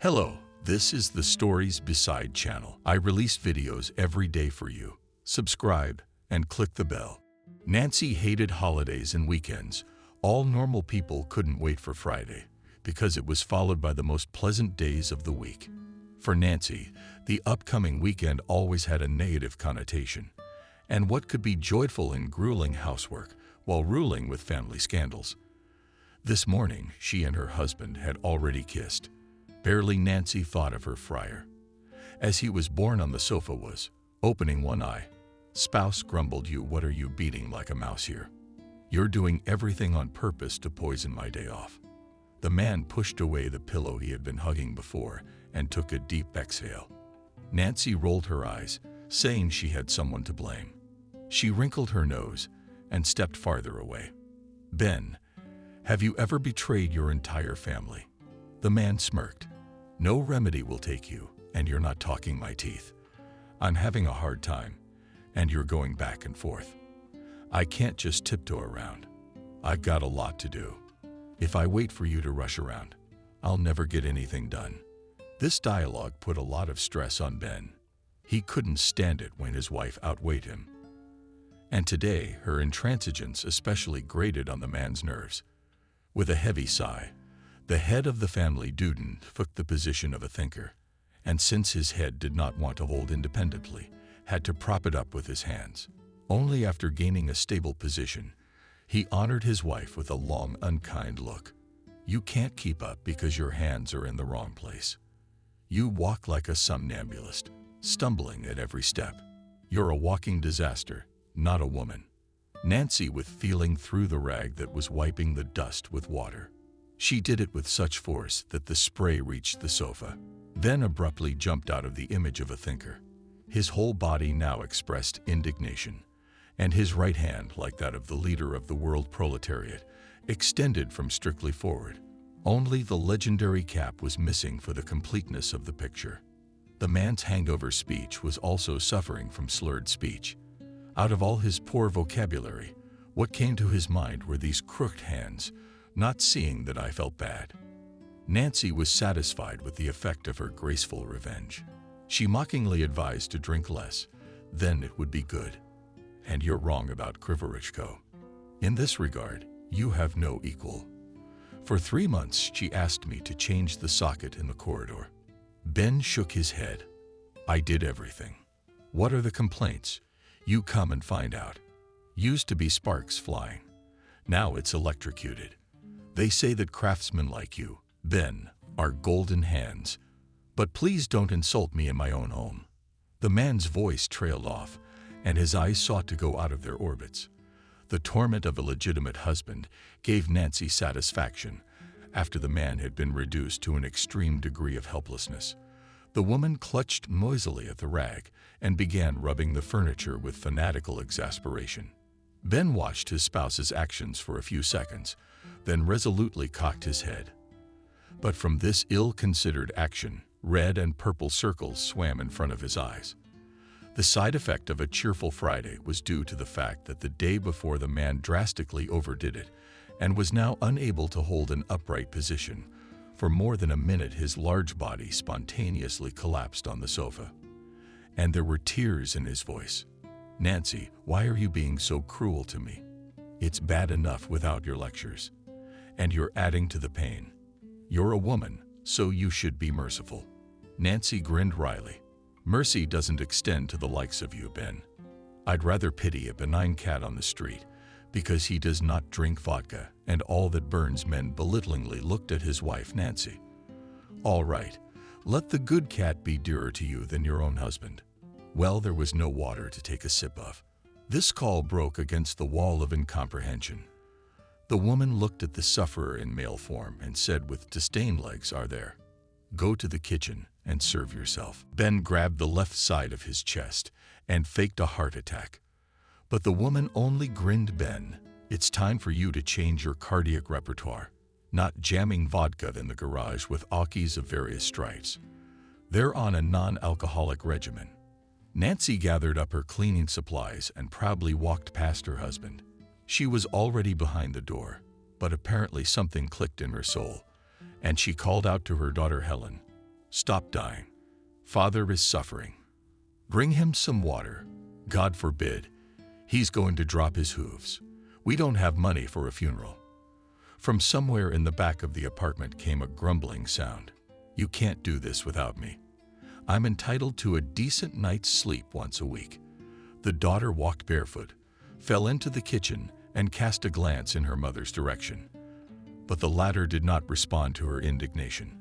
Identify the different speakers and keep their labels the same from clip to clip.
Speaker 1: Hello, this is the Stories Beside channel. I release videos every day for you. Subscribe and click the bell. Nancy hated holidays and weekends. All normal people couldn't wait for Friday because it was followed by the most pleasant days of the week. For Nancy, the upcoming weekend always had a negative connotation. And what could be joyful in grueling housework while ruling with family scandals? This morning, she and her husband had already kissed. Barely Nancy thought of her friar. As he was born on the sofa was, opening one eye. Spouse grumbled, "What are you beating like a mouse here? You're doing everything on purpose to poison my day off." The man pushed away the pillow he had been hugging before and took a deep exhale. Nancy rolled her eyes, saying she had someone to blame. She wrinkled her nose and stepped farther away. "Ben, have you ever betrayed your entire family?" The man smirked. "No remedy will take you, and you're not talking my teeth. I'm having a hard time, and you're going back and forth. I can't just tiptoe around. I've got a lot to do. If I wait for you to rush around, I'll never get anything done." This dialogue put a lot of stress on Ben. He couldn't stand it when his wife outweighed him. And today, her intransigence especially grated on the man's nerves. With a heavy sigh, the head of the family Duden took the position of a thinker, and since his head did not want to hold independently, had to prop it up with his hands. Only after gaining a stable position, he honored his wife with a long, unkind look. "You can't keep up because your hands are in the wrong place. You walk like a somnambulist, stumbling at every step. You're a walking disaster, not a woman." Nancy was feeling through the rag that was wiping the dust with water. She did it with such force that the spray reached the sofa, then abruptly jumped out of the image of a thinker. His whole body now expressed indignation, and his right hand, like that of the leader of the world proletariat, extended from strictly forward. Only the legendary cap was missing for the completeness of the picture. The man's hangover speech was also suffering from slurred speech. Out of all his poor vocabulary, what came to his mind were these crooked hands, not seeing that I felt bad. Nancy was satisfied with the effect of her graceful revenge. She mockingly advised to drink less, then it would be good. "And you're wrong about Krivorichko. In this regard, you have no equal. For 3 months, she asked me to change the socket in the corridor." Ben shook his head. "I did everything. What are the complaints? You come and find out. Used to be sparks flying. Now it's electrocuted. They say that craftsmen like you, Ben, are golden hands. But please don't insult me in my own home." The man's voice trailed off, and his eyes sought to go out of their orbits. The torment of a legitimate husband gave Nancy satisfaction after the man had been reduced to an extreme degree of helplessness. The woman clutched noisily at the rag and began rubbing the furniture with fanatical exasperation. Ben watched his spouse's actions for a few seconds, then resolutely cocked his head. But from this ill-considered action, red and purple circles swam in front of his eyes. The side effect of a cheerful Friday was due to the fact that the day before the man drastically overdid it and was now unable to hold an upright position. For more than a minute, his large body spontaneously collapsed on the sofa. And there were tears in his voice. "Nancy, why are you being so cruel to me? It's bad enough without your lectures. And you're adding to the pain. You're a woman, so you should be merciful." Nancy grinned wryly. "Mercy doesn't extend to the likes of you, Ben. I'd rather pity a benign cat on the street because he does not drink vodka." And all that burns men belittlingly looked at his wife, Nancy. "All right, let the good cat be dearer to you than your own husband." Well, there was no water to take a sip of. This call broke against the wall of incomprehension. The woman looked at the sufferer in male form and said with disdain, "Legs are there. Go to the kitchen and serve yourself." Ben grabbed the left side of his chest and faked a heart attack. But the woman only grinned. "Ben, it's time for you to change your cardiac repertoire. Not jamming vodka in the garage with Akis of various stripes. They're on a non-alcoholic regimen." Nancy gathered up her cleaning supplies and proudly walked past her husband. She was already behind the door, but apparently something clicked in her soul, and she called out to her daughter Helen, Stop dying. Father is suffering. Bring him some water. God forbid. He's going to drop his hooves. We don't have money for a funeral." From somewhere in the back of the apartment came a grumbling sound. "You can't do this without me. I'm entitled to a decent night's sleep once a week." The daughter walked barefoot, fell into the kitchen, and cast a glance in her mother's direction. But the latter did not respond to her indignation.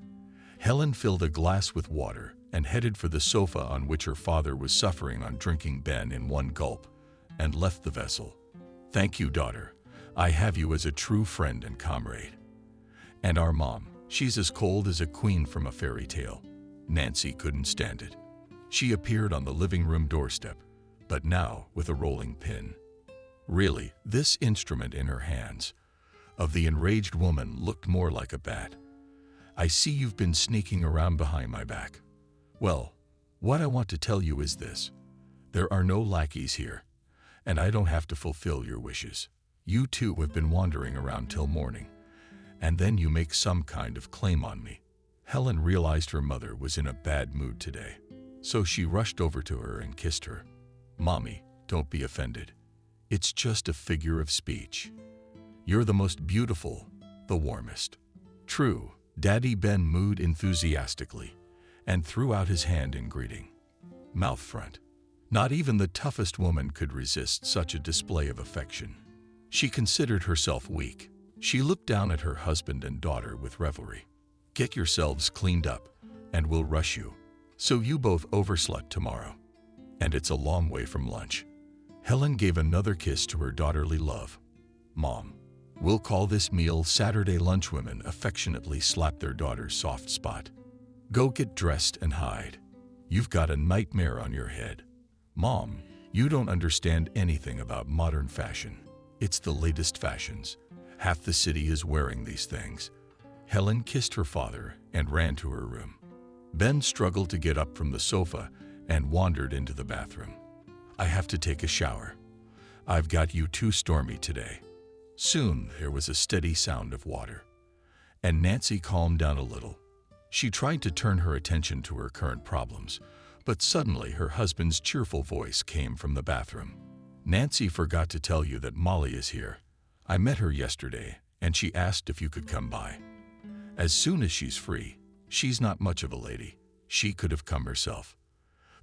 Speaker 1: Helen filled a glass with water and headed for the sofa on which her father was suffering on drinking Ben in one gulp, and left the vessel. "Thank you, daughter. I have you as a true friend and comrade. And our mom, she's as cold as a queen from a fairy tale." Nancy couldn't stand it. She appeared on the living room doorstep, but now with a rolling pin. Really, this instrument in her hands of the enraged woman looked more like a bat. "I see you've been sneaking around behind my back. Well, what I want to tell you is this. There are no lackeys here, and I don't have to fulfill your wishes. You two have been wandering around till morning, and then you make some kind of claim on me." Helen realized her mother was in a bad mood today, so she rushed over to her and kissed her. "Mommy, don't be offended. It's just a figure of speech. You're the most beautiful, the warmest." "True," Daddy Ben mooed enthusiastically and threw out his hand in greeting. Mouth front. Not even the toughest woman could resist such a display of affection. She considered herself weak. She looked down at her husband and daughter with revelry. "Get yourselves cleaned up, and we'll rush you, so you both overslept tomorrow. And it's a long way from lunch." Helen gave another kiss to her daughterly love. "Mom, we'll call this meal Saturday lunch." Women affectionately slapped their daughter's soft spot. "Go get dressed and hide. You've got a nightmare on your head. Mom, you don't understand anything about modern fashion. It's the latest fashions. Half the city is wearing these things." Helen kissed her father and ran to her room. Ben struggled to get up from the sofa and wandered into the bathroom. "I have to take a shower. I've got you too stormy today." Soon there was a steady sound of water, and Nancy calmed down a little. She tried to turn her attention to her current problems, but suddenly her husband's cheerful voice came from the bathroom. "Nancy forgot to tell you that Molly is here. I met her yesterday, and she asked if you could come by. As soon as she's free. She's not much of a lady. She could have come herself.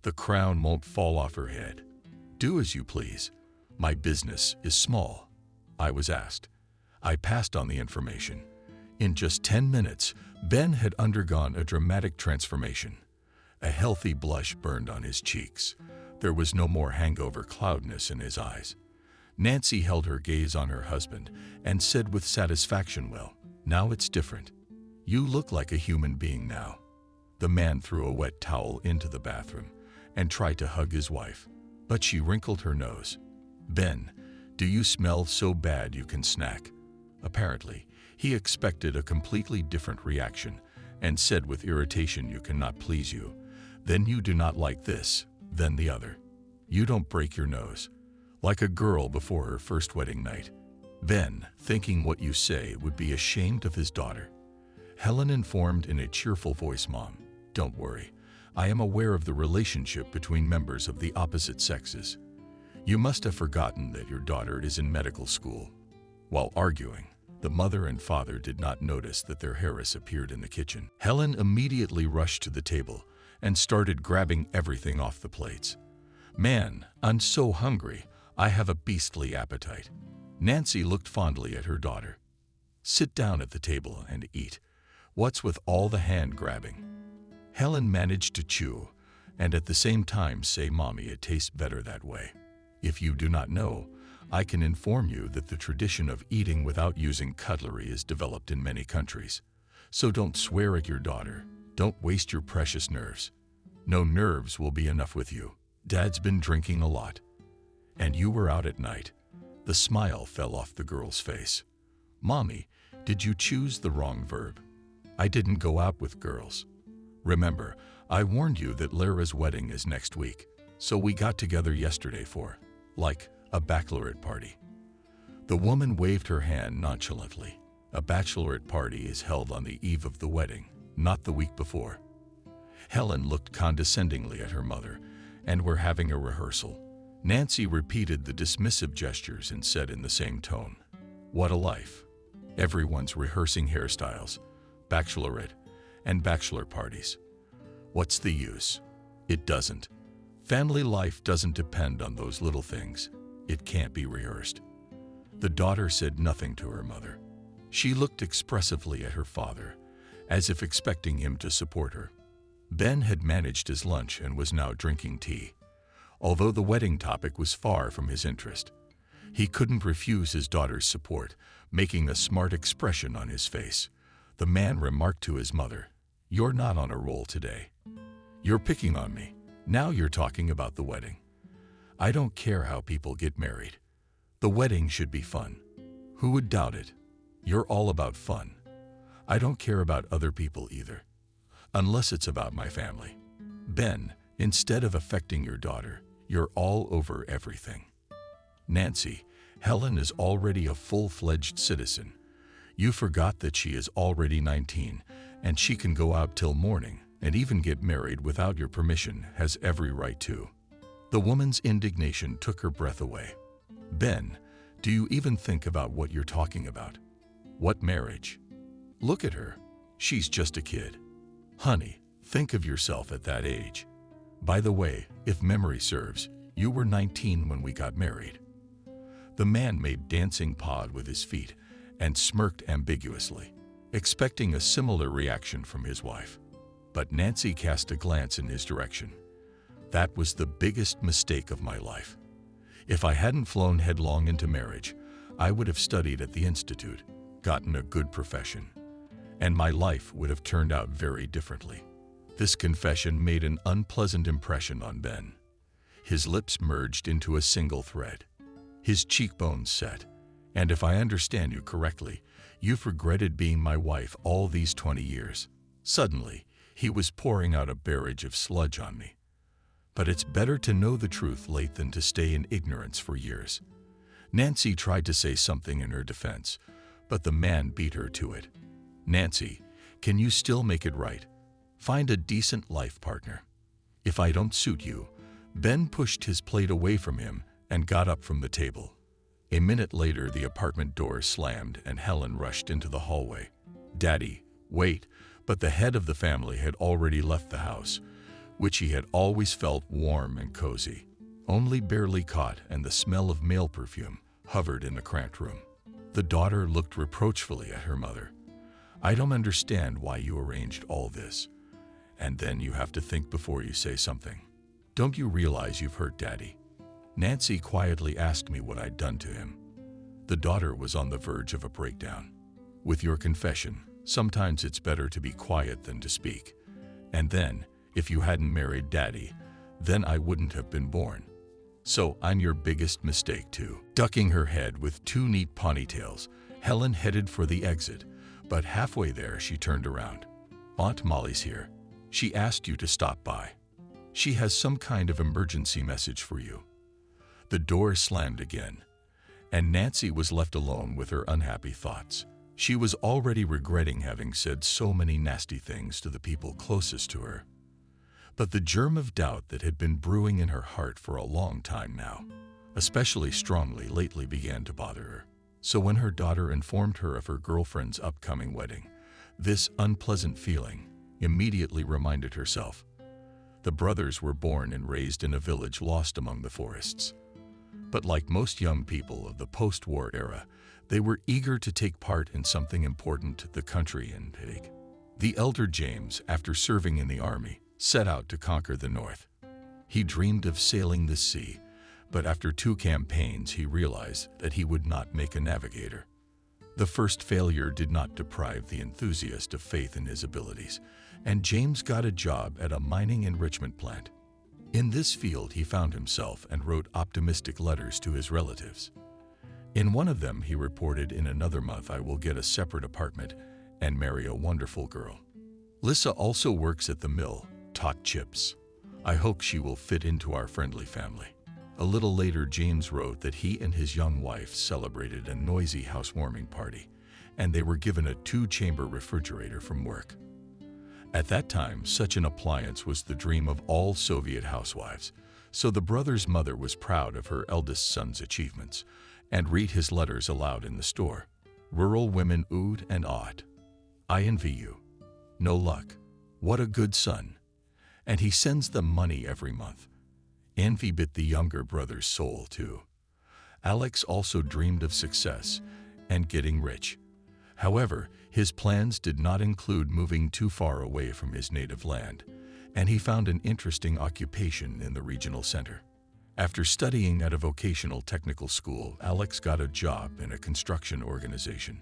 Speaker 1: The crown won't fall off her head. Do as you please. My business is small." I was asked. I passed on the information. In just 10 minutes, Ben had undergone a dramatic transformation. A healthy blush burned on his cheeks. There was no more hangover cloudiness in his eyes. Nancy held her gaze on her husband and said with satisfaction, "Well, now it's different. You look like a human being now." The man threw a wet towel into the bathroom and tried to hug his wife, but she wrinkled her nose. "Ben, do you smell so bad you can snack?" Apparently, he expected a completely different reaction and said with irritation, "You cannot please you. Then you do not like this, then the other. You don't break your nose. Like a girl before her first wedding night." Ben, thinking what you say, would be ashamed of his daughter. Helen informed in a cheerful voice, "Mom, don't worry. I am aware of the relationship between members of the opposite sexes. You must have forgotten that your daughter is in medical school." While arguing, the mother and father did not notice that their heiress appeared in the kitchen. Helen immediately rushed to the table and started grabbing everything off the plates. "Man, I'm so hungry. I have a beastly appetite." Nancy looked fondly at her daughter. "Sit down at the table and eat. What's with all the hand-grabbing?" Helen managed to chew and at the same time say, "Mommy, it tastes better that way. If you do not know, I can inform you that the tradition of eating without using cutlery is developed in many countries. So don't swear at your daughter. Don't waste your precious nerves. No nerves will be enough with you. Dad's been drinking a lot. And you were out at night." The smile fell off the girl's face. "Mommy, did you choose the wrong verb? I didn't go out with girls. Remember, I warned you that Lara's wedding is next week, so we got together yesterday for, like, a bachelorette party." The woman waved her hand nonchalantly. "A bachelorette party is held on the eve of the wedding, not the week before." Helen looked condescendingly at her mother, and we're having a rehearsal. Nancy repeated the dismissive gestures and said in the same tone, "What a life. Everyone's rehearsing hairstyles, bachelorette, and bachelor parties. What's the use? It doesn't. Family life doesn't depend on those little things. It can't be rehearsed." The daughter said nothing to her mother. She looked expressively at her father, as if expecting him to support her. Ben had managed his lunch and was now drinking tea. Although the wedding topic was far from his interest, he couldn't refuse his daughter's support, making a smart expression on his face. The man remarked to his mother, "You're not on a roll today. You're picking on me. Now you're talking about the wedding. I don't care how people get married. The wedding should be fun. Who would doubt it? You're all about fun. I don't care about other people either, unless it's about my family. Ben, instead of affecting your daughter, you're all over everything. Nancy, Helen is already a full-fledged citizen. You forgot that she is already 19, and she can go out till morning and even get married without your permission, has every right to." The woman's indignation took her breath away. "Ben, do you even think about what you're talking about? What marriage? Look at her. She's just a kid. Honey, think of yourself at that age. By the way, if memory serves, you were 19 when we got married." The man made dancing paws with his feet and smirked ambiguously, expecting a similar reaction from his wife. But Nancy cast a glance in his direction. "That was the biggest mistake of my life. If I hadn't flown headlong into marriage, I would have studied at the institute, gotten a good profession, and my life would have turned out very differently." This confession made an unpleasant impression on Ben. His lips merged into a single thread. His cheekbones set. "And if I understand you correctly, you've regretted being my wife all these 20 years. Suddenly, he was pouring out a barrage of sludge on me. But it's better to know the truth late than to stay in ignorance for years. Nancy tried to say something in her defense, but the man beat her to it. "Nancy, can you still make it right? Find a decent life partner. If I don't suit you." Ben pushed his plate away from him and got up from the table. A minute later, the apartment door slammed and Helen rushed into the hallway. "Daddy, wait," but the head of the family had already left the house, which he had always felt warm and cozy. Only barely caught, and the smell of male perfume hovered in the cramped room. The daughter looked reproachfully at her mother. "I don't understand why you arranged all this. And then you have to think before you say something. Don't you realize you've hurt Daddy?" Nancy quietly asked me what I'd done to him. The daughter was on the verge of a breakdown. "With your confession, sometimes it's better to be quiet than to speak. And then, if you hadn't married Daddy, then I wouldn't have been born. So I'm your biggest mistake too." Ducking her head with two neat ponytails, Helen headed for the exit, but halfway there she turned around. "Aunt Molly's here. She asked you to stop by. She has some kind of emergency message for you." The door slammed again, and Nancy was left alone with her unhappy thoughts. She was already regretting having said so many nasty things to the people closest to her. But the germ of doubt that had been brewing in her heart for a long time now, especially strongly lately, began to bother her. So when her daughter informed her of her girlfriend's upcoming wedding, this unpleasant feeling immediately reminded herself. The brothers were born and raised in a village lost among the forests. But like most young people of the post-war era, they were eager to take part in something important to the country and take. The elder James, after serving in the army, set out to conquer the North. He dreamed of sailing the sea, but after 2 campaigns he realized that he would not make a navigator. The first failure did not deprive the enthusiast of faith in his abilities, and James got a job at a mining enrichment plant. In this field he found himself and wrote optimistic letters to his relatives. In one of them he reported, "In another month I will get a separate apartment and marry a wonderful girl. Lissa also works at the mill, taught chips. I hope she will fit into our friendly family." A little later James wrote that he and his young wife celebrated a noisy housewarming party, and they were given a 2-chamber refrigerator from work. At that time, such an appliance was the dream of all Soviet housewives, so the brother's mother was proud of her eldest son's achievements and read his letters aloud in the store. Rural women oohed and awed. "I envy you. No luck. What a good son. And he sends them money every month." Envy bit the younger brother's soul too. Alex also dreamed of success and getting rich. However, his plans did not include moving too far away from his native land, and he found an interesting occupation in the regional center. After studying at a vocational technical school, Alex got a job in a construction organization.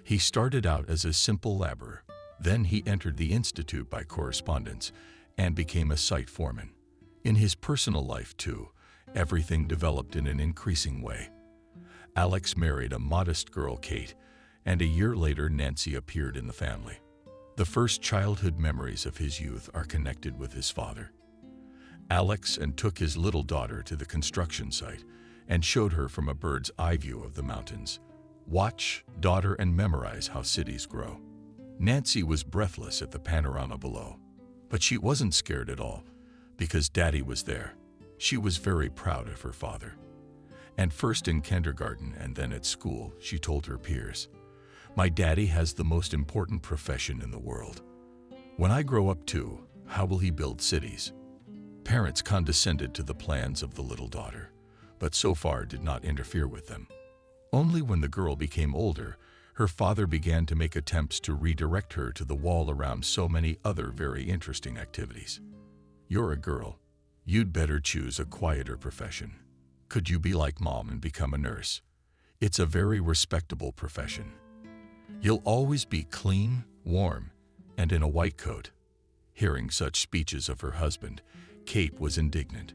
Speaker 1: He started out as a simple laborer. Then he entered the institute by correspondence and became a site foreman. In his personal life, too, everything developed in an increasing way. Alex married a modest girl, Kate, and a year later Nancy appeared in the family. The first childhood memories of his youth are connected with his father. Alex took his little daughter to the construction site and showed her from a bird's eye view of the mountains. Watch, daughter, and memorize how cities grow. Nancy was breathless at the panorama below, but she wasn't scared at all because Daddy was there. She was very proud of her father. And first in kindergarten and then at school, she told her peers, "My daddy has the most important profession in the world. When I grow up too, how will he build cities?" Parents condescended to the plans of the little daughter, but so far did not interfere with them. Only when the girl became older, her father began to make attempts to redirect her to the wall around so many other very interesting activities. "You're a girl. You'd better choose a quieter profession. Could you be like Mom and become a nurse? It's a very respectable profession. You'll always be clean, warm, and in a white coat." Hearing such speeches of her husband, Kate was indignant.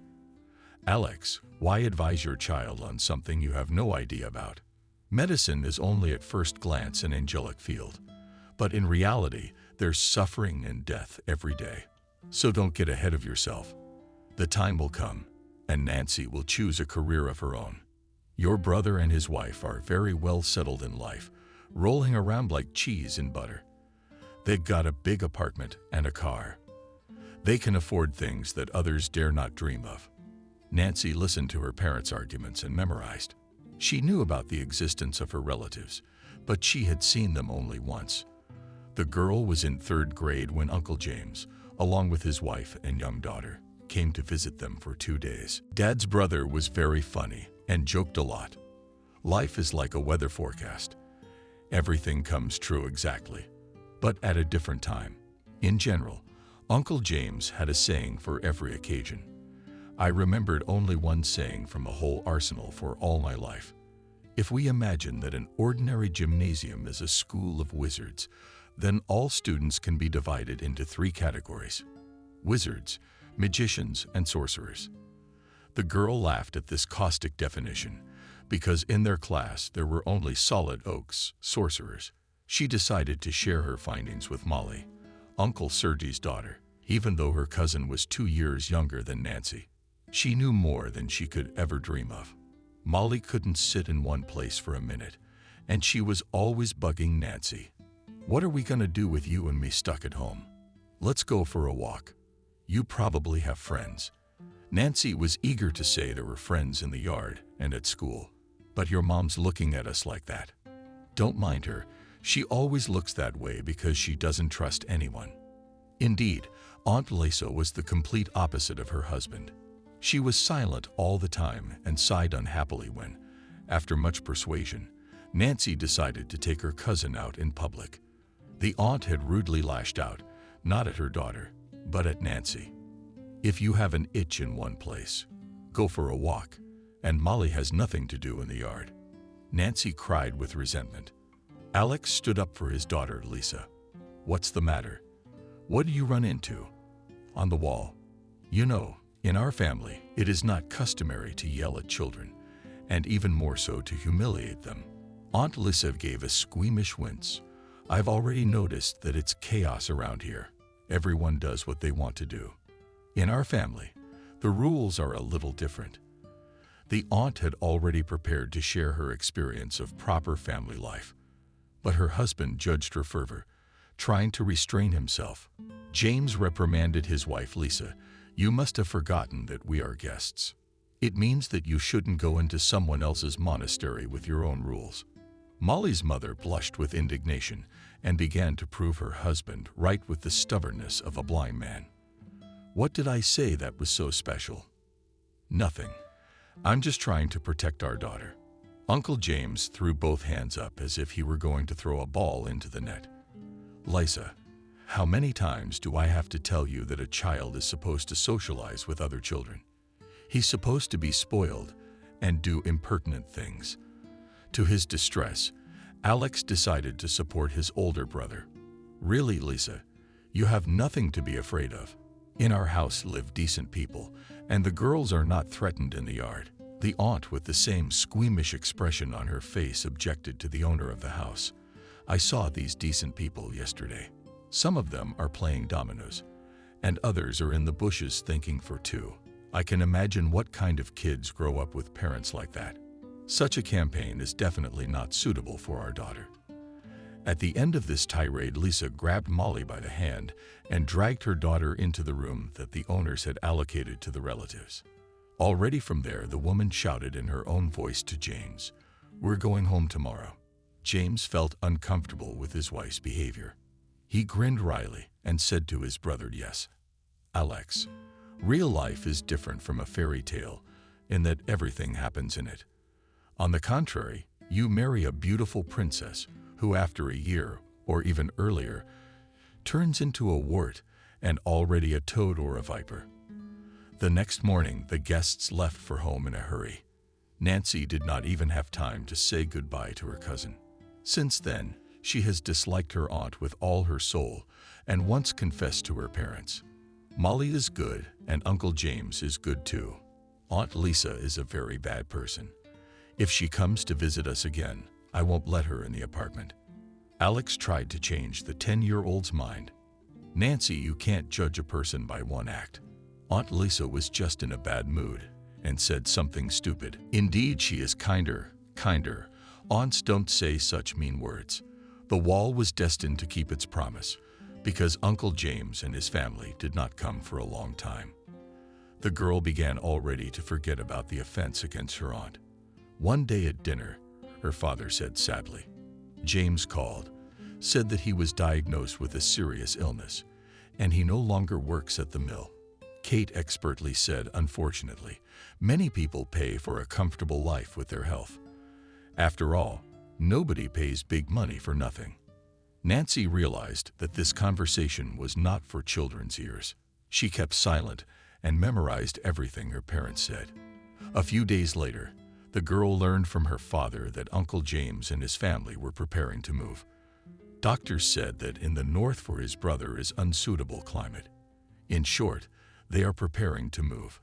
Speaker 1: "Alex, why advise your child on something you have no idea about? Medicine is only at first glance an angelic field, but in reality, there's suffering and death every day. So don't get ahead of yourself. The time will come, and Nancy will choose a career of her own. Your brother and his wife are very well settled in life, rolling around like cheese in butter. They've got a big apartment and a car. They can afford things that others dare not dream of." Nancy listened to her parents' arguments and memorized. She knew about the existence of her relatives, but she had seen them only once. The girl was in 3rd grade when Uncle James, along with his wife and young daughter, came to visit them for 2 days. Dad's brother was very funny and joked a lot. Life is like a weather forecast. Everything comes true exactly, but at a different time. In general, Uncle James had a saying for every occasion. I remembered only one saying from a whole arsenal for all my life. If we imagine that an ordinary gymnasium is a school of wizards, then all students can be divided into 3 categories: wizards, magicians, and sorcerers. The girl laughed at this caustic definition because in their class there were only solid oaks, sorcerers. She decided to share her findings with Molly, Uncle Sergei's daughter, even though her cousin was 2 years younger than Nancy. She knew more than she could ever dream of. Molly couldn't sit in one place for a minute, and she was always bugging Nancy. "What are we going to do with you and me stuck at home? Let's go for a walk. You probably have friends." Nancy was eager to say there were friends in the yard and at school. "But your mom's looking at us like that." "Don't mind her. She always looks that way because she doesn't trust anyone." Indeed, Aunt Lisa was the complete opposite of her husband. She was silent all the time and sighed unhappily when, after much persuasion, Nancy decided to take her cousin out in public. The aunt had rudely lashed out, not at her daughter, but at Nancy. "If you have an itch in one place, go for a walk, and Molly has nothing to do in the yard." Nancy cried with resentment. Alex stood up for his daughter, Lisa. "What's the matter? What do you run into?" "On the wall. You know, in our family, it is not customary to yell at children, and even more so to humiliate them." Aunt Lisa gave a squeamish wince. "I've already noticed that it's chaos around here. Everyone does what they want to do. In our family, the rules are a little different." The aunt had already prepared to share her experience of proper family life, but her husband judged her fervor, trying to restrain himself. James reprimanded his wife Lisa. "You must have forgotten that we are guests. It means that you shouldn't go into someone else's monastery with your own rules." Molly's mother blushed with indignation and began to prove her husband right with the stubbornness of a blind man. "What did I say that was so special?" "Nothing. I'm just trying to protect our daughter." Uncle James threw both hands up as if he were going to throw a ball into the net. "Lisa, how many times do I have to tell you that a child is supposed to socialize with other children? He's supposed to be spoiled and do impertinent things." To his distress, Alex decided to support his older brother. "Really, Lisa, you have nothing to be afraid of. In our house live decent people, and the girls are not threatened in the yard." The aunt, with the same squeamish expression on her face, objected to the owner of the house. "I saw these decent people yesterday. Some of them are playing dominoes, and others are in the bushes thinking for two. I can imagine what kind of kids grow up with parents like that. Such a campaign is definitely not suitable for our daughter." At the end of this tirade, Lisa grabbed Molly by the hand and dragged her daughter into the room that the owners had allocated to the relatives. Already from there, the woman shouted in her own voice to James, "We're going home tomorrow." James felt uncomfortable with his wife's behavior. He grinned wryly and said to his brother, "Yes, Alex, real life is different from a fairy tale in that everything happens in it. On the contrary, you marry a beautiful princess who, after a year or even earlier, turns into a wart and already a toad or a viper." The next morning, the guests left for home in a hurry. Nancy did not even have time to say goodbye to her cousin. Since then, she has disliked her aunt with all her soul and once confessed to her parents. Molly is good and Uncle James is good too. Aunt Lisa is a very bad person. If she comes to visit us again, I won't let her in the apartment. Alex tried to change the 10-year-old's mind. "Nancy, you can't judge a person by one act." Aunt Lisa was just in a bad mood and said something stupid. "Indeed, she is kinder. Aunts don't say such mean words." The wall was destined to keep its promise because Uncle James and his family did not come for a long time. The girl began already to forget about the offense against her aunt. One day at dinner, her father said sadly. James called, said that he was diagnosed with a serious illness, and he no longer works at the mill. Kate expertly said, "Unfortunately, many people pay for a comfortable life with their health. After all, nobody pays big money for nothing." Nancy realized that this conversation was not for children's ears. She kept silent and memorized everything her parents said. A few days later, the girl learned from her father that Uncle James and his family were preparing to move. Doctors said that in the north for his brother is unsuitable climate. In short, they are preparing to move.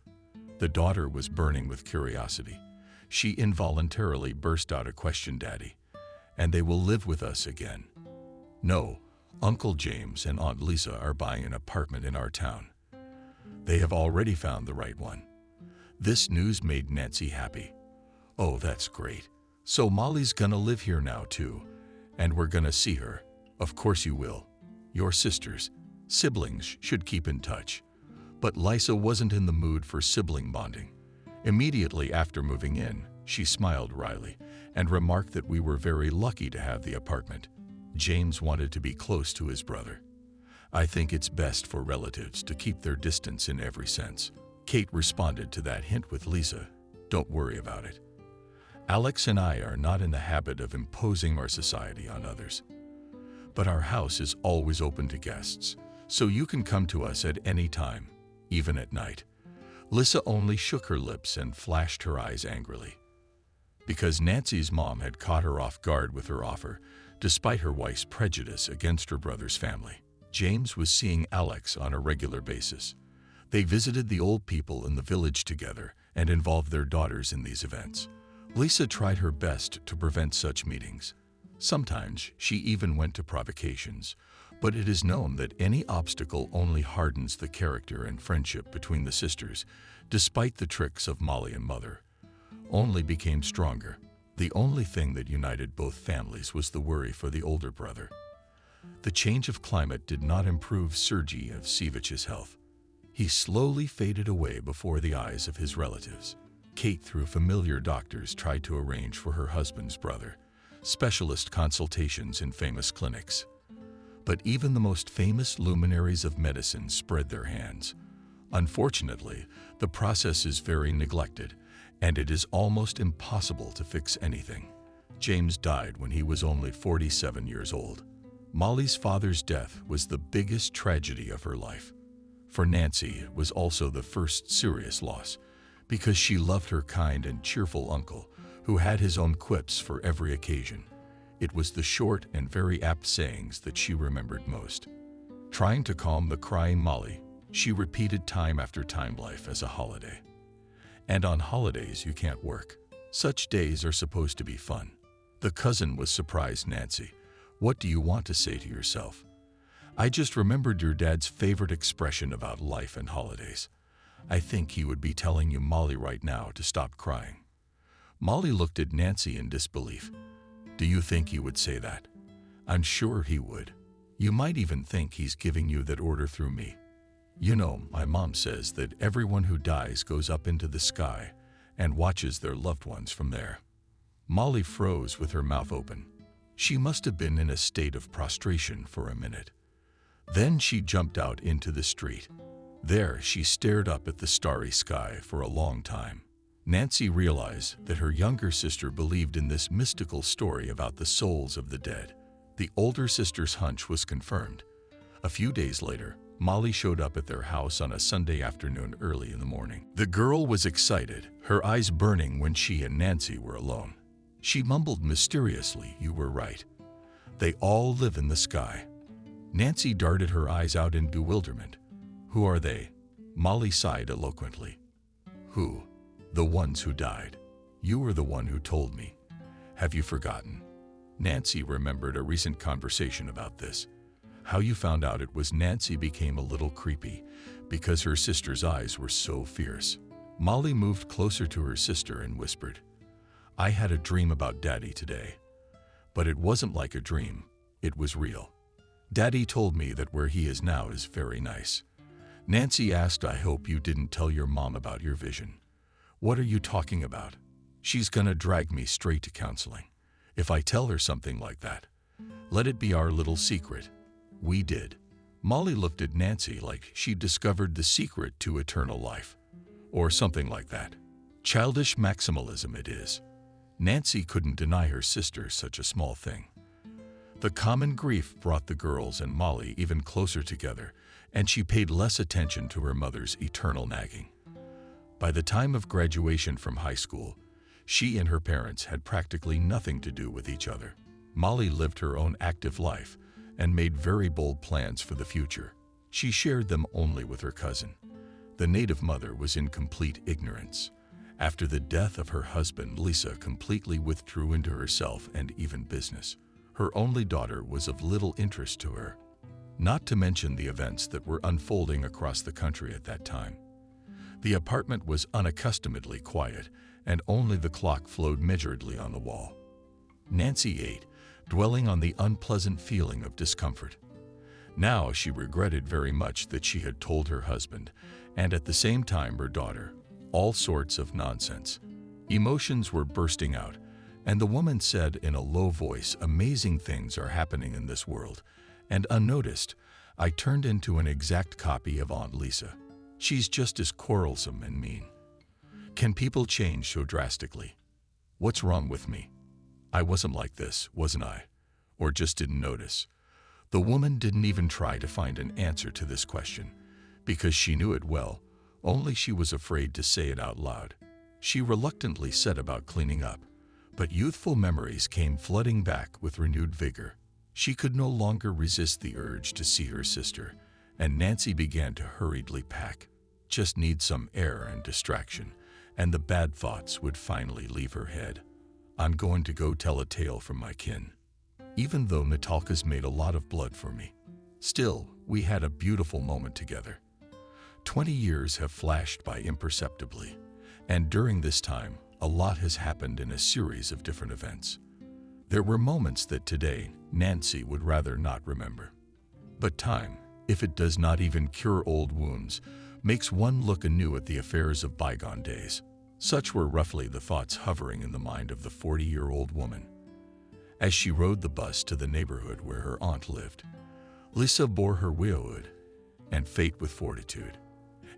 Speaker 1: The daughter was burning with curiosity. She involuntarily burst out a question, "Daddy, and they will live with us again?" "No, Uncle James and Aunt Lisa are buying an apartment in our town. They have already found the right one." This news made Nancy happy. "Oh, that's great. So Molly's gonna live here now too, and we're gonna see her." "Of course you will. Your siblings should keep in touch." But Lisa wasn't in the mood for sibling bonding. Immediately after moving in, she smiled wryly and remarked that we were very lucky to have the apartment. James wanted to be close to his brother. "I think it's best for relatives to keep their distance in every sense." Kate responded to that hint with, "Lisa, don't worry about it. Alex and I are not in the habit of imposing our society on others. But our house is always open to guests, so you can come to us at any time, even at night." Lisa only shook her lips and flashed her eyes angrily. Because Nancy's mom had caught her off guard with her offer, despite her wife's prejudice against her brother's family. James was seeing Alex on a regular basis. They visited the old people in the village together and involved their daughters in these events. Lisa tried her best to prevent such meetings. Sometimes she even went to provocations, but it is known that any obstacle only hardens the character and friendship between the sisters, despite the tricks of Molly and Mother, only became stronger. The only thing that united both families was the worry for the older brother. The change of climate did not improve Sergei Evseevich's health. He slowly faded away before the eyes of his relatives. Kate, through familiar doctors, tried to arrange for her husband's brother specialist consultations in famous clinics. But even the most famous luminaries of medicine spread their hands. Unfortunately, the process is very neglected, and it is almost impossible to fix anything. James died when he was only 47 years old. Molly's father's death was the biggest tragedy of her life. For Nancy, it was also the first serious loss, because she loved her kind and cheerful uncle, who had his own quips for every occasion. It was the short and very apt sayings that she remembered most. Trying to calm the crying Molly, she repeated time after time, life as a holiday. And on holidays you can't work. Such days are supposed to be fun. The cousin was surprised. Nancy, what do you want to say to yourself? I just remembered your dad's favorite expression about life and holidays. I think he would be telling you, Molly, right now to stop crying. Molly looked at Nancy in disbelief. Do you think he would say that? I'm sure he would. You might even think he's giving you that order through me. You know, my mom says that everyone who dies goes up into the sky and watches their loved ones from there. Molly froze with her mouth open. She must have been in a state of prostration for a minute. Then she jumped out into the street. There she stared up at the starry sky for a long time. Nancy realized that her younger sister believed in this mystical story about the souls of the dead. The older sister's hunch was confirmed. A few days later, Molly showed up at their house on a Sunday afternoon early in the morning. The girl was excited, her eyes burning when she and Nancy were alone. She mumbled mysteriously, "You were right. They all live in the sky." Nancy darted her eyes out in bewilderment. "Who are they?" Molly sighed eloquently. "Who? The ones who died. You were the one who told me. Have you forgotten?" Nancy remembered a recent conversation about this. How you found out it was. Nancy became a little creepy because her sister's eyes were so fierce. Molly moved closer to her sister and whispered, "I had a dream about Daddy today. But it wasn't like a dream, it was real. Daddy told me that where he is now is very nice." Nancy asked, "I hope you didn't tell your mom about your vision." "What are you talking about? She's gonna drag me straight to counseling if I tell her something like that. Let it be our little secret." We did. Molly looked at Nancy like she'd discovered the secret to eternal life, or something like that. Childish maximalism it is. Nancy couldn't deny her sister such a small thing. The common grief brought the girls and Molly even closer together, and she paid less attention to her mother's eternal nagging. By the time of graduation from high school, she and her parents had practically nothing to do with each other. Molly lived her own active life and made very bold plans for the future. She shared them only with her cousin. The native mother was in complete ignorance. After the death of her husband, Lisa completely withdrew into herself and even business. Her only daughter was of little interest to her, not to mention the events that were unfolding across the country at that time. The apartment was unaccustomedly quiet, and only the clock flowed measuredly on the wall. Nancy ate, dwelling on the unpleasant feeling of discomfort. Now she regretted very much that she had told her husband, and at the same time her daughter, all sorts of nonsense. Emotions were bursting out, and the woman said in a low voice, "Amazing things are happening in this world," and unnoticed, I turned into an exact copy of Aunt Lisa. She's just as quarrelsome and mean. Can people change so drastically? What's wrong with me? I wasn't like this, wasn't I? Or just didn't notice? The woman didn't even try to find an answer to this question, because she knew it well, only she was afraid to say it out loud. She reluctantly set about cleaning up, but youthful memories came flooding back with renewed vigor. She could no longer resist the urge to see her sister, and Nancy began to hurriedly pack. Just need some air and distraction, and the bad thoughts would finally leave her head. I'm going to go tell a tale from my kin. Even though Natalka's made a lot of blood for me, still, we had a beautiful moment together. 20 years have flashed by imperceptibly, and during this time, a lot has happened in a series of different events. There were moments that today Nancy would rather not remember. But time, if it does not even cure old wounds, makes one look anew at the affairs of bygone days. Such were roughly the thoughts hovering in the mind of the 40-year-old woman. As she rode the bus to the neighborhood where her aunt lived, Lisa bore her widowhood and fate with fortitude.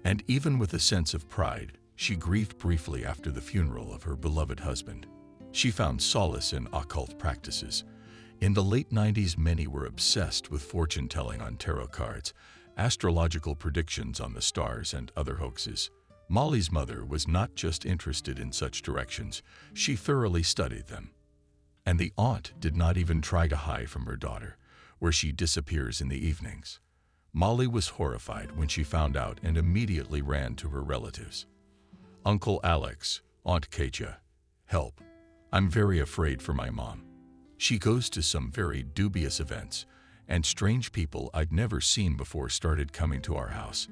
Speaker 1: And even with a sense of pride, she grieved briefly after the funeral of her beloved husband. She found solace in occult practices. In the late 90s, many were obsessed with fortune-telling on tarot cards, astrological predictions on the stars, and other hoaxes. Molly's mother was not just interested in such directions, she thoroughly studied them. And the aunt did not even try to hide from her daughter, where she disappears in the evenings. Molly was horrified when she found out and immediately ran to her relatives. Uncle Alex, Aunt Katja, help. I'm very afraid for my mom. She goes to some very dubious events, and strange people I'd never seen before started coming to our house.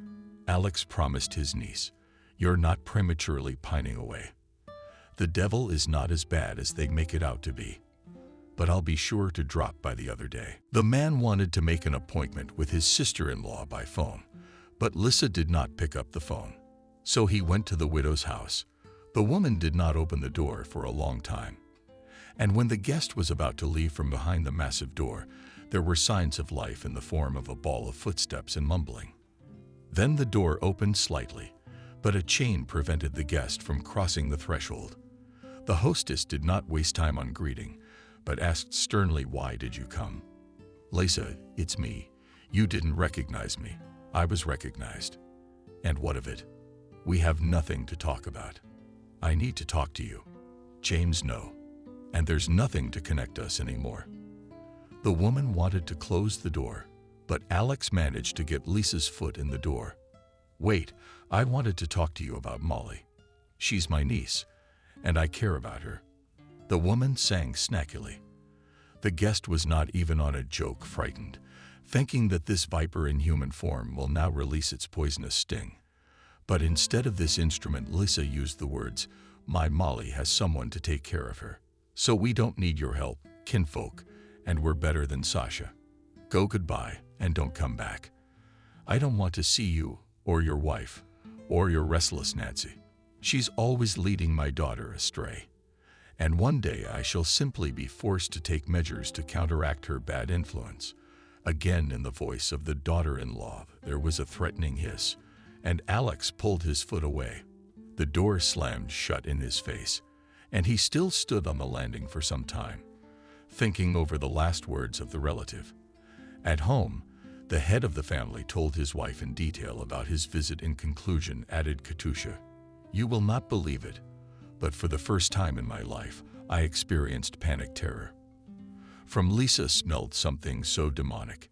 Speaker 1: Alex promised his niece, "You're not prematurely pining away. The devil is not as bad as they make it out to be. But I'll be sure to drop by the other day." The man wanted to make an appointment with his sister-in-law by phone, but Lisa did not pick up the phone. So he went to the widow's house. The woman did not open the door for a long time. And when the guest was about to leave from behind the massive door, there were signs of life in the form of a ball of footsteps and mumbling. Then the door opened slightly, but a chain prevented the guest from crossing the threshold. The hostess did not waste time on greeting, but asked sternly, "Why did you come?" "Lisa, it's me. You didn't recognize me. I was recognized." "And what of it?" "We have nothing to talk about." "I need to talk to you." "James, no. And there's nothing to connect us anymore." The woman wanted to close the door, but Alex managed to get Lisa's foot in the door. "Wait, I wanted to talk to you about Molly. She's my niece, and I care about her." The woman sang snackily. The guest was not even on a joke frightened, thinking that this viper in human form will now release its poisonous sting. But instead of this instrument, Lisa used the words, "My Molly has someone to take care of her. So we don't need your help, kinfolk, and we're better than Sasha. Go goodbye and don't come back. I don't want to see you or your wife or your restless Nancy. She's always leading my daughter astray. And one day I shall simply be forced to take measures to counteract her bad influence." Again, in the voice of the daughter-in-law, there was a threatening hiss, and Alex pulled his foot away. The door slammed shut in his face, and he still stood on the landing for some time, thinking over the last words of the relative. At home, the head of the family told his wife in detail about his visit. In conclusion, added Katusha, "You will not believe it, but for the first time in my life, I experienced panic terror. From Lisa smelled something so demonic.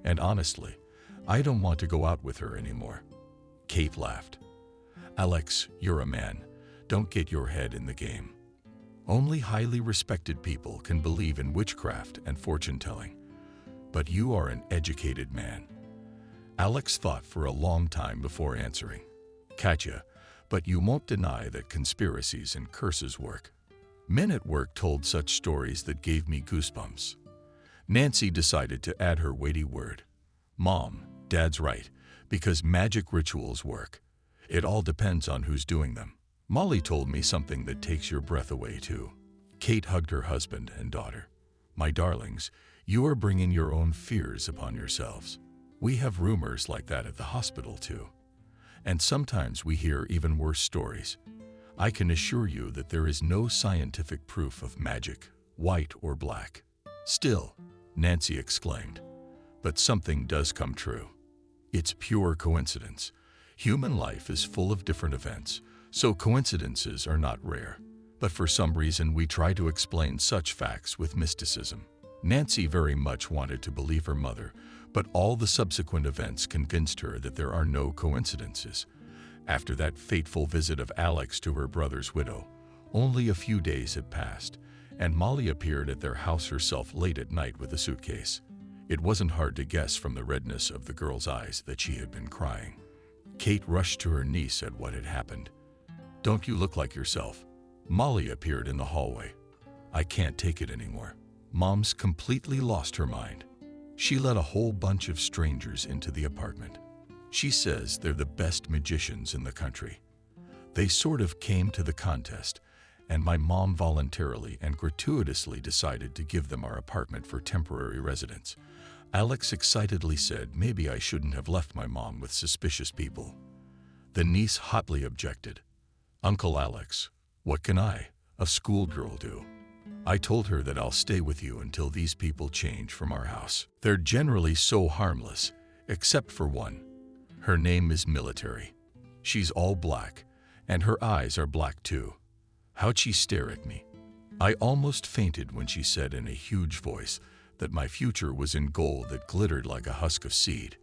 Speaker 1: And honestly, I don't want to go out with her anymore." Kate laughed. "Alex, you're a man. Don't get your head in the game. Only highly respected people can believe in witchcraft and fortune-telling. But you are an educated man." Alex thought for a long time before answering. "Katja, but you won't deny that conspiracies and curses work." Men at work told such stories that gave me goosebumps. Nancy decided to add her weighty word. "Mom, Dad's right, because magic rituals work. It all depends on who's doing them." Molly told me something that takes your breath away too. Kate hugged her husband and daughter. "My darlings, you are bringing your own fears upon yourselves. We have rumors like that at the hospital too. And sometimes we hear even worse stories. I can assure you that there is no scientific proof of magic, white or black." "Still," Nancy exclaimed, "but something does come true. It's pure coincidence. Human life is full of different events, so coincidences are not rare. But for some reason we try to explain such facts with mysticism." Nancy very much wanted to believe her mother, but all the subsequent events convinced her that there are no coincidences. After that fateful visit of Alex to her brother's widow, only a few days had passed, and Molly appeared at their house herself late at night with a suitcase. It wasn't hard to guess from the redness of the girl's eyes that she had been crying. Kate rushed to her niece at what had happened. "Don't you look like yourself?" Molly appeared in the hallway. I can't take it anymore. Mom's completely lost her mind. She let a whole bunch of strangers into the apartment. She says they're the best magicians in the country. They sort of came to the contest, and my mom voluntarily and gratuitously decided to give them our apartment for temporary residence. Alex excitedly said maybe I shouldn't have left my mom with suspicious people. The niece hotly objected. Uncle Alex, what can I, a schoolgirl, do? I told her that I'll stay with you until these people change from our house. They're generally so harmless, except for one. Her name is Military. She's all black, and her eyes are black too. How'd she stare at me? I almost fainted when she said in a huge voice that my future was in gold that glittered like a husk of seed.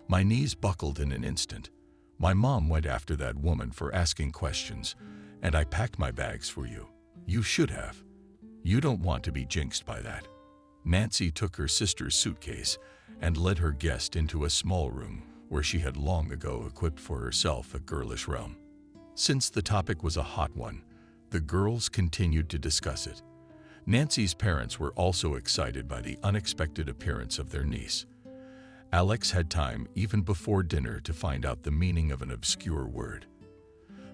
Speaker 1: My knees buckled in an instant. My mom went after that woman for asking questions, and I packed my bags for you. You should have. You don't want to be jinxed by that. Nancy took her sister's suitcase and led her guest into a small room where she had long ago equipped for herself a girlish realm. Since the topic was a hot one, the girls continued to discuss it. Nancy's parents were also excited by the unexpected appearance of their niece. Alex had time even before dinner to find out the meaning of an obscure word.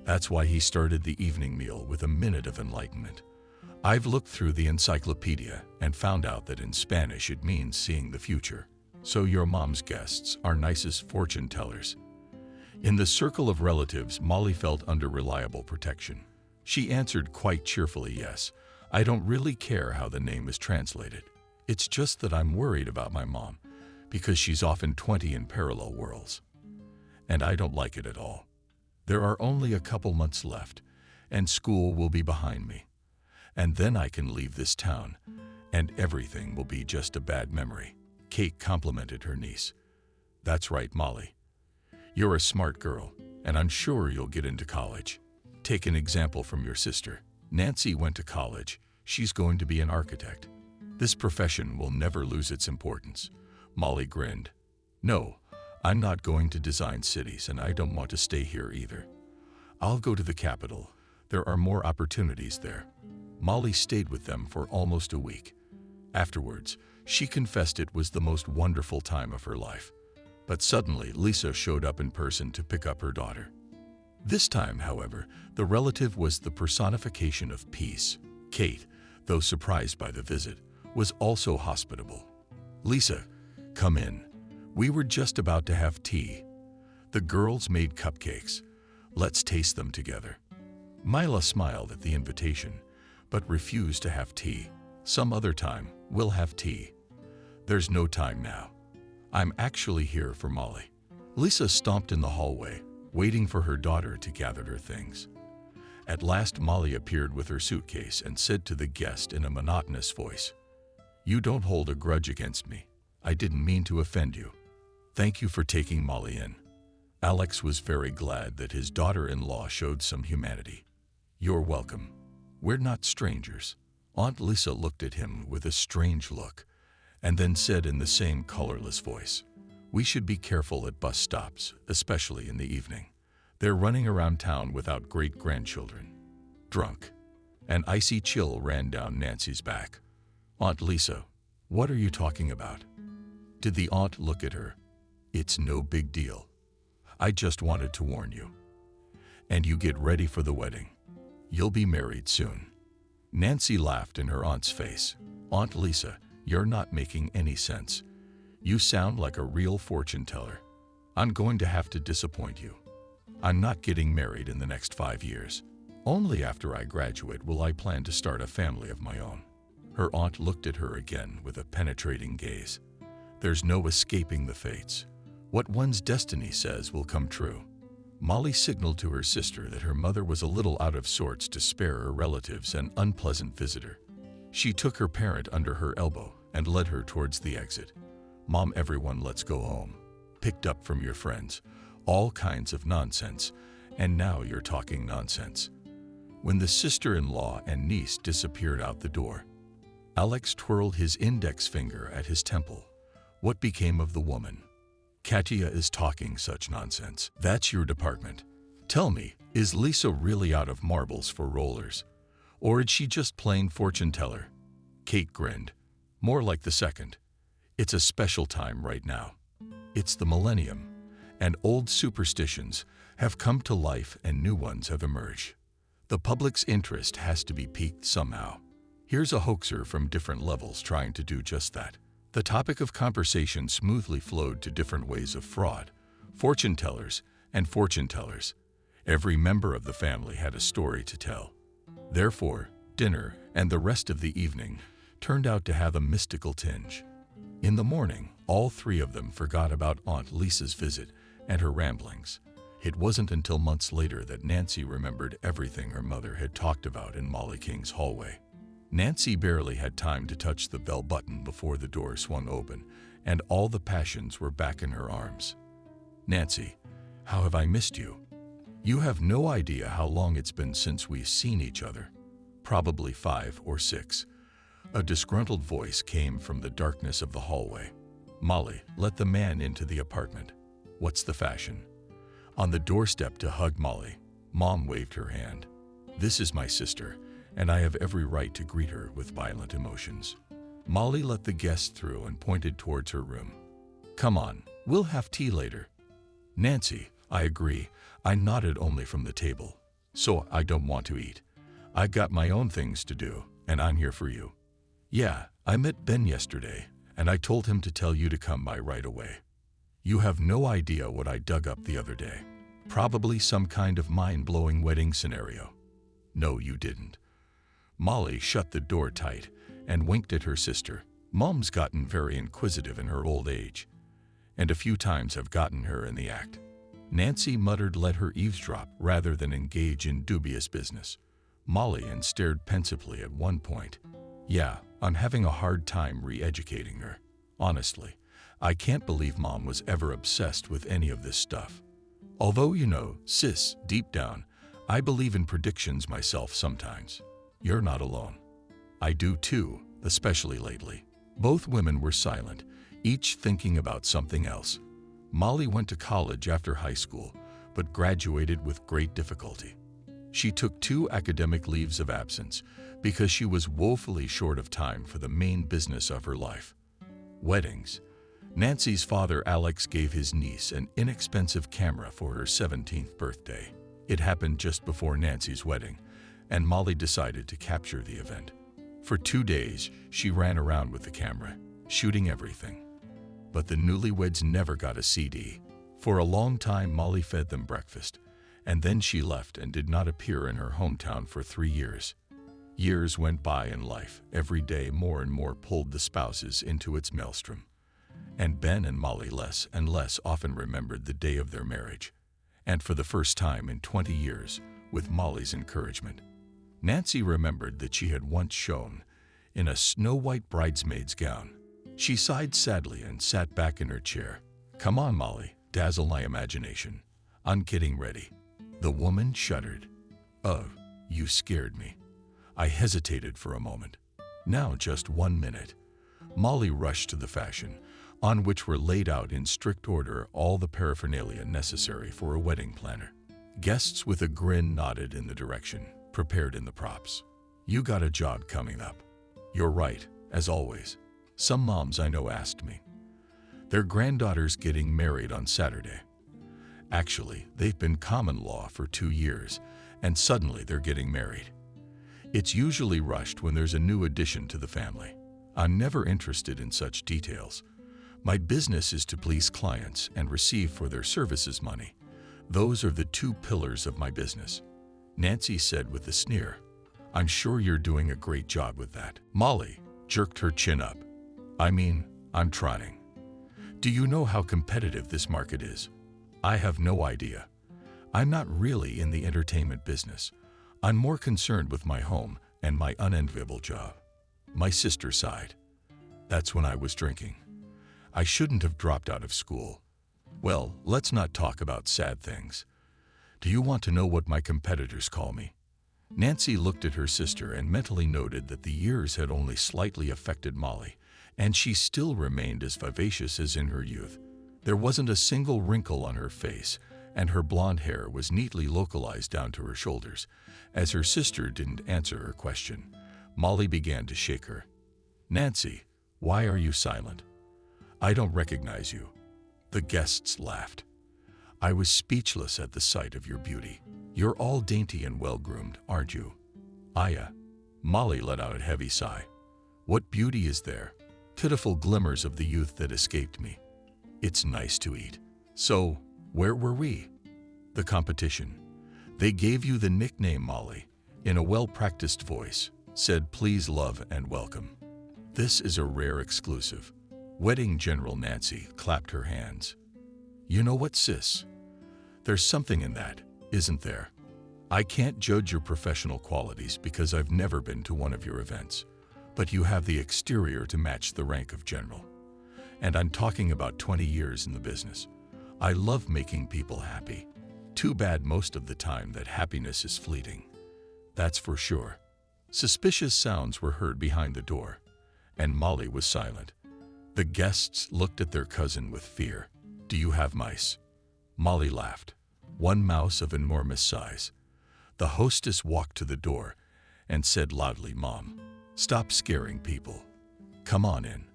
Speaker 1: That's why he started the evening meal with a minute of enlightenment. I've looked through the encyclopedia and found out that in Spanish it means seeing the future. So your mom's guests are nicest fortune tellers. In the circle of relatives, Molly felt under reliable protection. She answered quite cheerfully, yes, I don't really care how the name is translated. It's just that I'm worried about my mom, because she's often 20 in parallel worlds. And I don't like it at all. There are only a couple months left, and school will be behind me. And then I can leave this town, and everything will be just a bad memory. Kate complimented her niece. That's right, Molly. You're a smart girl, and I'm sure you'll get into college. Take an example from your sister. Nancy went to college. She's going to be an architect. This profession will never lose its importance. Molly grinned. No, I'm not going to design cities, and I don't want to stay here either. I'll go to the capital. There are more opportunities there. Molly stayed with them for almost a week. Afterwards, she confessed it was the most wonderful time of her life. But suddenly, Lisa showed up in person to pick up her daughter. This time, however, the relative was the personification of peace. Kate, though surprised by the visit, was also hospitable. Lisa, come in. We were just about to have tea. The girls made cupcakes. Let's taste them together. Mila smiled at the invitation, but refused to have tea. Some other time, we'll have tea. There's no time now. I'm actually here for Molly. Lisa stomped in the hallway, waiting for her daughter to gather her things. At last, Molly appeared with her suitcase and said to the guest in a monotonous voice, You don't hold a grudge against me. I didn't mean to offend you. Thank you for taking Molly in. Alex was very glad that his daughter-in-law showed some humanity. You're welcome. We're not strangers. Aunt Lisa looked at him with a strange look, and then said in the same colorless voice, We should be careful at bus stops, especially in the evening. They're running around town without great-grandchildren. Drunk. An icy chill ran down Nancy's back. Aunt Lisa, what are you talking about? Did the aunt look at her? It's no big deal. I just wanted to warn you. And you get ready for the wedding. You'll be married soon. Nancy laughed in her aunt's face. Aunt Lisa, you're not making any sense. You sound like a real fortune teller. I'm going to have to disappoint you. I'm not getting married in the next 5 years. Only after I graduate will I plan to start a family of my own. Her aunt looked at her again with a penetrating gaze. There's no escaping the fates. What one's destiny says will come true. Molly signaled to her sister that her mother was a little out of sorts to spare her relatives an unpleasant visitor. She took her parent under her elbow and led her towards the exit. Mom, everyone, let's go home. Picked up from your friends. All kinds of nonsense. And now you're talking nonsense. When the sister-in-law and niece disappeared out the door, Alex twirled his index finger at his temple. What became of the woman? Katia is talking such nonsense. That's your department. Tell me, is Lisa really out of marbles for rollers? Or is she just plain fortune teller? Kate grinned. More like the second. It's a special time right now. It's the millennium, and old superstitions have come to life and new ones have emerged. The public's interest has to be piqued somehow. Here's a hoaxer from different levels trying to do just that. The topic of conversation smoothly flowed to different ways of fraud, fortune tellers, and fortune tellers. Every member of the family had a story to tell. Therefore, dinner and the rest of the evening turned out to have a mystical tinge. In the morning, all three of them forgot about Aunt Lisa's visit and her ramblings. It wasn't until months later that Nancy remembered everything her mother had talked about in Molly King's hallway. Nancy barely had time to touch the bell button before the door swung open, and all the passions were back in her arms. "Nancy, how have I missed you? You have no idea how long it's been since we've seen each other." "Probably 5 or 6. A disgruntled voice came from the darkness of the hallway. "Molly, let the man into the apartment." "What's the fashion?" On the doorstep to hug Molly, Mom waved her hand. "This is my sister, and I have every right to greet her with violent emotions." Molly let the guest through and pointed towards her room. "Come on, we'll have tea later." "Nancy, I agree." I nodded only from the table. "So I don't want to eat. I got my own things to do, and I'm here for you." "Yeah, I met Ben yesterday, and I told him to tell you to come by right away." "You have no idea what I dug up the other day. Probably some kind of mind-blowing wedding scenario." "No, you didn't." Molly shut the door tight and winked at her sister. "Mom's gotten very inquisitive in her old age, and a few times have gotten her in the act." Nancy muttered, "Let her eavesdrop rather than engage in dubious business." Molly stared pensively at one point. "Yeah, I'm having a hard time re-educating her. Honestly, I can't believe Mom was ever obsessed with any of this stuff. Although, sis, deep down, I believe in predictions myself sometimes. You're not alone." "I do too, especially lately." Both women were silent, each thinking about something else. Molly went to college after high school, but graduated with great difficulty. She took 2 academic leaves of absence because she was woefully short of time for the main business of her life: weddings. Nancy's father, Alex, gave his niece an inexpensive camera for her 17th birthday. It happened just before Nancy's wedding, and Molly decided to capture the event. For 2 days, she ran around with the camera, shooting everything. But the newlyweds never got a CD. For a long time, Molly fed them breakfast, and then she left and did not appear in her hometown for 3 years. Years went by in life. Every day more and more pulled the spouses into its maelstrom. And Ben and Molly less and less often remembered the day of their marriage. And for the first time in 20 years, with Molly's encouragement, Nancy remembered that she had once shone in a snow-white bridesmaid's gown. She sighed sadly and sat back in her chair. "Come on, Molly, dazzle my imagination. I'm getting ready." The woman shuddered. "Oh, you scared me." I hesitated for a moment. "Now just 1 minute." Molly rushed to the fashion, on which were laid out in strict order all the paraphernalia necessary for a wedding planner. Guests with a grin nodded in the direction, prepared in the props. "You got a job coming up." "You're right, as always." Some moms I know asked me. Their granddaughter's getting married on Saturday. Actually, they've been common law for 2 years, and suddenly they're getting married. It's usually rushed when there's a new addition to the family. I'm never interested in such details. My business is to please clients and receive for their services money. Those are the 2 pillars of my business. Nancy said with a sneer. "I'm sure you're doing a great job with that." Molly jerked her chin up. I'm trying. "Do you know how competitive this market is?" "I have no idea. I'm not really in the entertainment business. I'm more concerned with my home and my unenviable job." My sister sighed. "That's when I was drinking. I shouldn't have dropped out of school." "Well, let's not talk about sad things. Do you want to know what my competitors call me?" Nancy looked at her sister and mentally noted that the years had only slightly affected Molly, and she still remained as vivacious as in her youth. There wasn't a single wrinkle on her face, and her blonde hair was neatly localized down to her shoulders. As her sister didn't answer her question, Molly began to shake her. "Nancy, why are you silent? I don't recognize you." The guests laughed. "I was speechless at the sight of your beauty. You're all dainty and well-groomed, aren't you?" "Aya." Molly let out a heavy sigh. "What beauty is there? Pitiful glimmers of the youth that escaped me. It's nice to eat." "So, where were we?" "The competition. They gave you the nickname Molly." In a well-practiced voice, said, "Please love and welcome." "This is a rare exclusive." Wedding General Nancy clapped her hands. "You know what, sis? There's something in that, isn't there? I can't judge your professional qualities because I've never been to one of your events, but you have the exterior to match the rank of general. And I'm talking about 20 years in the business. I love making people happy. Too bad most of the time that happiness is fleeting. That's for sure." Suspicious sounds were heard behind the door, and Molly was silent. The guests looked at their cousin with fear. "Do you have mice?" Molly laughed. "One mouse of enormous size." The hostess walked to the door and said loudly, "Mom, stop scaring people. Come on in."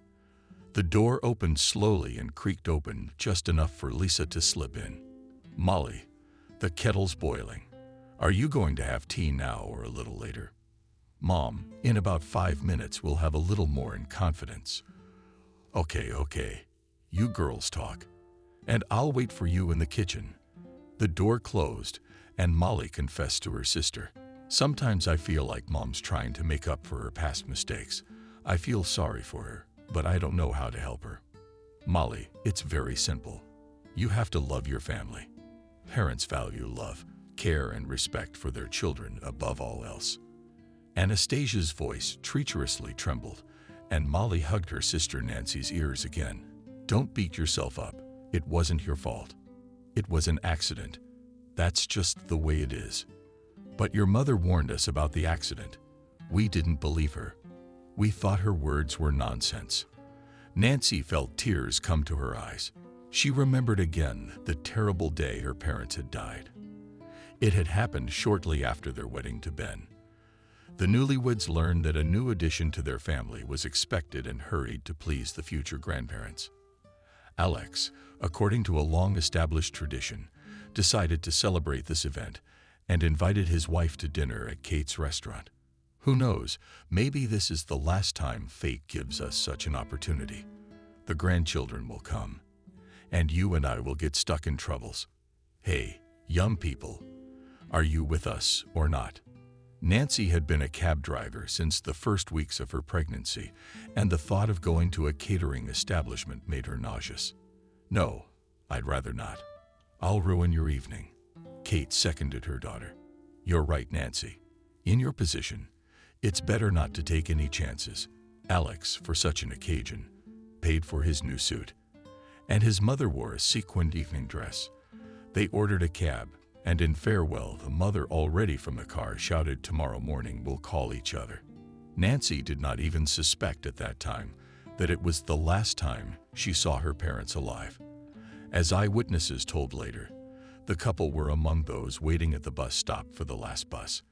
Speaker 1: The door opened slowly and creaked open just enough for Lisa to slip in. "Molly, the kettle's boiling. Are you going to have tea now or a little later?" "Mom, in about 5 minutes we'll have a little more in confidence." Okay. You girls talk. And I'll wait for you in the kitchen." The door closed, and Molly confessed to her sister. "Sometimes I feel like Mom's trying to make up for her past mistakes. I feel sorry for her, but I don't know how to help her." "Molly, it's very simple. You have to love your family. Parents value love, care, and respect for their children above all else." Anastasia's voice treacherously trembled, and Molly hugged her sister Nancy's ears again. "Don't beat yourself up. It wasn't your fault. It was an accident. That's just the way it is. But your mother warned us about the accident. We didn't believe her. We thought her words were nonsense." Nancy felt tears come to her eyes. She remembered again the terrible day her parents had died. It had happened shortly after their wedding to Ben. The newlyweds learned that a new addition to their family was expected and hurried to please the future grandparents. Alex, according to a long-established tradition, decided to celebrate this event and invited his wife to dinner at Kate's restaurant. Who knows, maybe this is the last time fate gives us such an opportunity. The grandchildren will come, and you and I will get stuck in troubles. Hey, young people, are you with us or not? Nancy had been a cab driver since the first weeks of her pregnancy, and the thought of going to a catering establishment made her nauseous. "No, I'd rather not. I'll ruin your evening." Kate seconded her daughter. "You're right, Nancy. In your position, it's better not to take any chances." Alex, for such an occasion, paid for his new suit, and his mother wore a sequined evening dress. They ordered a cab, and in farewell, the mother, already from the car, shouted, "Tomorrow morning we'll call each other." Nancy did not even suspect at that time that it was the last time she saw her parents alive. As eyewitnesses told later, the couple were among those waiting at the bus stop for the last bus.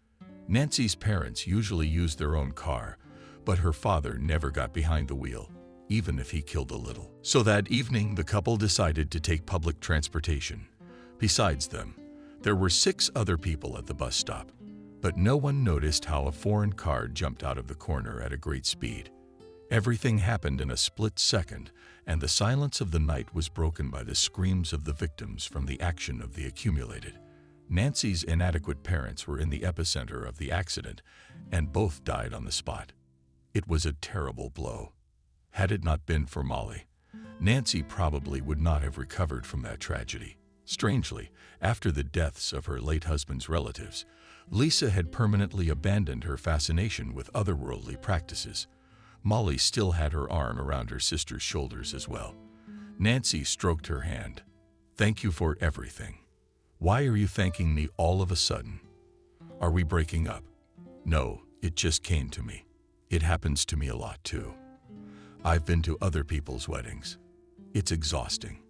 Speaker 1: Nancy's parents usually used their own car, but her father never got behind the wheel, even if he killed a little. So that evening, the couple decided to take public transportation. Besides them, there were 6 other people at the bus stop, but no one noticed how a foreign car jumped out of the corner at a great speed. Everything happened in a split second, and the silence of the night was broken by the screams of the victims from the action of the accumulated. Nancy's inadequate parents were in the epicenter of the accident, and both died on the spot. It was a terrible blow. Had it not been for Molly, Nancy probably would not have recovered from that tragedy. Strangely, after the deaths of her late husband's relatives, Lisa had permanently abandoned her fascination with otherworldly practices. Molly still had her arm around her sister's shoulders as well. Nancy stroked her hand. "Thank you for everything." "Why are you thanking me all of a sudden? Are we breaking up?" "No, it just came to me. It happens to me a lot too. I've been to other people's weddings. It's exhausting.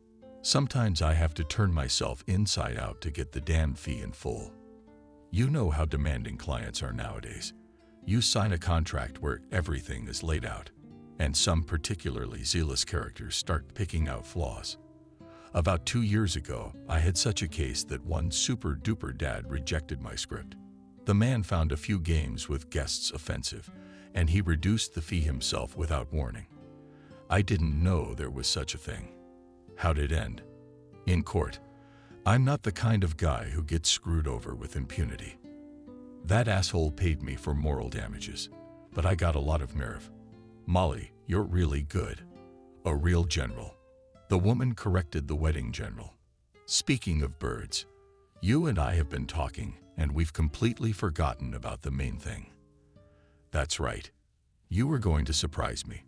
Speaker 1: Sometimes I have to turn myself inside out to get the damn fee in full. You know how demanding clients are nowadays. You sign a contract where everything is laid out, and some particularly zealous characters start picking out flaws. About 2 years ago, I had such a case that one super-duper dad rejected my script. The man found a few games with guests offensive, and he reduced the fee himself without warning. I didn't know there was such a thing. How'd it end? In court. I'm not the kind of guy who gets screwed over with impunity. That asshole paid me for moral damages, but I got a lot of nerve. Molly, you're really good. A real general. The woman corrected the wedding general. Speaking of birds, you and I have been talking, and we've completely forgotten about the main thing. That's right. You were going to surprise me.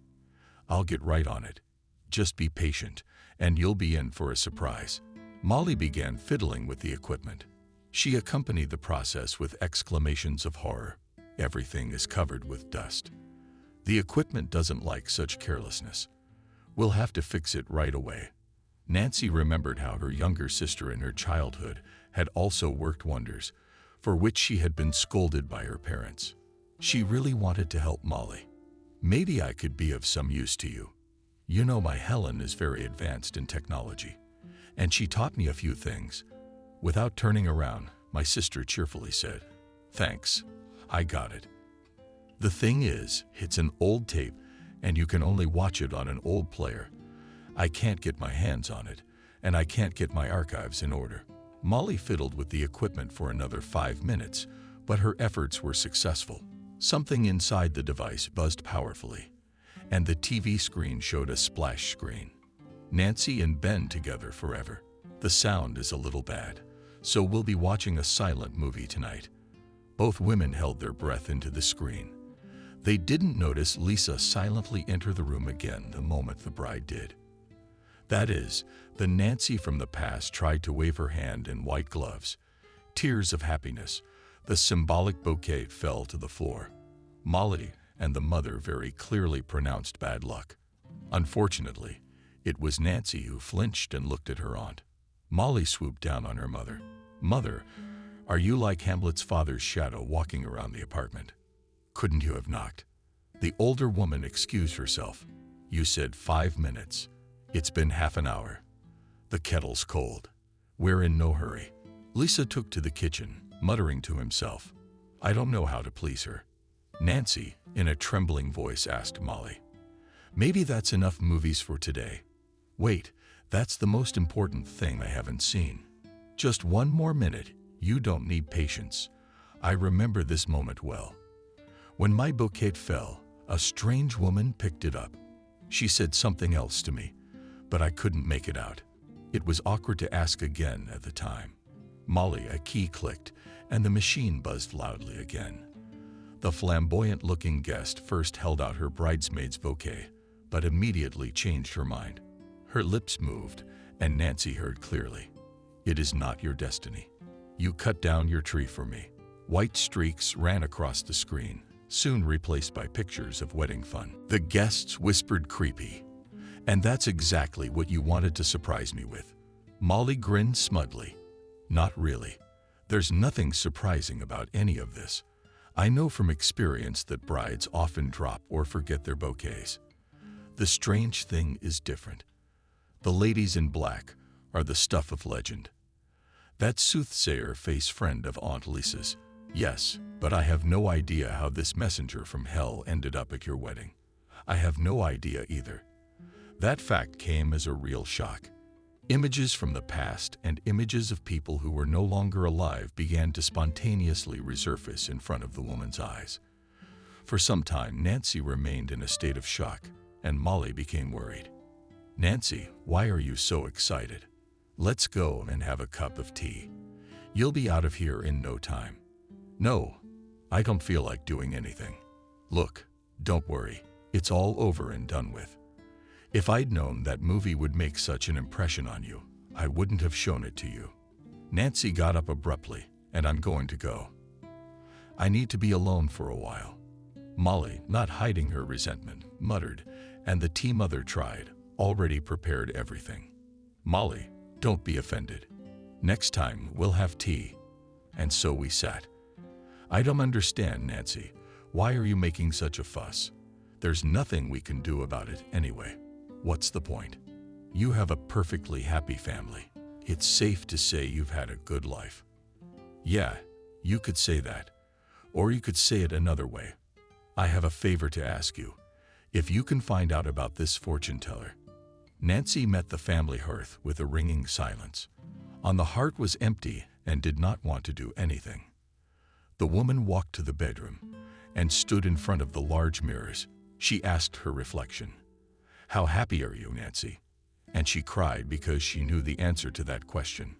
Speaker 1: I'll get right on it. Just be patient, and you'll be in for a surprise. Molly began fiddling with the equipment. She accompanied the process with exclamations of horror. Everything is covered with dust. The equipment doesn't like such carelessness. We'll have to fix it right away. Nancy remembered how her younger sister in her childhood had also worked wonders, for which she had been scolded by her parents. She really wanted to help Molly. Maybe I could be of some use to you. You know, my Helen is very advanced in technology, and she taught me a few things. Without turning around, my sister cheerfully said, "Thanks, I got it." The thing is, it's an old tape, and you can only watch it on an old player. I can't get my hands on it, and I can't get my archives in order. Molly fiddled with the equipment for another 5 minutes, but her efforts were successful. Something inside the device buzzed powerfully, and the TV screen showed a splash screen. Nancy and Ben together forever. The sound is a little bad, so we'll be watching a silent movie tonight. Both women held their breath into the screen. They didn't notice Lisa silently enter the room again the moment the bride did. That is, the Nancy from the past tried to wave her hand in white gloves. Tears of happiness. The symbolic bouquet fell to the floor. Molly and the mother very clearly pronounced bad luck. Unfortunately, it was Nancy who flinched and looked at her aunt. Molly swooped down on her mother. "Mother, are you like Hamlet's father's shadow walking around the apartment? Couldn't you have knocked?" The older woman excused herself. "You said 5 minutes. It's been half an hour. The kettle's cold. We're in no hurry." Lisa took to the kitchen, muttering to himself. "I don't know how to please her." Nancy, in a trembling voice, asked Molly, "Maybe that's enough movies for today. Wait, that's the most important thing I haven't seen. Just 1 more minute. You don't need patience. I remember this moment well. When my bouquet fell, a strange woman picked it up. She said something else to me, but I couldn't make it out. It was awkward to ask again at the time." Molly, a key clicked, and the machine buzzed loudly again. The flamboyant-looking guest first held out her bridesmaid's bouquet, but immediately changed her mind. Her lips moved, and Nancy heard clearly, "It is not your destiny. You cut down your tree for me." White streaks ran across the screen, soon replaced by pictures of wedding fun. The guests whispered creepy. "And that's exactly what you wanted to surprise me with." Molly grinned smugly. "Not really. There's nothing surprising about any of this. I know from experience that brides often drop or forget their bouquets. The strange thing is different. The ladies in black are the stuff of legend. That soothsayer face friend of Aunt Lisa's. Yes, but I have no idea how this messenger from hell ended up at your wedding. I have no idea either. That fact came as a real shock. Images from the past and images of people who were no longer alive began to spontaneously resurface in front of the woman's eyes. For some time, Nancy remained in a state of shock, and Molly became worried. "Nancy, why are you so excited? Let's go and have a cup of tea. You'll be out of here in no time." "No, I don't feel like doing anything." "Look, don't worry. It's all over and done with. If I'd known that movie would make such an impression on you, I wouldn't have shown it to you." Nancy got up abruptly, "And I'm going to go. I need to be alone for a while." Molly, not hiding her resentment, muttered, and the tea mother tried, already prepared everything. "Molly, don't be offended. Next time we'll have tea." And so we sat. "I don't understand, Nancy. Why are you making such a fuss? There's nothing we can do about it anyway. What's the point? You have a perfectly happy family. It's safe to say you've had a good life." "Yeah, you could say that. Or you could say it another way. I have a favor to ask you. If you can find out about this fortune teller." Nancy met the family hearth with a ringing silence. On the heart was empty and did not want to do anything. The woman walked to the bedroom and stood in front of the large mirrors. She asked her reflection, "How happy are you, Nancy?" And she cried because she knew the answer to that question.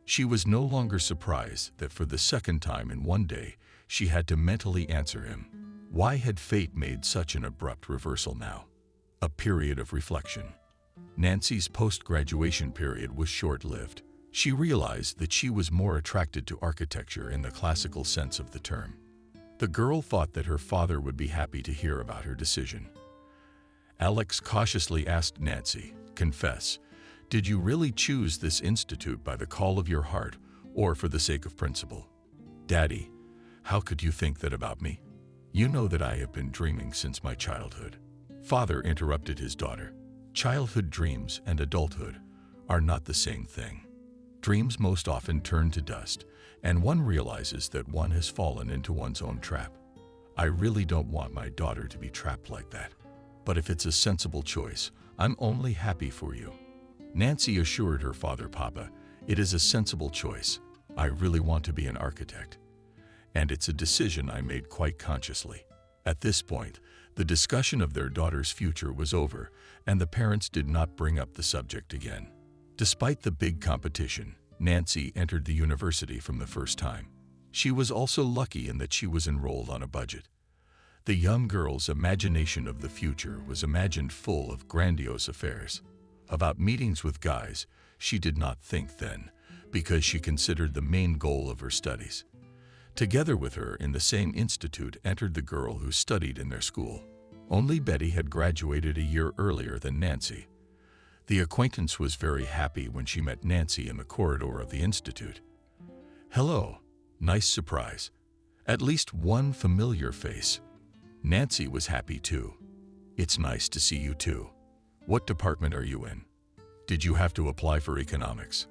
Speaker 1: She was no longer surprised that for the second time in one day, she had to mentally answer him. Why had fate made such an abrupt reversal now? A period of reflection. Nancy's post-graduation period was short-lived. She realized that she was more attracted to architecture in the classical sense of the term. The girl thought that her father would be happy to hear about her decision. Alex cautiously asked Nancy, "Confess, did you really choose this institute by the call of your heart or for the sake of principle?" "Daddy, how could you think that about me? You know that I have been dreaming since my childhood." Father interrupted his daughter. "Childhood dreams and adulthood are not the same thing. Dreams most often turn to dust, and one realizes that one has fallen into one's own trap. I really don't want my daughter to be trapped like that. But if it's a sensible choice, I'm only happy for you." Nancy assured her father, "Papa, it is a sensible choice. I really want to be an architect. And it's a decision I made quite consciously." At this point, the discussion of their daughter's future was over, and the parents did not bring up the subject again. Despite the big competition, Nancy entered the university from the first time. She was also lucky in that she was enrolled on a budget. The young girl's imagination of the future was imagined full of grandiose affairs. About meetings with guys, she did not think then, because she considered the main goal of her studies. Together with her in the same institute entered the girl who studied in their school. Only Betty had graduated a year earlier than Nancy. The acquaintance was very happy when she met Nancy in the corridor of the institute. "Hello, nice surprise. At least one familiar face." Nancy was happy too. "It's nice to see you too. What department are you in? Did you have to apply for economics?"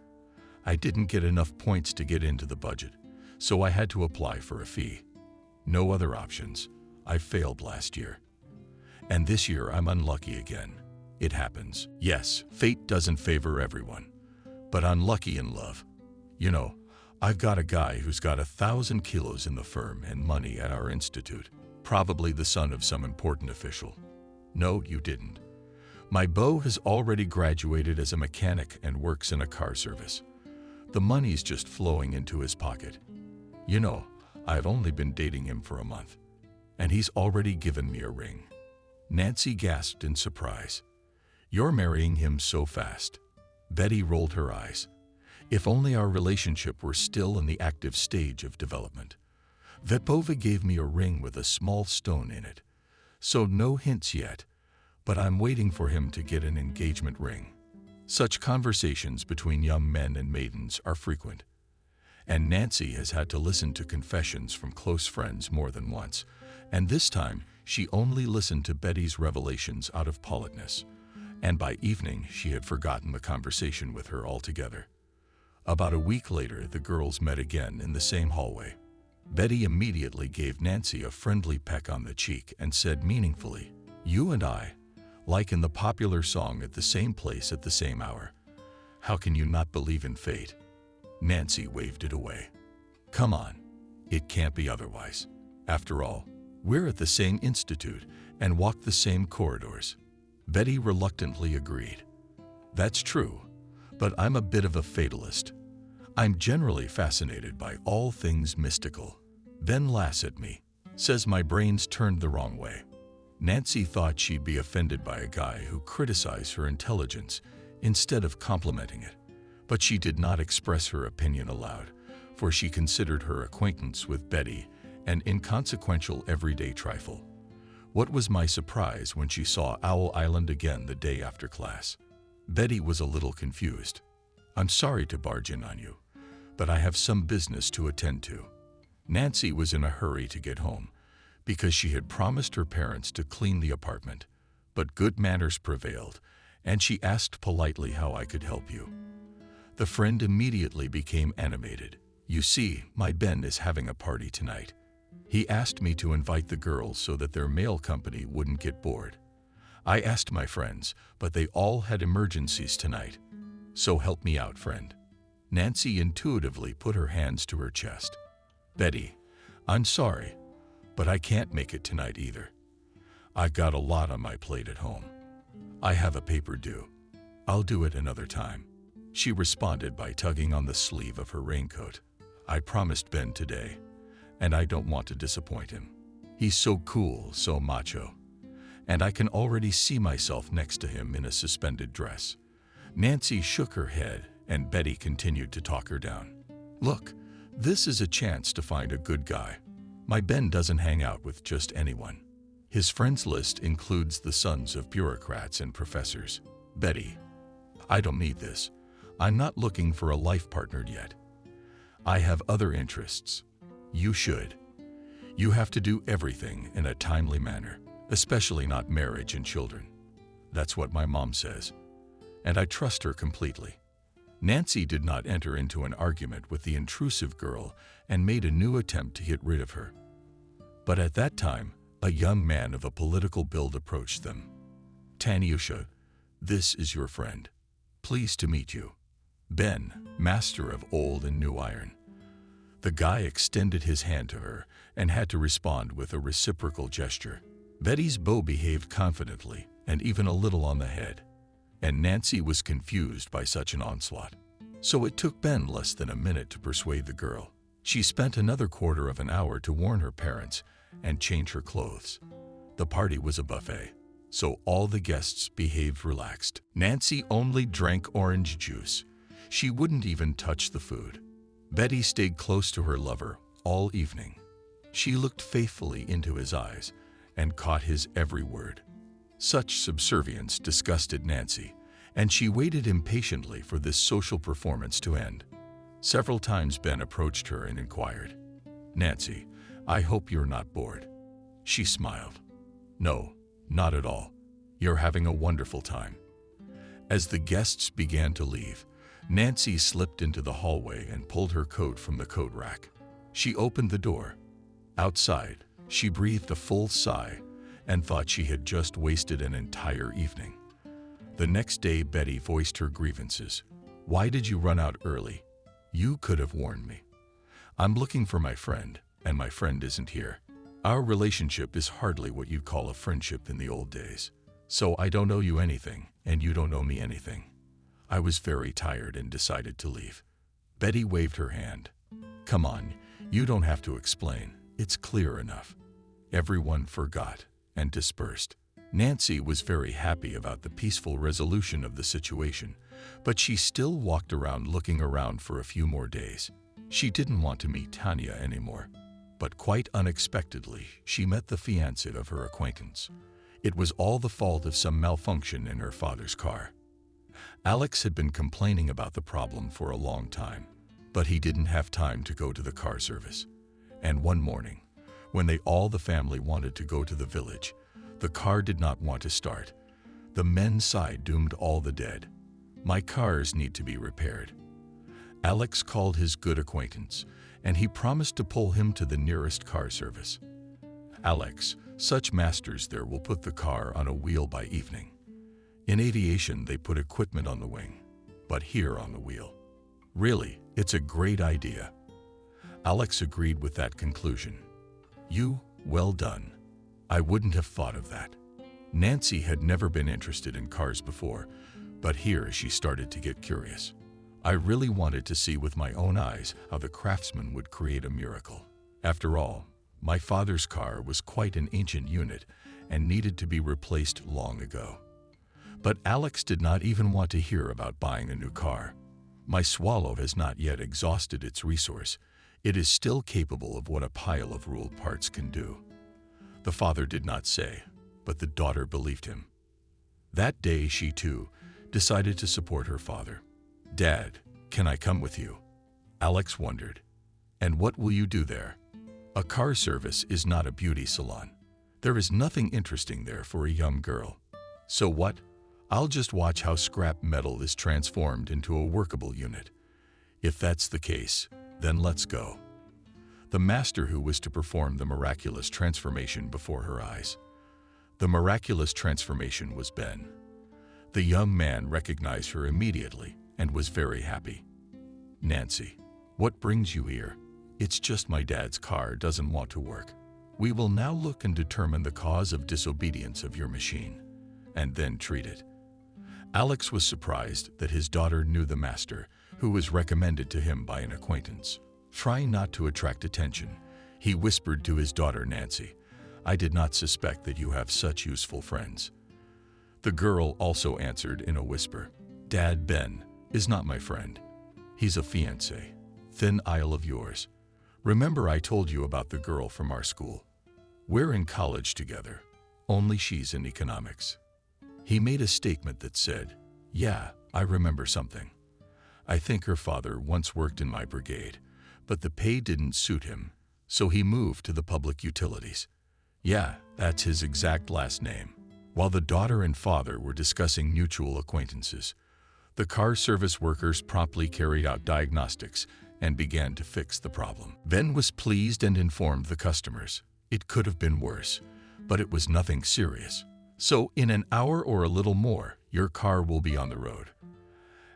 Speaker 1: "I didn't get enough points to get into the budget, so I had to apply for a fee. No other options. I failed last year. And this year I'm unlucky again. It happens. Yes, fate doesn't favor everyone, but unlucky in love. You know, I've got a guy who's got 1,000 kilos in the firm and money at our institute, probably the son of some important official." "No, you didn't. My beau has already graduated as a mechanic and works in a car service. The money's just flowing into his pocket. You know, I've only been dating him for a month, and he's already given me a ring." Nancy gasped in surprise. "You're marrying him so fast?" Betty rolled her eyes. "If only our relationship were still in the active stage of development. Vetpova gave me a ring with a small stone in it, so no hints yet, but I'm waiting for him to get an engagement ring." Such conversations between young men and maidens are frequent, and Nancy has had to listen to confessions from close friends more than once, and this time she only listened to Betty's revelations out of politeness, and by evening she had forgotten the conversation with her altogether. About a week later, the girls met again in the same hallway. Betty immediately gave Nancy a friendly peck on the cheek and said meaningfully, "You and I, like in the popular song, at the same place at the same hour. How can you not believe in fate?" Nancy waved it away. "Come on, it can't be otherwise. After all, we're at the same institute and walk the same corridors." Betty reluctantly agreed. "That's true, but I'm a bit of a fatalist. I'm generally fascinated by all things mystical. Then laughs at me, says my brain's turned the wrong way." Nancy thought she'd be offended by a guy who criticized her intelligence instead of complimenting it, but she did not express her opinion aloud, for she considered her acquaintance with Betty an inconsequential everyday trifle. What was my surprise when she saw Owl Island again the day after class. Betty was a little confused. "I'm sorry to barge in on you, but I have some business to attend to." Nancy was in a hurry to get home because she had promised her parents to clean the apartment, but good manners prevailed, and she asked politely how I could help you. The friend immediately became animated. "You see, my Ben is having a party tonight. He asked me to invite the girls so that their mail company wouldn't get bored. I asked my friends, but they all had emergencies tonight. So help me out, friend." Nancy intuitively put her hands to her chest. "Betty, I'm sorry, but I can't make it tonight either. I've got a lot on my plate at home. I have a paper due. I'll do it another time." She responded by tugging on the sleeve of her raincoat. "I promised Ben today, and I don't want to disappoint him. He's so cool, so macho, and I can already see myself next to him in a suspended dress." Nancy shook her head, and Betty continued to talk her down. "Look, this is a chance to find a good guy. My Ben doesn't hang out with just anyone. His friends list includes the sons of bureaucrats and professors. Betty, I don't need this. I'm not looking for a life partner yet. I have other interests. You should. You have to do everything in a timely manner, especially not marriage and children. That's what my mom says, and I trust her completely." Nancy did not enter into an argument with the intrusive girl and made a new attempt to get rid of her. But at that time, a young man of a political build approached them. "Tanyusha, this is your friend. Pleased to meet you. Ben, master of old and new iron." The guy extended his hand to her and had to respond with a reciprocal gesture. Betty's beau behaved confidently and even a little on the head, and Nancy was confused by such an onslaught. So it took Ben less than a minute to persuade the girl. She spent another quarter of an hour to warn her parents and change her clothes. The party was a buffet, so all the guests behaved relaxed. Nancy only drank orange juice. She wouldn't even touch the food. Betty stayed close to her lover all evening. She looked faithfully into his eyes and caught his every word. Such subservience disgusted Nancy, and she waited impatiently for this social performance to end. Several times Ben approached her and inquired, "Nancy, I hope you're not bored." She smiled. "No, not at all. You're having a wonderful time." As the guests began to leave, Nancy slipped into the hallway and pulled her coat from the coat rack. She opened the door. Outside, she breathed a full sigh and thought she had just wasted an entire evening. The next day, Betty voiced her grievances. "Why did you run out early? You could have warned me. I'm looking for my friend, and my friend isn't here. Our relationship is hardly what you'd call a friendship in the old days. So I don't owe you anything, and you don't owe me anything." I was very tired and decided to leave. Betty waved her hand. "Come on, you don't have to explain. It's clear enough." Everyone forgot and dispersed. Nancy was very happy about the peaceful resolution of the situation, but she still walked around looking around for a few more days. She didn't want to meet Tanya anymore, but quite unexpectedly, she met the fiancé of her acquaintance. It was all the fault of some malfunction in her father's car. Alex had been complaining about the problem for a long time, but he didn't have time to go to the car service. And one morning, when all the family wanted to go to the village, the car did not want to start. The men sighed, doomed all the dead. "My cars need to be repaired." Alex called his good acquaintance, and he promised to pull him to the nearest car service. "Alex, such masters there will put the car on a wheel by evening. In aviation, they put equipment on the wing, but here on the wheel. Really, it's a great idea." Alex agreed with that conclusion. Well done. I wouldn't have thought of that." Nancy had never been interested in cars before, but here she started to get curious. I really wanted to see with my own eyes how the craftsman would create a miracle. After all, my father's car was quite an ancient unit and needed to be replaced long ago. But Alex did not even want to hear about buying a new car. "My Swallow has not yet exhausted its resource. It is still capable of what a pile of ruled parts can do." The father did not say, but the daughter believed him. That day she too decided to support her father. "Dad, can I come with you?" Alex wondered. "And what will you do there?" "A car service is not a beauty salon. There is nothing interesting there for a young girl." "So what? I'll just watch how scrap metal is transformed into a workable unit." "If that's the case, then let's go." The master who was to perform the miraculous transformation before her eyes. The miraculous transformation was Ben. The young man recognized her immediately and was very happy. "Nancy, what brings you here?" "It's just my dad's car doesn't want to work. We will now look and determine the cause of disobedience of your machine, and then treat it." Alex was surprised that his daughter knew the master, who was recommended to him by an acquaintance. Trying not to attract attention, he whispered to his daughter Nancy, "I did not suspect that you have such useful friends." The girl also answered in a whisper, "Dad, Ben is not my friend. He's a fiancé. Thin Isle of yours. Remember I told you about the girl from our school? We're in college together, only she's in economics." He made a statement that said, "Yeah, I remember something. I think her father once worked in my brigade, but the pay didn't suit him, so he moved to the public utilities." Yeah, that's his exact last name. While the daughter and father were discussing mutual acquaintances, the car service workers promptly carried out diagnostics and began to fix the problem. Ben was pleased and informed the customers. "It could have been worse, but it was nothing serious. So in an hour or a little more, your car will be on the road."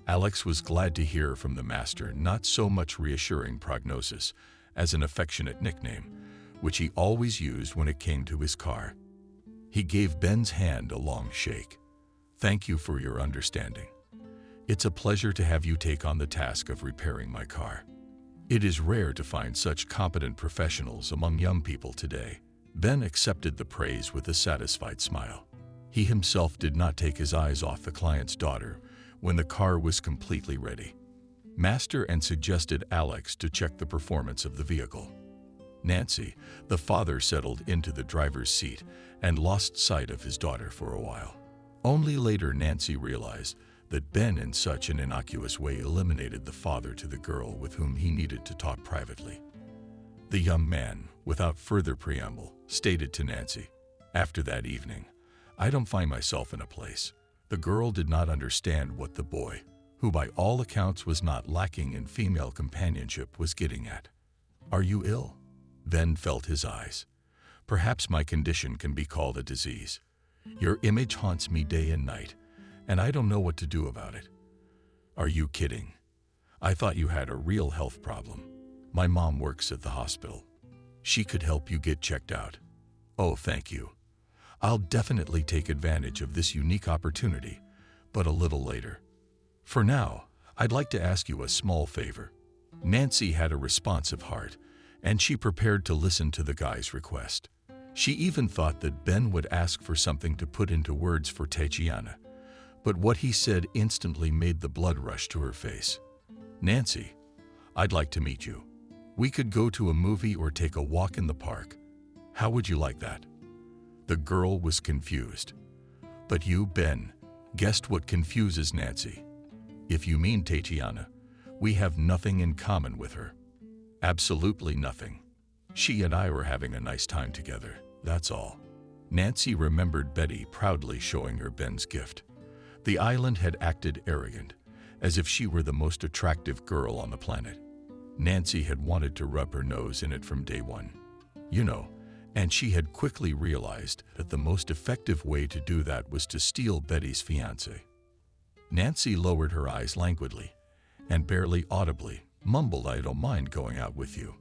Speaker 1: Alex was glad to hear from the master not so much reassuring prognosis as an affectionate nickname, which he always used when it came to his car. He gave Ben's hand a long shake. "Thank you for your understanding. It's a pleasure to have you take on the task of repairing my car. It is rare to find such competent professionals among young people today." Ben accepted the praise with a satisfied smile. He himself did not take his eyes off the client's daughter when the car was completely ready. Master and suggested Alex to check the performance of the vehicle. Nancy, the father, settled into the driver's seat and lost sight of his daughter for a while. Only later Nancy realized that Ben in such an innocuous way eliminated the father to the girl with whom he needed to talk privately. The young man, without further preamble, stated to Nancy, "After that evening, I don't find myself in a place." The girl did not understand what the boy, who by all accounts was not lacking in female companionship, was getting at. "Are you ill?" Ben felt his eyes. "Perhaps my condition can be called a disease. Your image haunts me day and night, and I don't know what to do about it." "Are you kidding? I thought you had a real health problem. My mom works at the hospital. She could help you get checked out." "Oh, thank you. I'll definitely take advantage of this unique opportunity, but a little later. For now, I'd like to ask you a small favor." Nancy had a responsive heart, and she prepared to listen to the guy's request. She even thought that Ben would ask for something to put into words for Tatiana, but what he said instantly made the blood rush to her face. "Nancy, I'd like to meet you. We could go to a movie or take a walk in the park. How would you like that?" The girl was confused. But you, Ben, guessed what confuses Nancy. "If you mean Tatiana, we have nothing in common with her. Absolutely nothing. She and I were having a nice time together, that's all." Nancy remembered Betty proudly showing her Ben's gift. The island had acted arrogant, as if she were the most attractive girl on the planet. Nancy had wanted to rub her nose in it from day one. And she had quickly realized that the most effective way to do that was to steal Betty's fiancé. Nancy lowered her eyes languidly and barely audibly mumbled, "I don't mind going out with you."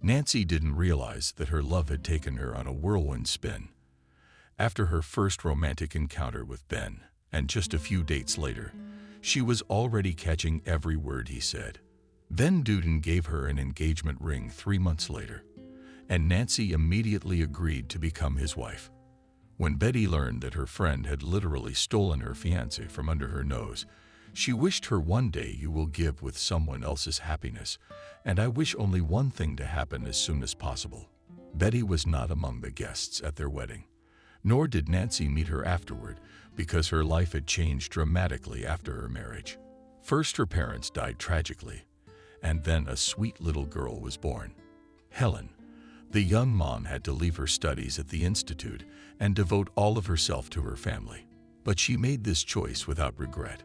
Speaker 1: Nancy didn't realize that her love had taken her on a whirlwind spin. After her first romantic encounter with Ben, and just a few dates later, she was already catching every word he said. Ben Duden gave her an engagement ring 3 months later, and Nancy immediately agreed to become his wife. When Betty learned that her friend had literally stolen her fiancé from under her nose, she wished her, "One day you will give with someone else's happiness, and I wish only one thing to happen as soon as possible." Betty was not among the guests at their wedding, nor did Nancy meet her afterward, because her life had changed dramatically after her marriage. First, her parents died tragically, and then a sweet little girl was born. Helen, the young mom, had to leave her studies at the institute and devote all of herself to her family. But she made this choice without regret.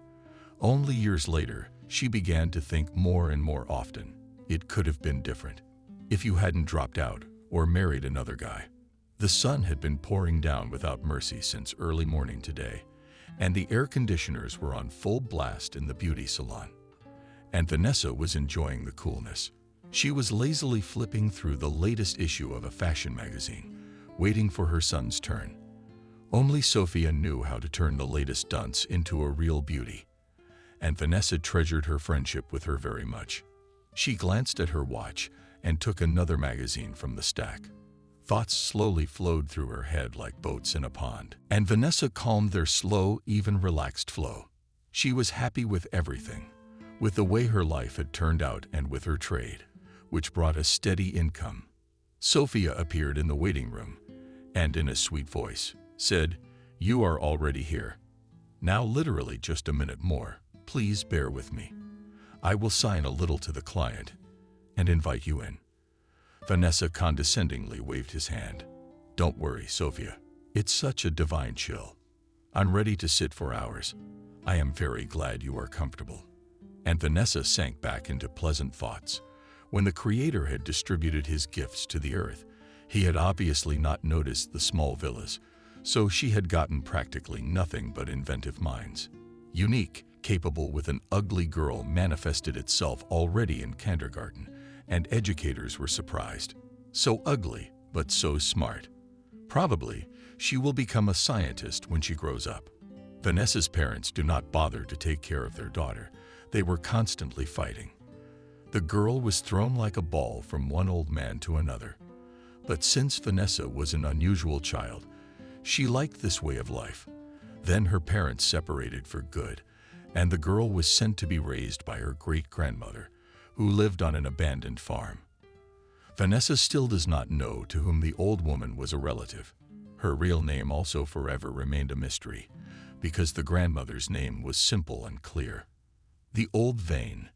Speaker 1: Only years later, she began to think more and more often, it could have been different if you hadn't dropped out or married another guy. The sun had been pouring down without mercy since early morning today, and the air conditioners were on full blast in the beauty salon. And Vanessa was enjoying the coolness. She was lazily flipping through the latest issue of a fashion magazine, waiting for her son's turn. Only Sophia knew how to turn the latest dunce into a real beauty, and Vanessa treasured her friendship with her very much. She glanced at her watch and took another magazine from the stack. Thoughts slowly flowed through her head like boats in a pond, and Vanessa calmed their slow, even relaxed flow. She was happy with everything, with the way her life had turned out and with her trade, which brought a steady income. Sophia appeared in the waiting room and, in a sweet voice, said, "You are already here. Now literally just a minute more. Please bear with me. I will sign a little to the client and invite you in." Vanessa condescendingly waved his hand. "Don't worry, Sophia. It's such a divine chill. I'm ready to sit for hours. I am very glad you are comfortable." And Vanessa sank back into pleasant thoughts. When the Creator had distributed his gifts to the earth, he had obviously not noticed the small villas, so she had gotten practically nothing but inventive minds. Unique, capable with an ugly girl manifested itself already in kindergarten, and educators were surprised. So ugly, but so smart. Probably, she will become a scientist when she grows up. Vanessa's parents do not bother to take care of their daughter. They were constantly fighting. The girl was thrown like a ball from one old man to another. But since Vanessa was an unusual child, she liked this way of life. Then her parents separated for good, and the girl was sent to be raised by her great-grandmother, who lived on an abandoned farm. Vanessa still does not know to whom the old woman was a relative. Her real name also forever remained a mystery, because the grandmother's name was simple and clear. The Old Vane.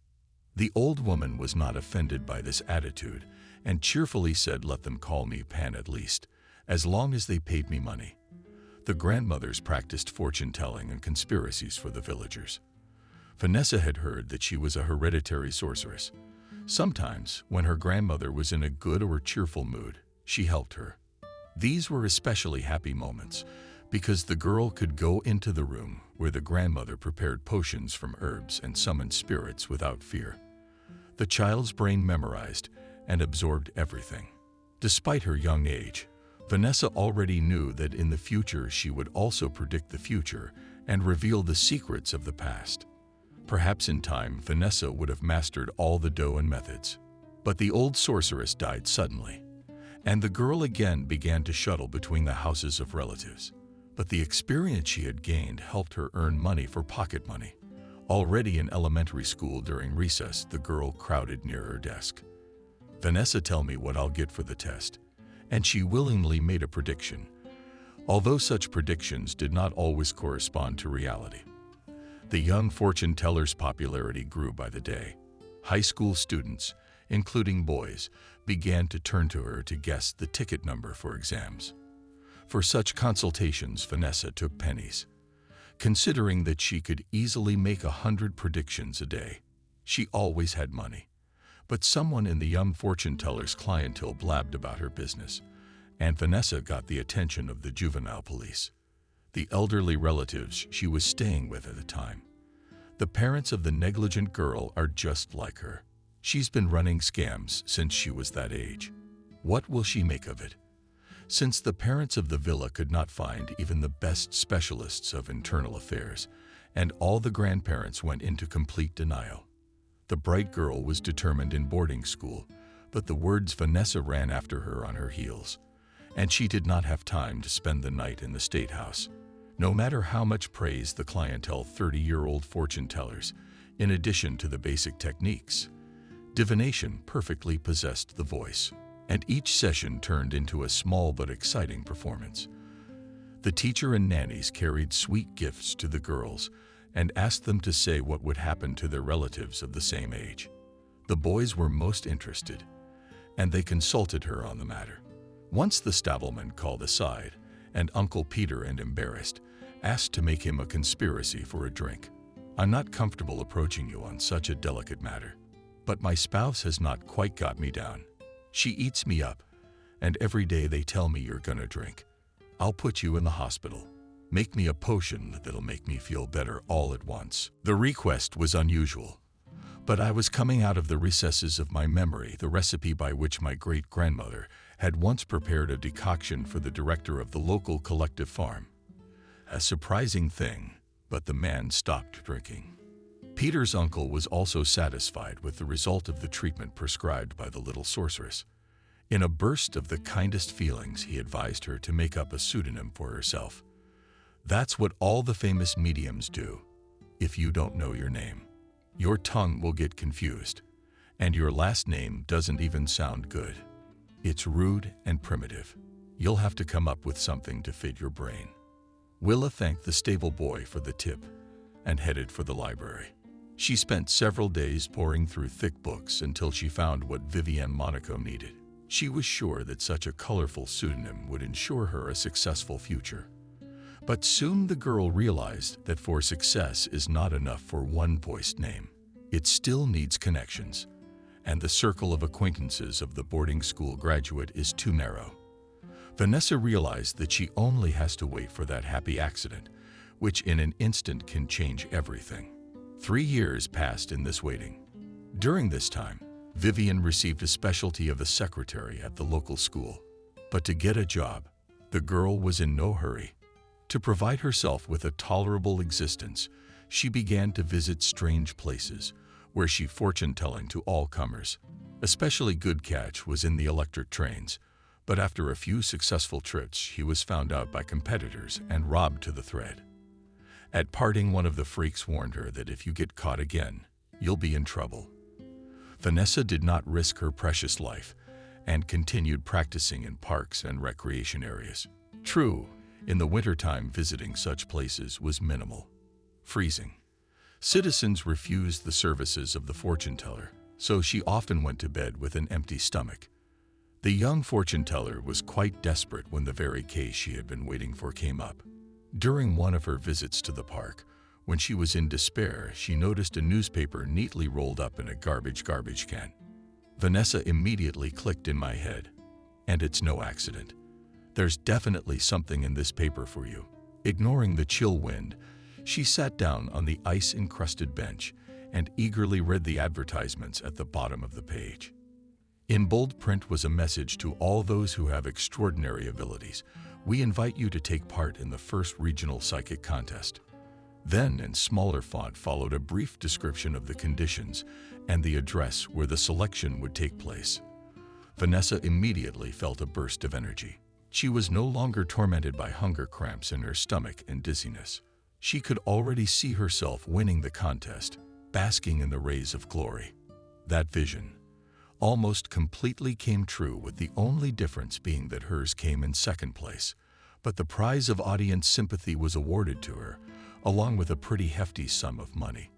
Speaker 1: The old woman was not offended by this attitude and cheerfully said, "Let them call me Pan at least, as long as they paid me money." The grandmothers practiced fortune-telling and conspiracies for the villagers. Vanessa had heard that she was a hereditary sorceress. Sometimes, when her grandmother was in a good or cheerful mood, she helped her. These were especially happy moments, because the girl could go into the room where the grandmother prepared potions from herbs and summoned spirits without fear. The child's brain memorized and absorbed everything. Despite her young age, Vanessa already knew that in the future she would also predict the future and reveal the secrets of the past. Perhaps in time, Vanessa would have mastered all the dough and methods. But the old sorceress died suddenly, and the girl again began to shuttle between the houses of relatives. But the experience she had gained helped her earn money for pocket money. Already in elementary school during recess, the girl crowded near her desk. "Vanessa, tell me what I'll get for the test." And she willingly made a prediction, although such predictions did not always correspond to reality. The young fortune teller's popularity grew by the day. High school students, including boys, began to turn to her to guess the ticket number for exams. For such consultations, Vanessa took pennies. Considering that she could easily make 100 predictions a day, she always had money. But someone in the young fortune teller's clientele blabbed about her business, and Vanessa got the attention of the juvenile police, the elderly relatives she was staying with at the time. The parents of the negligent girl are just like her. She's been running scams since she was that age. What will she make of it? Since the parents of the villa could not find even the best specialists of internal affairs, and all the grandparents went into complete denial. The bright girl was determined in boarding school, but the words Vanessa ran after her on her heels, and she did not have time to spend the night in the State House. No matter how much praise the clientele 30-year-old fortune tellers, in addition to the basic techniques, divination perfectly possessed the voice, and each session turned into a small but exciting performance. The teacher and nannies carried sweet gifts to the girls and asked them to say what would happen to their relatives of the same age. The boys were most interested, and they consulted her on the matter. Once the stableman called aside, and Uncle Peter, and embarrassed, asked to make him a conspiracy for a drink. "I'm not comfortable approaching you on such a delicate matter, but my spouse has not quite got me down. She eats me up, and every day they tell me you're gonna drink. I'll put you in the hospital. Make me a potion that'll make me feel better all at once." The request was unusual, but I was coming out of the recesses of my memory the recipe by which my great-grandmother had once prepared a decoction for the director of the local collective farm. A surprising thing, but the man stopped drinking. Peter's uncle was also satisfied with the result of the treatment prescribed by the little sorceress. In a burst of the kindest feelings, he advised her to make up a pseudonym for herself. That's what all the famous mediums do. If you don't know your name, your tongue will get confused, and your last name doesn't even sound good. It's rude and primitive. You'll have to come up with something to fit your brain. Willa thanked the stable boy for the tip and headed for the library. She spent several days poring through thick books until she found what Vivienne Monaco needed. She was sure that such a colorful pseudonym would ensure her a successful future. But soon the girl realized that for success is not enough for one voiced name. It still needs connections, and the circle of acquaintances of the boarding school graduate is too narrow. Vanessa realized that she only has to wait for that happy accident, which in an instant can change everything. 3 years passed in this waiting. During this time, Vivienne received a specialty of a secretary at the local school. But to get a job, the girl was in no hurry. To provide herself with a tolerable existence, she began to visit strange places, where she fortune-telling to all comers. Especially good catch was in the electric trains, but after a few successful trips, she was found out by competitors and robbed to the thread. At parting, one of the freaks warned her that if you get caught again, you'll be in trouble. Vanessa did not risk her precious life and continued practicing in parks and recreation areas. True, in the wintertime visiting such places was minimal. Freezing. Citizens refused the services of the fortune-teller, so she often went to bed with an empty stomach. The young fortune-teller was quite desperate when the very case she had been waiting for came up. During one of her visits to the park, when she was in despair, she noticed a newspaper neatly rolled up in a garbage can. Vanessa immediately clicked in my head. And it's no accident. There's definitely something in this paper for you. Ignoring the chill wind, she sat down on the ice-encrusted bench and eagerly read the advertisements at the bottom of the page. In bold print was a message to all those who have extraordinary abilities. We invite you to take part in the first regional psychic contest. Then, in smaller font, followed a brief description of the conditions and the address where the selection would take place. Vanessa immediately felt a burst of energy. She was no longer tormented by hunger cramps in her stomach and dizziness. She could already see herself winning the contest, basking in the rays of glory. That vision almost completely came true, with the only difference being that hers came in second place. But the prize of audience sympathy was awarded to her, along with a pretty hefty sum of money.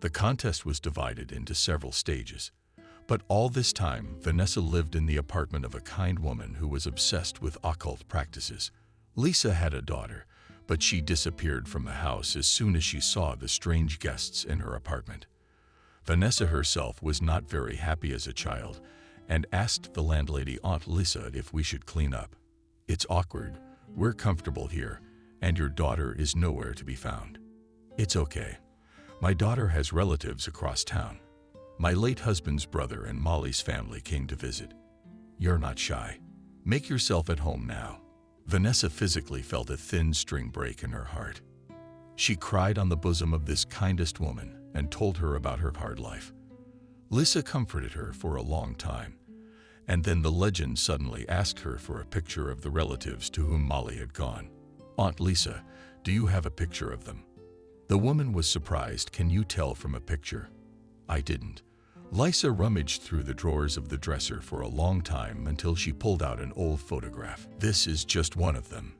Speaker 1: The contest was divided into several stages. But all this time, Vanessa lived in the apartment of a kind woman who was obsessed with occult practices. Lisa had a daughter, but she disappeared from the house as soon as she saw the strange guests in her apartment. Vanessa herself was not very happy as a child and asked the landlady, Aunt Lisa, if we should clean up. It's awkward, we're comfortable here, and your daughter is nowhere to be found. It's okay. My daughter has relatives across town. My late husband's brother and Molly's family came to visit. You're not shy. Make yourself at home now. Vanessa physically felt a thin string break in her heart. She cried on the bosom of this kindest woman and told her about her hard life. Lisa comforted her for a long time, and then the legend suddenly asked her for a picture of the relatives to whom Molly had gone. Aunt Lisa, do you have a picture of them? The woman was surprised. Can you tell from a picture? I didn't. Lisa rummaged through the drawers of the dresser for a long time until she pulled out an old photograph. This is just one of them.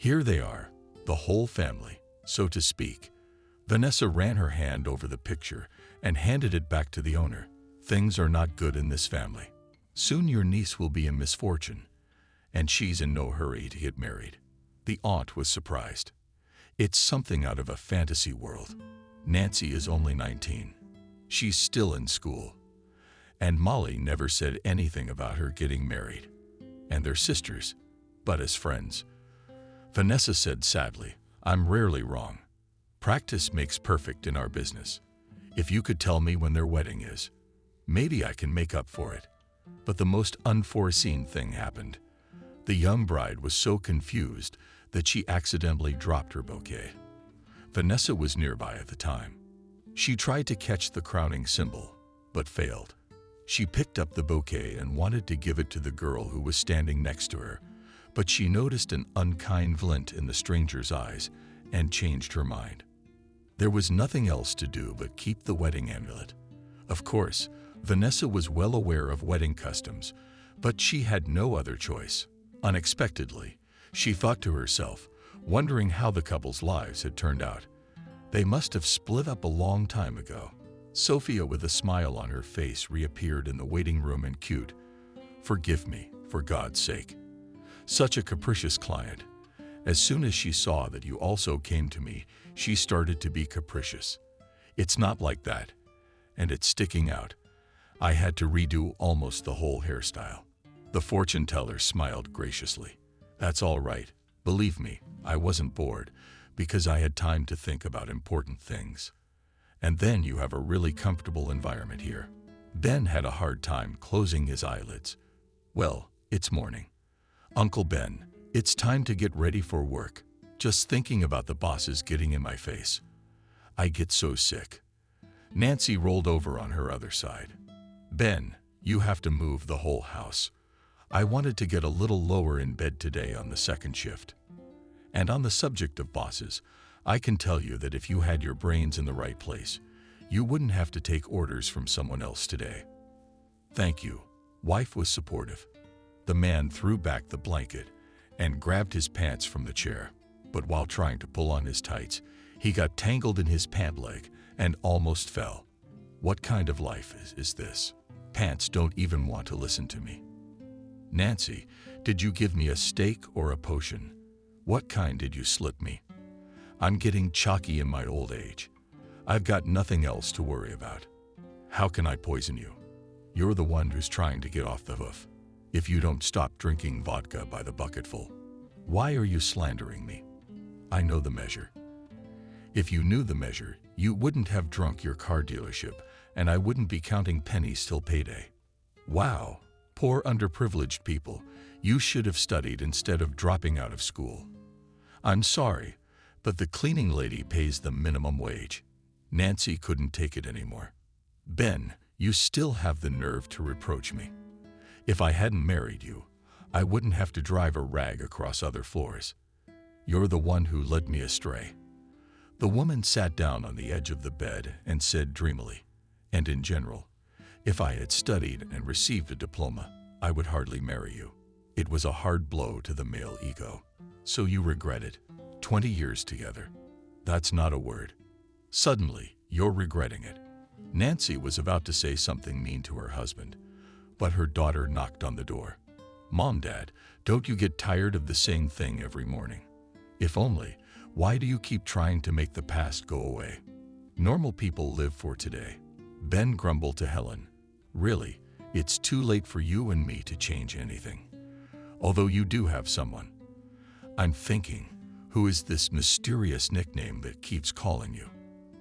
Speaker 1: Here they are, the whole family, so to speak. Vanessa ran her hand over the picture and handed it back to the owner. Things are not good in this family. Soon your niece will be in misfortune, and she's in no hurry to get married. The aunt was surprised. It's something out of a fantasy world. Nancy is only 19. She's still in school. And Molly never said anything about her getting married. And they're sisters, but as friends. Vanessa said sadly, I'm rarely wrong. Practice makes perfect in our business. If you could tell me when their wedding is, maybe I can make up for it. But the most unforeseen thing happened. The young bride was so confused that she accidentally dropped her bouquet. Vanessa was nearby at the time. She tried to catch the crowning symbol, but failed. She picked up the bouquet and wanted to give it to the girl who was standing next to her, but she noticed an unkind glint in the stranger's eyes and changed her mind. There was nothing else to do but keep the wedding amulet. Of course, Vanessa was well aware of wedding customs, but she had no other choice. Unexpectedly, she thought to herself, wondering how the couple's lives had turned out. They must have split up a long time ago. Sophia, with a smile on her face, reappeared in the waiting room and cooed, "Forgive me, for God's sake. Such a capricious client. As soon as she saw that you also came to me, she started to be capricious. It's not like that, and it's sticking out. I had to redo almost the whole hairstyle." The fortune teller smiled graciously. "That's all right. Believe me, I wasn't bored, because I had time to think about important things. And then you have a really comfortable environment here." Ben had a hard time closing his eyelids. "Well, it's morning. Uncle Ben, it's time to get ready for work. Just thinking about the boss is getting in my face. I get so sick." Nancy rolled over on her other side. "Ben, you have to move the whole house. I wanted to get a little lower in bed today on the second shift. And on the subject of bosses, I can tell you that if you had your brains in the right place, you wouldn't have to take orders from someone else today." "Thank you." Wife was supportive. The man threw back the blanket and grabbed his pants from the chair, but while trying to pull on his tights, he got tangled in his pant leg and almost fell. What kind of life is this? Pants don't even want to listen to me. "Nancy, did you give me a steak or a potion? What kind did you slip me? I'm getting chalky in my old age. I've got nothing else to worry about. How can I poison you? You're the one who's trying to get off the hoof. If you don't stop drinking vodka by the bucketful. Why are you slandering me? I know the measure. If you knew the measure, you wouldn't have drunk your car dealership, and I wouldn't be counting pennies till payday. Wow, poor underprivileged people, you should have studied instead of dropping out of school. I'm sorry, but the cleaning lady pays the minimum wage." Nancy couldn't take it anymore. "Ben, you still have the nerve to reproach me. If I hadn't married you, I wouldn't have to drive a rag across other floors. You're the one who led me astray." The woman sat down on the edge of the bed and said dreamily, "And in general, if I had studied and received a diploma, I would hardly marry you." It was a hard blow to the male ego. "So you regret it? 20 years together. That's not a word. Suddenly, you're regretting it." Nancy was about to say something mean to her husband, but her daughter knocked on the door. "Mom, Dad, don't you get tired of the same thing every morning? If only, why do you keep trying to make the past go away? Normal people live for today." Ben grumbled to Helen, "Really, it's too late for you and me to change anything. Although you do have someone. I'm thinking, who is this mysterious nickname that keeps calling you?"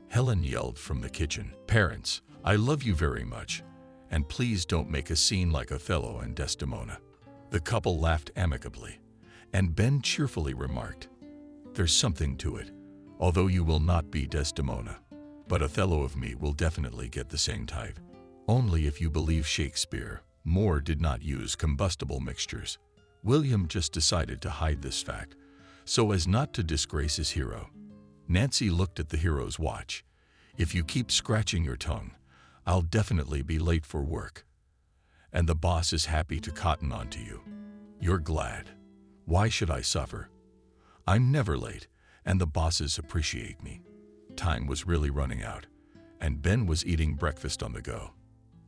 Speaker 1: Helen yelled from the kitchen, "Parents, I love you very much, and please don't make a scene like Othello and Desdemona." The couple laughed amicably, and Ben cheerfully remarked, "There's something to it, although you will not be Desdemona, but Othello of me will definitely get the same type. Only if you believe Shakespeare, Moore did not use combustible mixtures. William just decided to hide this fact, so as not to disgrace his hero." Nancy looked at the hero's watch. "If you keep scratching your tongue, I'll definitely be late for work. And the boss is happy to cotton on to you. You're glad. Why should I suffer? I'm never late, and the bosses appreciate me. Time was really running out, and Ben was eating breakfast on the go.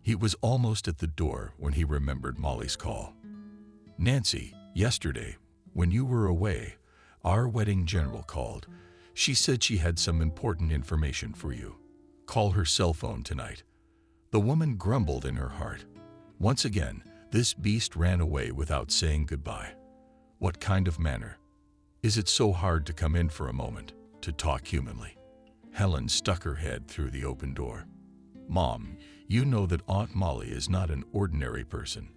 Speaker 1: He was almost at the door when he remembered Molly's call. Nancy, yesterday, when you were away, our wedding general called. She said she had some important information for you. Call her cell phone tonight. The woman grumbled in her heart. Once again, this beast ran away without saying goodbye. What kind of manner? Is it so hard to come in for a moment, to talk humanly? Helen stuck her head through the open door. Mom, you know that Aunt Molly is not an ordinary person.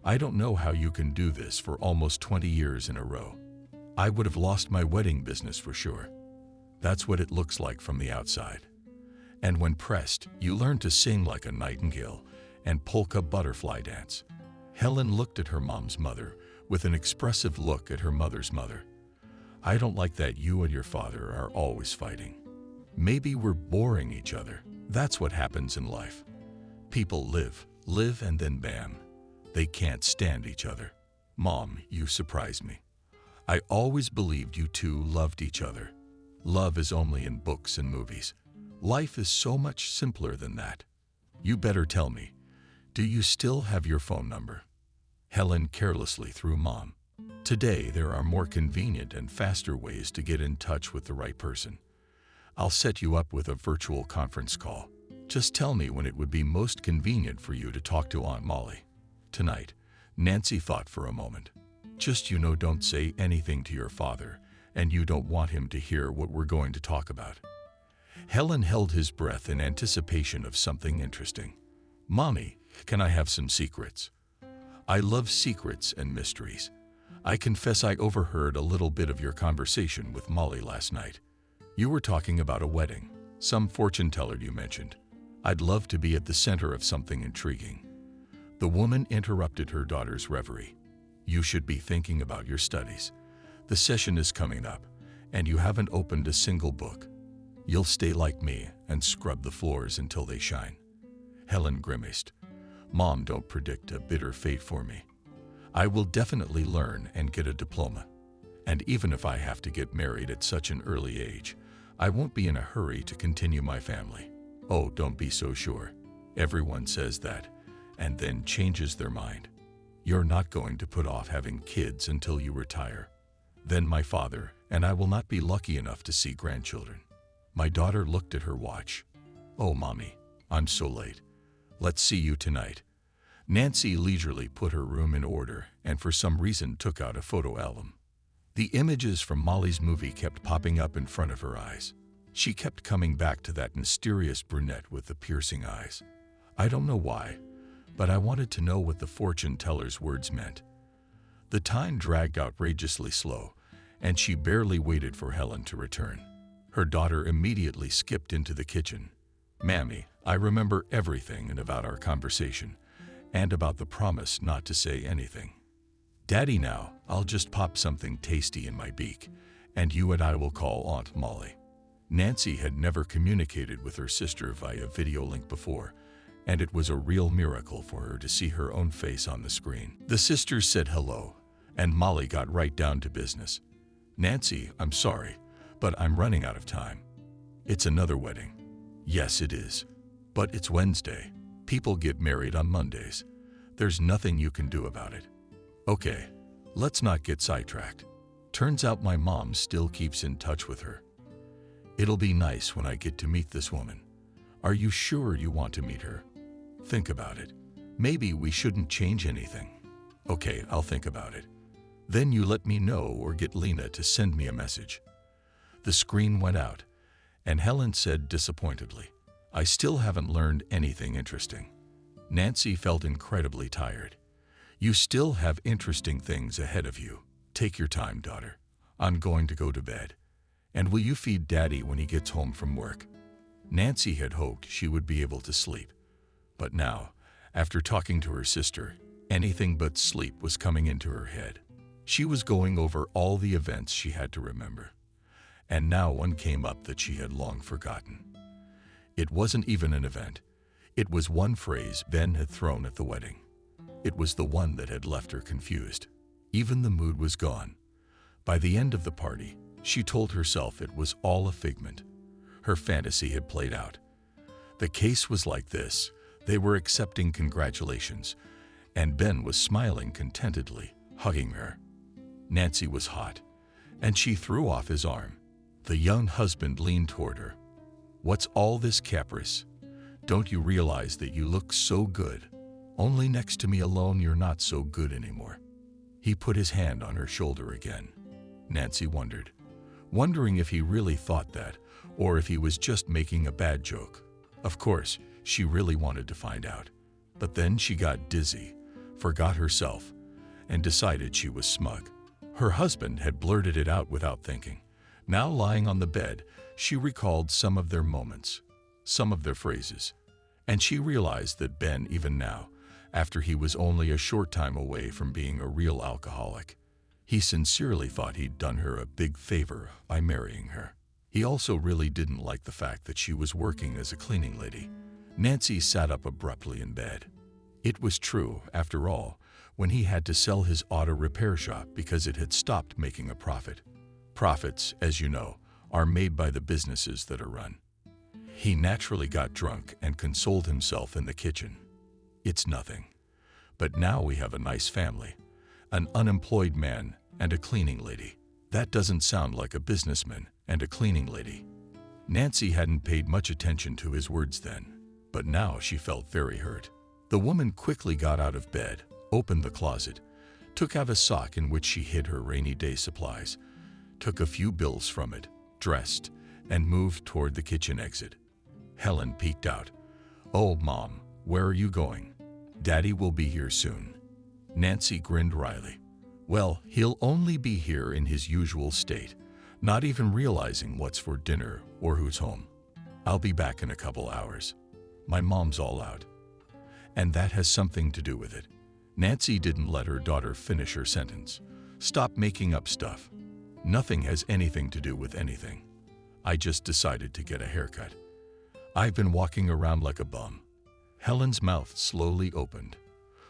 Speaker 1: I don't know how you can do this for almost 20 years in a row. I would have lost my wedding business for sure. That's what it looks like from the outside. And when pressed, you learn to sing like a nightingale and polka butterfly dance. Helen looked at her mom's mother with an expressive look at her mother's mother. I don't like that you and your father are always fighting. Maybe we're boring each other. That's what happens in life. People live, and then bam, they can't stand each other. Mom, you surprise me. I always believed you two loved each other. Love is only in books and movies. Life is so much simpler than that. You better tell me, do you still have your phone number? Helen carelessly threw Mom. Today there are more convenient and faster ways to get in touch with the right person. I'll set you up with a virtual conference call. Just tell me when it would be most convenient for you to talk to Aunt Molly. Tonight, Nancy thought for a moment. Just don't say anything to your father, and you don't want him to hear what we're going to talk about. Helen held his breath in anticipation of something interesting. Mommy, can I have some secrets? I love secrets and mysteries. I confess I overheard a little bit of your conversation with Molly last night. You were talking about a wedding, some fortune teller you mentioned. I'd love to be at the center of something intriguing. The woman interrupted her daughter's reverie. You should be thinking about your studies. The session is coming up, and you haven't opened a single book. You'll stay like me and scrub the floors until they shine. Helen grimaced. Mom, don't predict a bitter fate for me. I will definitely learn and get a diploma. And even if I have to get married at such an early age, I won't be in a hurry to continue my family. Oh, don't be so sure. Everyone says that, and then changes their mind. You're not going to put off having kids until you retire. Then my father and I will not be lucky enough to see grandchildren. My daughter looked at her watch. Oh, Mommy, I'm so late. Let's see you tonight. Nancy leisurely put her room in order and for some reason took out a photo album. The images from Molly's movie kept popping up in front of her eyes. She kept coming back to that mysterious brunette with the piercing eyes. I don't know why, but I wanted to know what the fortune teller's words meant. The time dragged outrageously slow, and she barely waited for Helen to return. Her daughter immediately skipped into the kitchen. Mammy, I remember everything and about our conversation, and about the promise not to say anything. Daddy, now, I'll just pop something tasty in my beak, and you and I will call Aunt Molly. Nancy had never communicated with her sister via video link before, and it was a real miracle for her to see her own face on the screen. The sisters said hello, and Molly got right down to business. Nancy, I'm sorry, but I'm running out of time. It's another wedding. Yes, it is. But it's Wednesday. People get married on Mondays. There's nothing you can do about it. Okay, let's not get sidetracked. Turns out my mom still keeps in touch with her. It'll be nice when I get to meet this woman. Are you sure you want to meet her? Think about it. Maybe we shouldn't change anything. Okay, I'll think about it. Then you let me know or get Lena to send me a message. The screen went out, and Helen said disappointedly, I still haven't learned anything interesting. Nancy felt incredibly tired. You still have interesting things ahead of you. Take your time, daughter. I'm going to go to bed. And will you feed Daddy when he gets home from work? Nancy had hoped she would be able to sleep. But now, after talking to her sister, anything but sleep was coming into her head. She was going over all the events she had to remember. And now one came up that she had long forgotten. It wasn't even an event. It was one phrase Ben had thrown at the wedding. It was the one that had left her confused. Even the mood was gone. By the end of the party, She told herself it was all a figment. Her fantasy had played out. The case was like this. They were accepting congratulations, and Ben was smiling contentedly, hugging her. Nancy was hot, and she threw off his arm. The young husband leaned toward her. "What's all this caprice? Don't you realize that you look so good? Only next to me alone you're not so good anymore." He put his hand on her shoulder again. Nancy wondered, wondering if he really thought that, or if he was just making a bad joke. Of course, she really wanted to find out. But then she got dizzy, forgot herself, and decided she was smug. Her husband had blurted it out without thinking. Now lying on the bed, she recalled some of their moments, some of their phrases, and she realized that Ben, even now, after he was only a short time away from being a real alcoholic, he sincerely thought he'd done her a big favor by marrying her. He also really didn't like the fact that she was working as a cleaning lady. Nancy sat up abruptly in bed. It was true, after all, when he had to sell his auto repair shop because it had stopped making a profit. Profits, as you know, are made by the businesses that are run. He naturally got drunk and consoled himself in the kitchen. "It's nothing. But now we have a nice family, an unemployed man and a cleaning lady. That doesn't sound like a businessman and a cleaning lady." Nancy hadn't paid much attention to his words then, but now she felt very hurt. The woman quickly got out of bed, opened the closet, took out a sock in which she hid her rainy day supplies, took a few bills from it, dressed, and moved toward the kitchen exit. Helen peeked out. "Oh, Mom, where are you going?" "Daddy will be here soon." Nancy grinned wryly. "Well, he'll only be here in his usual state, not even realizing what's for dinner or who's home. I'll be back in a couple hours. My mom's all out." And that has something to do with it. Nancy didn't let her daughter finish her sentence. "Stop making up stuff. Nothing has anything to do with anything. I just decided to get a haircut. I've been walking around like a bum." Helen's mouth slowly opened.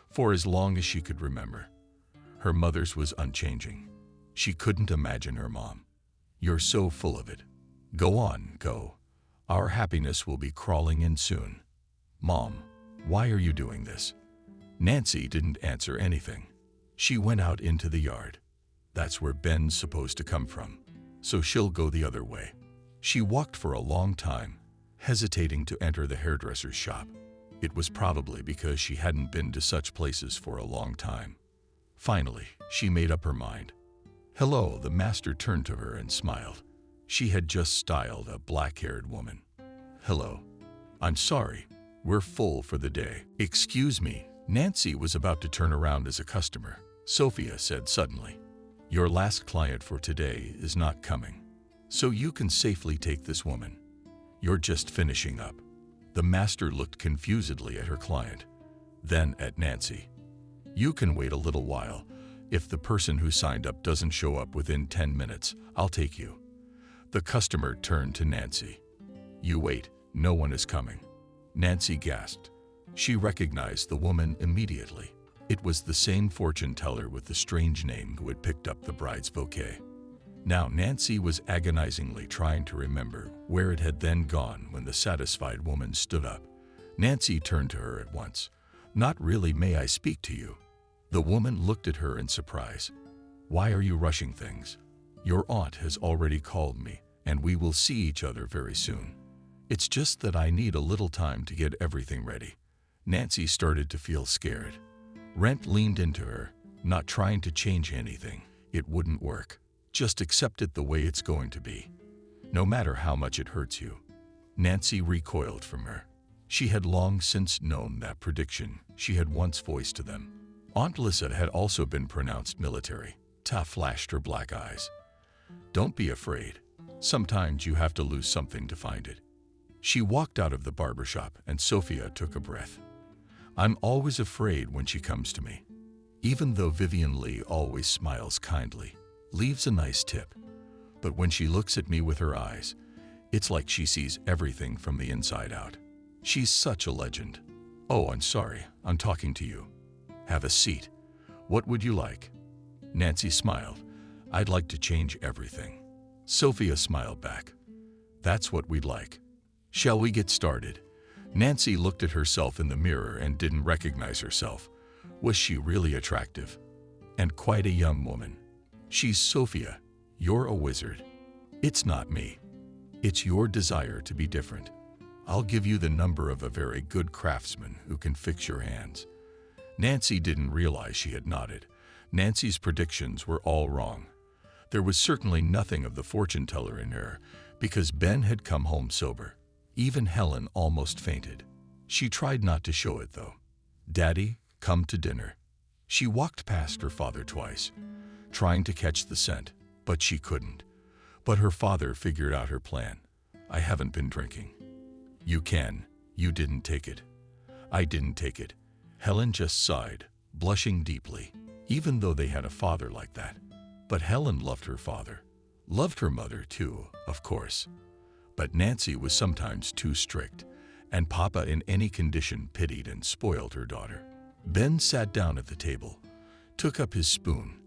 Speaker 1: For as long as she could remember, her mother's was unchanging. She couldn't imagine her mom. "You're so full of it. Go on, go. Our happiness will be crawling in soon." "Mom, why are you doing this?" Nancy didn't answer anything. She went out into the yard. That's where Ben's supposed to come from, so she'll go the other way. She walked for a long time, hesitating to enter the hairdresser's shop. It was probably because she hadn't been to such places for a long time. Finally, she made up her mind. "Hello," the master turned to her and smiled. She had just styled a black-haired woman. "Hello. I'm sorry, we're full for the day." "Excuse me." Nancy was about to turn around as a customer. Sophia said suddenly, "Your last client for today is not coming, so you can safely take this woman. You're just finishing up." The master looked confusedly at her client, then at Nancy. "You can wait a little while. If the person who signed up doesn't show up within 10 minutes, I'll take you." The customer turned to Nancy. "You wait, no one is coming." Nancy gasped. She recognized the woman immediately. It was the same fortune teller with the strange name who had picked up the bride's bouquet. Now Nancy was agonizingly trying to remember where it had then gone when the satisfied woman stood up. Nancy turned to her at once. "Not really, may I speak to you?" The woman looked at her in surprise. "Why are you rushing things? Your aunt has already called me, and we will see each other very soon. It's just that I need a little time to get everything ready." Nancy started to feel scared. Rent leaned into her, not trying to change anything. It wouldn't work. Just accept it the way it's going to be, no matter how much it hurts you. Nancy recoiled from her. She had long since known that prediction she had once voiced to them. Aunt Lissa had also been pronounced military. Ta flashed her black eyes. "Don't be afraid. Sometimes you have to lose something to find it." She walked out of the barber shop and Sophia took a breath. "I'm always afraid when she comes to me. Even though Vivian Lee always smiles kindly, leaves a nice tip, but when she looks at me with her eyes, it's like she sees everything from the inside out. She's such a legend." "Oh, I'm sorry, I'm talking to you. Have a seat. What would you like?" Nancy smiled. "I'd like to change everything." Sophia smiled back. That's what we'd like. Shall we get started? Nancy looked at herself in the mirror and didn't recognize herself. Was she really attractive? And quite a young woman. She's Sophia. You're a wizard. It's not me. It's your desire to be different. I'll give you the number of a very good craftsman who can fix your hands. Nancy didn't realize she had nodded. Nancy's predictions were all wrong. There was certainly nothing of the fortune teller in her, because Ben had come home sober. Even Helen almost fainted. She tried not to show it, though. Daddy, come to dinner. She walked past her father twice, trying to catch the scent, but she couldn't. But her father figured out her plan. I haven't been drinking. You can. You didn't take it. I didn't take it. Helen just sighed, blushing deeply, even though they had a father like that. But Helen loved her father. Loved her mother, too, of course. But Nancy was sometimes too strict, and Papa in any condition pitied and spoiled her daughter. Ben sat down at the table, took up his spoon,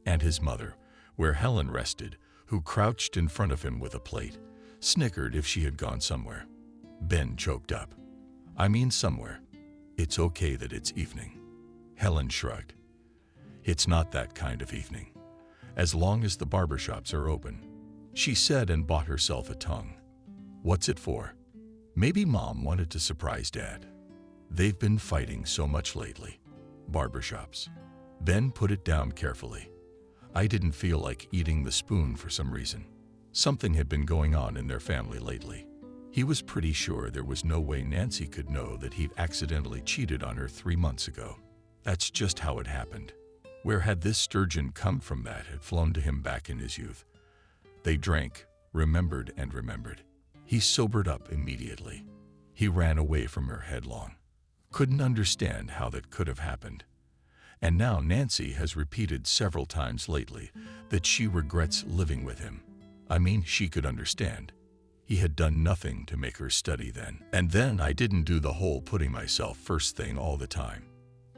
Speaker 1: and his mother, where Helen rested, who crouched in front of him with a plate, snickered if she had gone somewhere. Ben choked up. I mean somewhere. It's okay that it's evening. Helen shrugged. It's not that kind of evening. As long as the barbershops are open, she said and bought herself a tongue. What's it for? Maybe Mom wanted to surprise Dad. They've been fighting so much lately. Barbershops. Ben put it down carefully. I didn't feel like eating the spoon for some reason. Something had been going on in their family lately. He was pretty sure there was no way Nancy could know that he'd accidentally cheated on her 3 months ago. That's just how it happened. Where had this sturgeon come from that had flown to him back in his youth? They drank, remembered and remembered. He sobered up immediately. He ran away from her headlong. Couldn't understand how that could have happened. And now Nancy has repeated several times lately that she regrets living with him. I mean, she could understand. He had done nothing to make her study then. And then I didn't do the whole putting myself first thing all the time.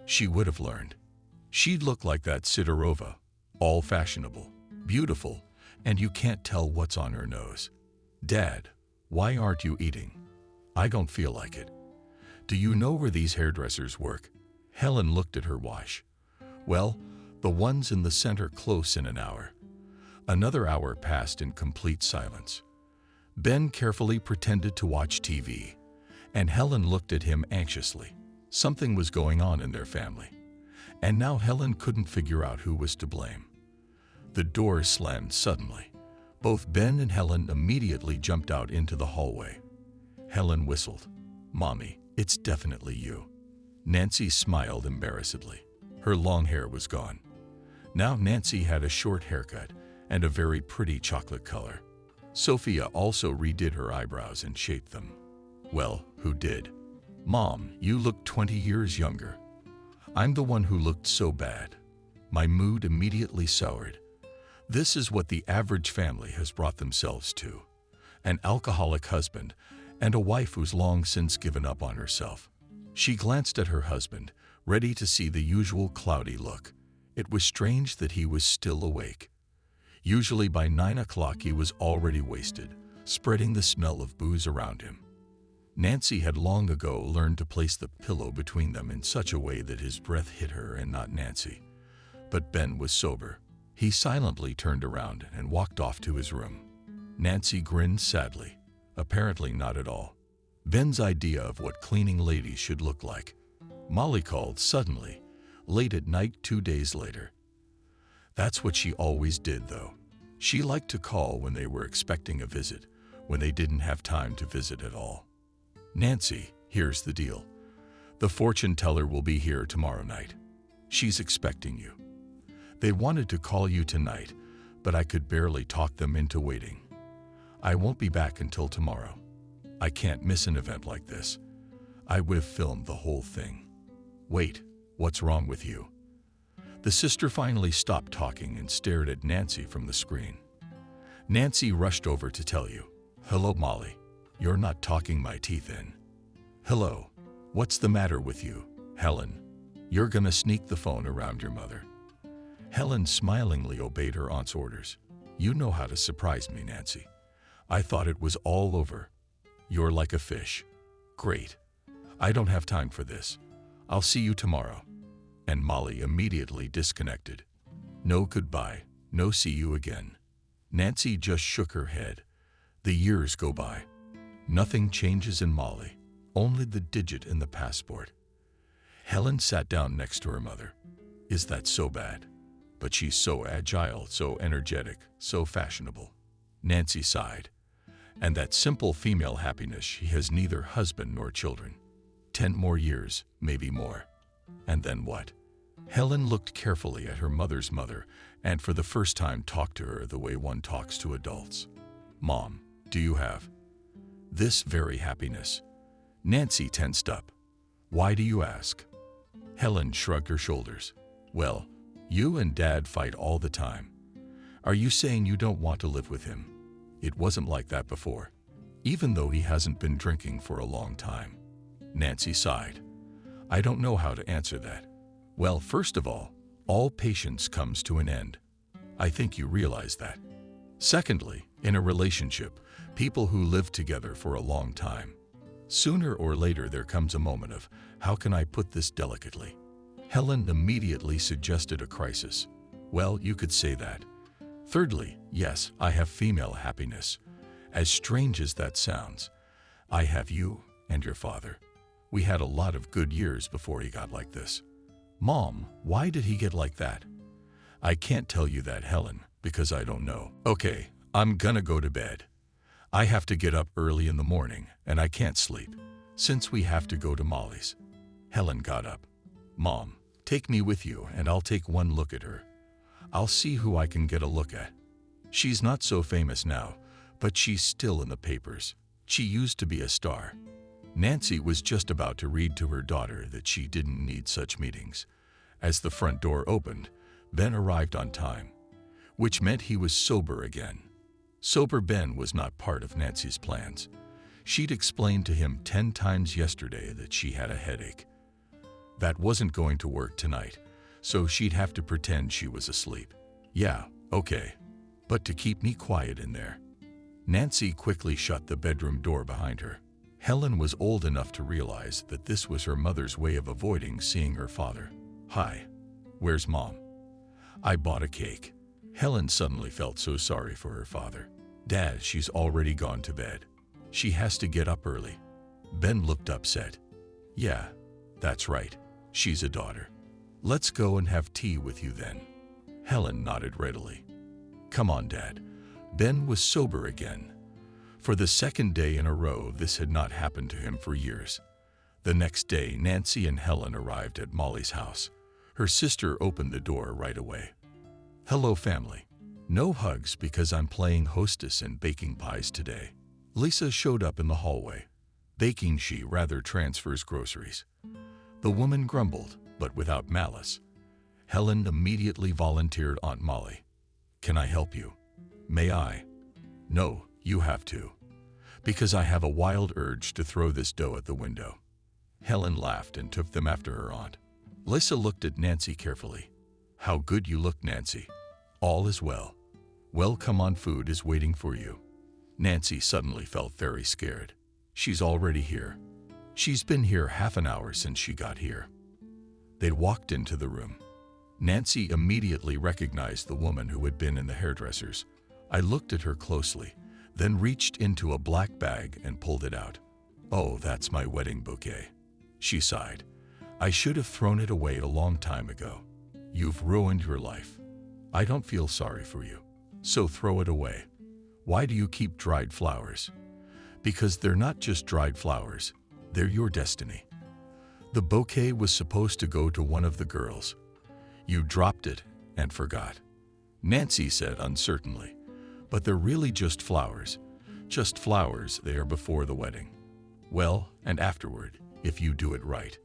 Speaker 1: She would have learned. She'd look like that Sidorova, all fashionable, beautiful, and you can't tell what's on her nose. Dad, why aren't you eating? I don't feel like it. Do you know where these hairdressers work? Helen looked at her watch. Well, the ones in the center close in an hour. Another hour passed in complete silence. Ben carefully pretended to watch TV, and Helen looked at him anxiously. Something was going on in their family, and now Helen couldn't figure out who was to blame. The door slammed suddenly. Both Ben and Helen immediately jumped out into the hallway. Helen whistled. Mommy, it's definitely you. Nancy smiled embarrassedly. Her long hair was gone. Now Nancy had a short haircut and a very pretty chocolate color. Sophia also redid her eyebrows and shaped them. Well, who did? Mom, you look 20 years younger. I'm the one who looked so bad. My mood immediately soured. This is what the average family has brought themselves to. An alcoholic husband and a wife who's long since given up on herself. She glanced at her husband, ready to see the usual cloudy look. It was strange that he was still awake. Usually by 9 o'clock he was already wasted, spreading the smell of booze around him. Nancy had long ago learned to place the pillow between them in such a way that his breath hit her and not Nancy. But Ben was sober. He silently turned around and walked off to his room. Nancy grinned sadly. Apparently not at all. Ben's idea of what cleaning ladies should look like. Molly called suddenly, late at night 2 days later. That's what she always did, though. She liked to call when they were expecting a visit, when they didn't have time to visit at all. Nancy, here's the deal. The fortune teller will be here tomorrow night. She's expecting you. They wanted to call you tonight, but I could barely talk them into waiting. I won't be back until tomorrow. I can't miss an event like this. I would have filmed the whole thing. Wait, what's wrong with you? The sister finally stopped talking and stared at Nancy from the screen. Nancy rushed over to tell you. Hello, Molly. You're not talking my teeth in. Hello. What's the matter with you, Helen? You're gonna sneak the phone around your mother. Helen smilingly obeyed her aunt's orders. You know how to surprise me, Nancy. I thought it was all over. You're like a fish. Great. I don't have time for this. I'll see you tomorrow. And Molly immediately disconnected. No goodbye, no see you again. Nancy just shook her head. The years go by. Nothing changes in Molly, only the digit in the passport. Helen sat down next to her mother. Is that so bad? But she's so agile, so energetic, so fashionable. Nancy sighed. And that simple female happiness, she has neither husband nor children. 10 more years, maybe more. And then what? Helen looked carefully at her mother's mother and for the first time talked to her the way one talks to adults. Mom, do you have this very happiness? Nancy tensed up. Why do you ask? Helen shrugged her shoulders. Well, you and Dad fight all the time. Are you saying you don't want to live with him? It wasn't like that before, even though he hasn't been drinking for a long time. Nancy sighed. I don't know how to answer that. Well, first of all patience comes to an end. I think you realize that. Secondly, in a relationship, people who live together for a long time, sooner or later there comes a moment of, how can I put this delicately? Helen immediately suggested a crisis. Well, you could say that. Thirdly, yes, I have female happiness. As strange as that sounds, I have you and your father. We had a lot of good years before he got like this. Mom, why did he get like that? I can't tell you that, Helen, because I don't know. Okay, I'm gonna go to bed. I have to get up early in the morning, and I can't sleep, since we have to go to Molly's. Helen got up. Mom, take me with you, and I'll take one look at her. I'll see who I can get a look at. She's not so famous now, but she's still in the papers. She used to be a star. Nancy was just about to read to her daughter that she didn't need such meetings. As the front door opened, Ben arrived on time, which meant he was sober again. Sober Ben was not part of Nancy's plans. She'd explained to him 10 times yesterday that she had a headache. That wasn't going to work tonight, so she'd have to pretend she was asleep. Yeah, okay. But to keep me quiet in there. Nancy quickly shut the bedroom door behind her. Helen was old enough to realize that this was her mother's way of avoiding seeing her father. Hi, where's Mom? I bought a cake. Helen suddenly felt so sorry for her father. Dad, she's already gone to bed. She has to get up early. Ben looked upset. Yeah, that's right. She's a daughter. Let's go and have tea with you then. Helen nodded readily. Come on, Dad. Ben was sober again. For the second day in a row, this had not happened to him for years. The next day, Nancy and Helen arrived at Molly's house. Her sister opened the door right away. Hello, family. No hugs because I'm playing hostess and baking pies today. Lisa showed up in the hallway. Baking, she rather transfers groceries. The woman grumbled, but without malice. Helen immediately volunteered Aunt Molly. Can I help you? May I? No, you have to. Because I have a wild urge to throw this dough at the window. Helen laughed and took them after her aunt. Lisa looked at Nancy carefully. How good you look, Nancy. All is well. Well, come on, food is waiting for you. Nancy suddenly felt very scared. She's already here. She's been here half an hour since she got here. They walked into the room. Nancy immediately recognized the woman who had been in the hairdresser's. I looked at her closely, then reached into a black bag and pulled it out. Oh, that's my wedding bouquet. She sighed. I should have thrown it away a long time ago. You've ruined your life. I don't feel sorry for you. So throw it away. Why do you keep dried flowers? Because they're not just dried flowers. They're your destiny. The bouquet was supposed to go to one of the girls. You dropped it and forgot. Nancy said uncertainly. But they're really just flowers. Just flowers there before the wedding. Well, and afterward, if you do it right.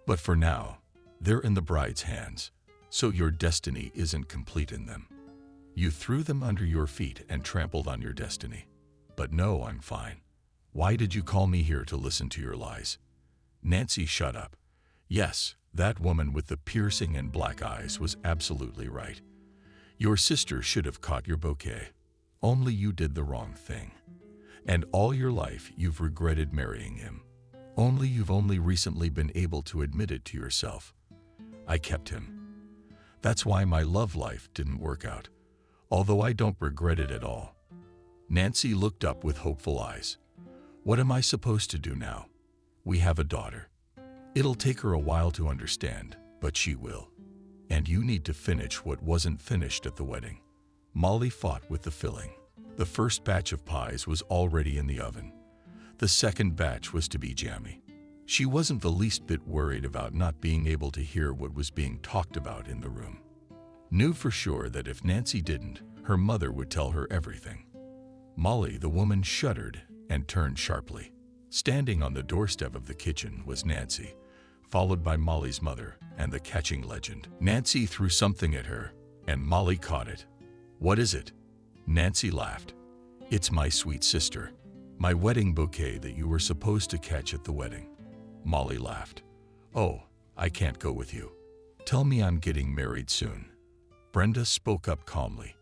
Speaker 1: But for now, they're in the bride's hands, so your destiny isn't complete in them. You threw them under your feet and trampled on your destiny. But no, I'm fine. Why did you call me here to listen to your lies? Nancy, shut up. Yes, that woman with the piercing and black eyes was absolutely right. Your sister should have caught your bouquet. Only you did the wrong thing. And all your life you've regretted marrying him. Only you've only recently been able to admit it to yourself. I kept him. That's why my love life didn't work out, although I don't regret it at all." Nancy looked up with hopeful eyes. "What am I supposed to do now? We have a daughter. It'll take her a while to understand, but she will. And you need to finish what wasn't finished at the wedding." Molly fought with the filling. The first batch of pies was already in the oven. The second batch was to be jammy. She wasn't the least bit worried about not being able to hear what was being talked about in the room. Knew for sure that if Nancy didn't, her mother would tell her everything. Molly, the woman, shuddered and turned sharply. Standing on the doorstep of the kitchen was Nancy, followed by Molly's mother and the catching legend. Nancy threw something at her, and Molly caught it. "What is it?" Nancy laughed. "It's my sweet sister, my wedding bouquet that you were supposed to catch at the wedding." Molly laughed. "Oh, I can't go with you. Tell me I'm getting married soon." Brenda spoke up calmly.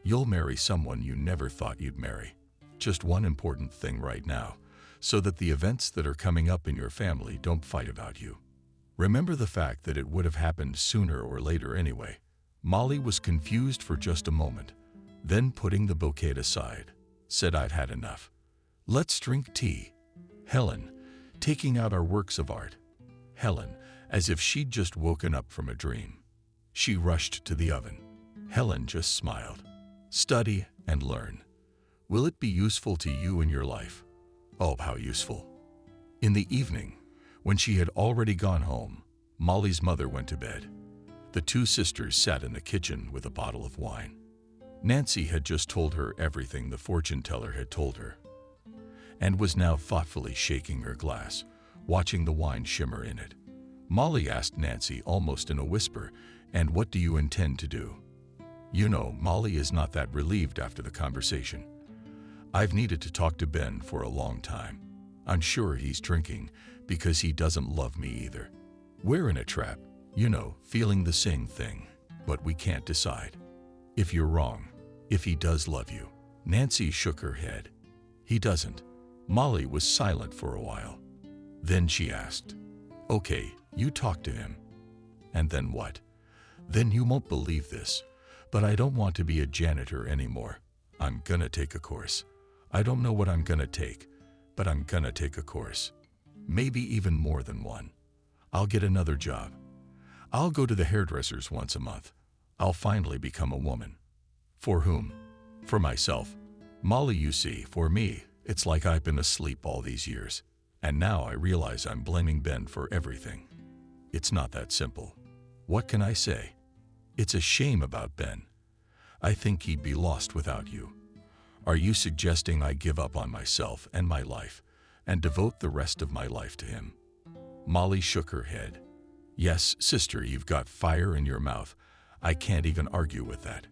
Speaker 1: "You'll marry someone you never thought you'd marry. Just one important thing right now, so that the events that are coming up in your family don't fight about you. Remember the fact that it would have happened sooner or later anyway." Molly was confused for just a moment, then putting the bouquet aside, said, "I've had enough. Let's drink tea." Helen, taking out our works of art. Helen, as if she'd just woken up from a dream. She rushed to the oven. Helen just smiled. "Study and learn. Will it be useful to you in your life?" "Oh, how useful." In the evening, when she had already gone home, Molly's mother went to bed. The two sisters sat in the kitchen with a bottle of wine. Nancy had just told her everything the fortune teller had told her, and was now thoughtfully shaking her glass, watching the wine shimmer in it. Molly asked Nancy almost in a whisper, "And what do you intend to do?" You know, Molly is not that relieved after the conversation. "I've needed to talk to Ben for a long time. I'm sure he's drinking because he doesn't love me either. We're in a trap, you know, feeling the same thing, but we can't decide. If you're wrong, if he does love you." Nancy shook her head. "He doesn't." Molly was silent for a while. Then she asked, "Okay, you talk to him. And then what?" "Then you won't believe this, but I don't want to be a janitor anymore. I'm gonna take a course. I don't know what I'm gonna take, but I'm gonna take a course. Maybe even more than one. I'll get another job. I'll go to the hairdressers once a month. I'll finally become a woman." "For whom?" "For myself. Molly, you see, for me, it's like I've been asleep all these years, and now I realize I'm blaming Ben for everything. It's not that simple. What can I say? It's a shame about Ben. I think he'd be lost without you. Are you suggesting I give up on myself and my life and devote the rest of my life to him?" Molly shook her head. "Yes, sister, you've got fire in your mouth. I can't even argue with that.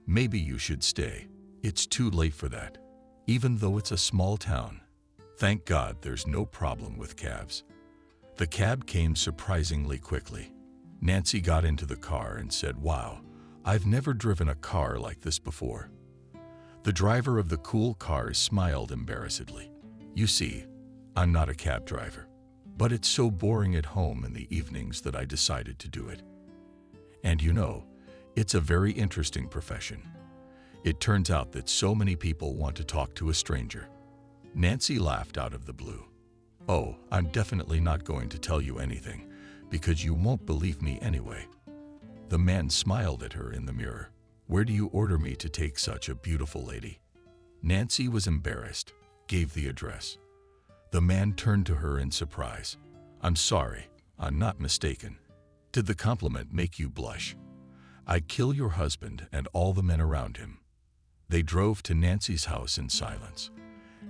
Speaker 1: Maybe you should stay. It's too late for that. Even though it's a small town. Thank God there's no problem with cabs." The cab came surprisingly quickly. Nancy got into the car and said, "Wow, I've never driven a car like this before." The driver of the cool car smiled embarrassedly. "You see, I'm not a cab driver, but it's so boring at home in the evenings that I decided to do it. And you know, it's a very interesting profession. It turns out that so many people want to talk to a stranger." Nancy laughed out of the blue. "Oh, I'm definitely not going to tell you anything, because you won't believe me anyway." The man smiled at her in the mirror. "Where do you order me to take such a beautiful lady?" Nancy was embarrassed, gave the address. The man turned to her in surprise. "I'm sorry, I'm not mistaken. Did the compliment make you blush? I'd kill your husband and all the men around him." They drove to Nancy's house in silence.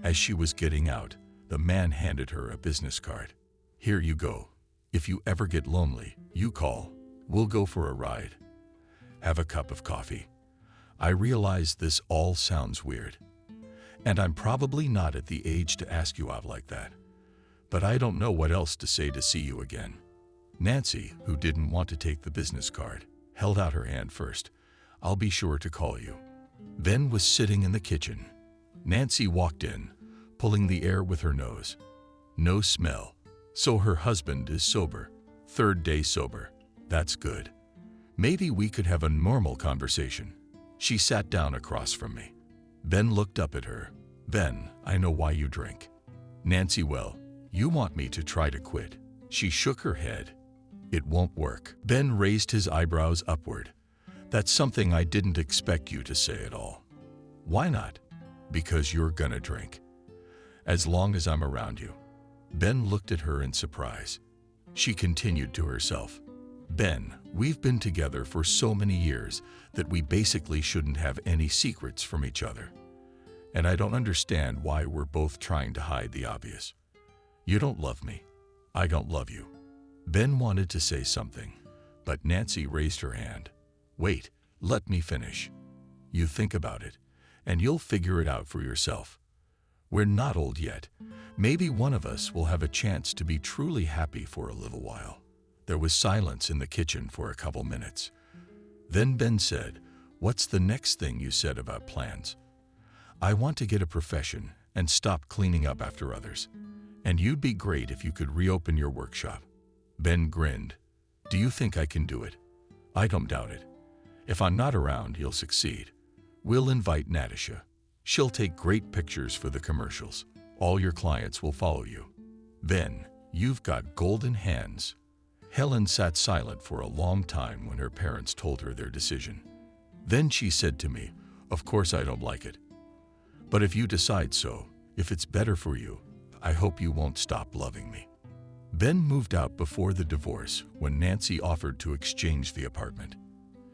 Speaker 1: As she was getting out, the man handed her a business card. "Here you go. If you ever get lonely, you call. We'll go for a ride. Have a cup of coffee. I realize this all sounds weird, and I'm probably not at the age to ask you out like that, but I don't know what else to say to see you again." Nancy, who didn't want to take the business card, held out her hand first. "I'll be sure to call you." Ben was sitting in the kitchen. Nancy walked in, pulling the air with her nose. No smell. So her husband is sober. Third day sober. That's good. Maybe we could have a normal conversation. She sat down across from me. Ben looked up at her. Ben, I know why you drink. Nancy, well, you want me to try to quit. She shook her head. It won't work. Ben raised his eyebrows upward. That's something I didn't expect you to say at all. Why not? Because you're gonna drink. As long as I'm around you. Ben looked at her in surprise. She continued to herself. Ben, we've been together for so many years that we basically shouldn't have any secrets from each other. And I don't understand why we're both trying to hide the obvious. You don't love me. I don't love you. Ben wanted to say something, but Nancy raised her hand. Wait, let me finish. You think about it, and you'll figure it out for yourself. We're not old yet. Maybe one of us will have a chance to be truly happy for a little while. There was silence in the kitchen for a couple minutes. Then Ben said, "What's the next thing you said about plans?" "I want to get a profession and stop cleaning up after others. And you'd be great if you could reopen your workshop." Ben grinned. "Do you think I can do it?" "I don't doubt it. If I'm not around, you'll succeed. We'll invite Natasha. She'll take great pictures for the commercials. All your clients will follow you. Ben, you've got golden hands." Helen sat silent for a long time when her parents told her their decision. Then she said to me, "Of course I don't like it. But if you decide so, if it's better for you, I hope you won't stop loving me." Ben moved out before the divorce when Nancy offered to exchange the apartment.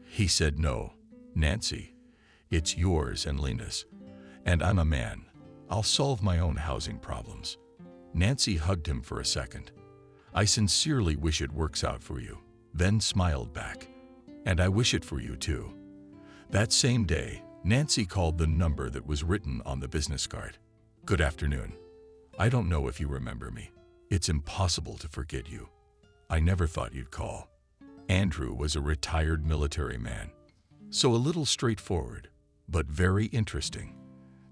Speaker 1: He said, "No, Nancy, it's yours and Lena's. And I'm a man. I'll solve my own housing problems." Nancy hugged him for a second. "I sincerely wish it works out for you." Ben smiled back. "And I wish it for you too." That same day, Nancy called the number that was written on the business card. "Good afternoon. I don't know if you remember me. It's impossible to forget you. I never thought you'd call." Andrew was a retired military man, so a little straightforward, but very interesting.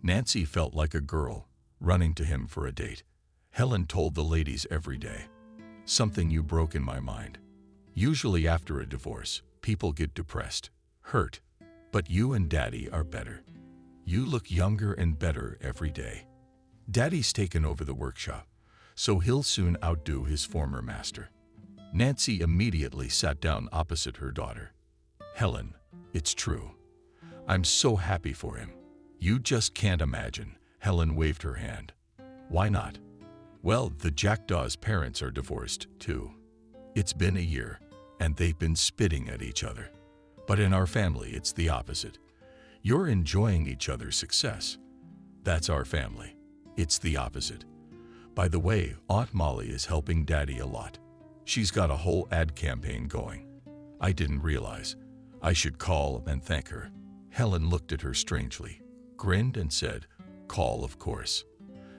Speaker 1: Nancy felt like a girl, running to him for a date. Helen told the ladies every day, "Something you broke in my mind. Usually after a divorce, people get depressed, hurt, but you and Daddy are better. You look younger and better every day. Daddy's taken over the workshop, so he'll soon outdo his former master." Nancy immediately sat down opposite her daughter. "Helen, it's true. I'm so happy for him. You just can't imagine." Helen waved her hand. "Why not?" "Well, the Jackdaw's parents are divorced, too. It's been a year, and they've been spitting at each other. But in our family, it's the opposite. You're enjoying each other's success. That's our family. It's the opposite. By the way, Aunt Molly is helping Daddy a lot. She's got a whole ad campaign going. I didn't realize. I should call and thank her." Helen looked at her strangely, grinned and said, "Call, of course."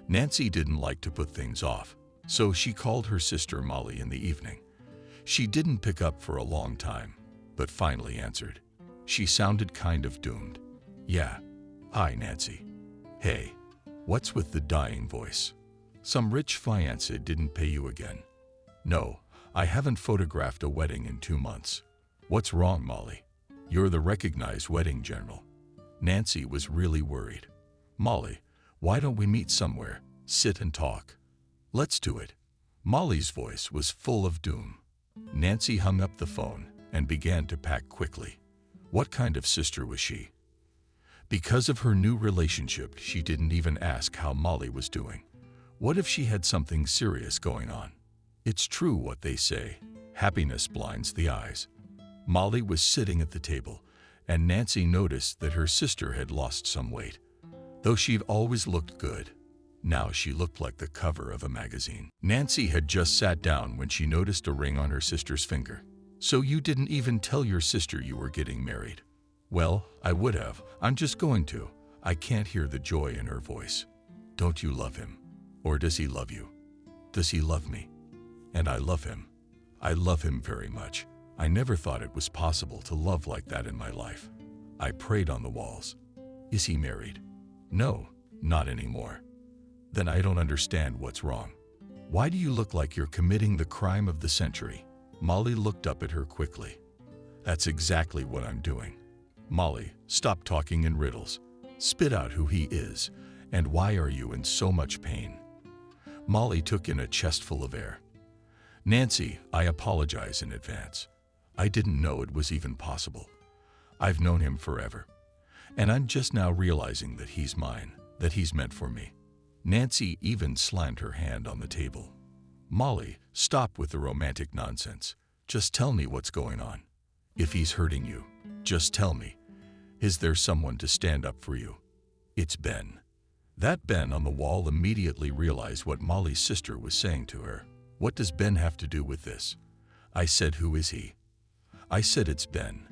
Speaker 1: Nancy didn't like to put things off, so she called her sister Molly in the evening. She didn't pick up for a long time, but finally answered. She sounded kind of doomed. "Yeah. Hi, Nancy. Hey, what's with the dying voice? Some rich fiancé didn't pay you again?" "No, I haven't photographed a wedding in 2 months." "What's wrong, Molly? You're the recognized wedding general." Nancy was really worried. "Molly, why don't we meet somewhere, sit and talk?" "Let's do it." Molly's voice was full of doom. Nancy hung up the phone and began to pack quickly. What kind of sister was she? Because of her new relationship, she didn't even ask how Molly was doing. What if she had something serious going on? It's true what they say, happiness blinds the eyes. Molly was sitting at the table, and Nancy noticed that her sister had lost some weight. Though she'd always looked good, now she looked like the cover of a magazine. Nancy had just sat down when she noticed a ring on her sister's finger. "So you didn't even tell your sister you were getting married?" "Well, I would have. I'm just going to." I can't hear the joy in her voice. "Don't you love him? Or does he love you? Does he love me? And I love him. I love him very much. I never thought it was possible to love like that in my life. I prayed on the walls. Is he married? No, not anymore. Then I don't understand what's wrong. Why do you look like you're committing the crime of the century? Molly looked up at her quickly. That's exactly what I'm doing. Molly, stop talking in riddles. Spit out who he is, and why are you in so much pain? Molly took in a chestful of air. Nancy, I apologize in advance. I didn't know it was even possible. I've known him forever, and I'm just now realizing that he's mine, that he's meant for me. Nancy even slammed her hand on the table. Molly, stop with the romantic nonsense. Just tell me what's going on. If he's hurting you, just tell me. Is there someone to stand up for you? It's Ben. That Ben on the wall immediately realized what Molly's sister was saying to her. What does Ben have to do with this? I said, who is he? I said, it's Ben.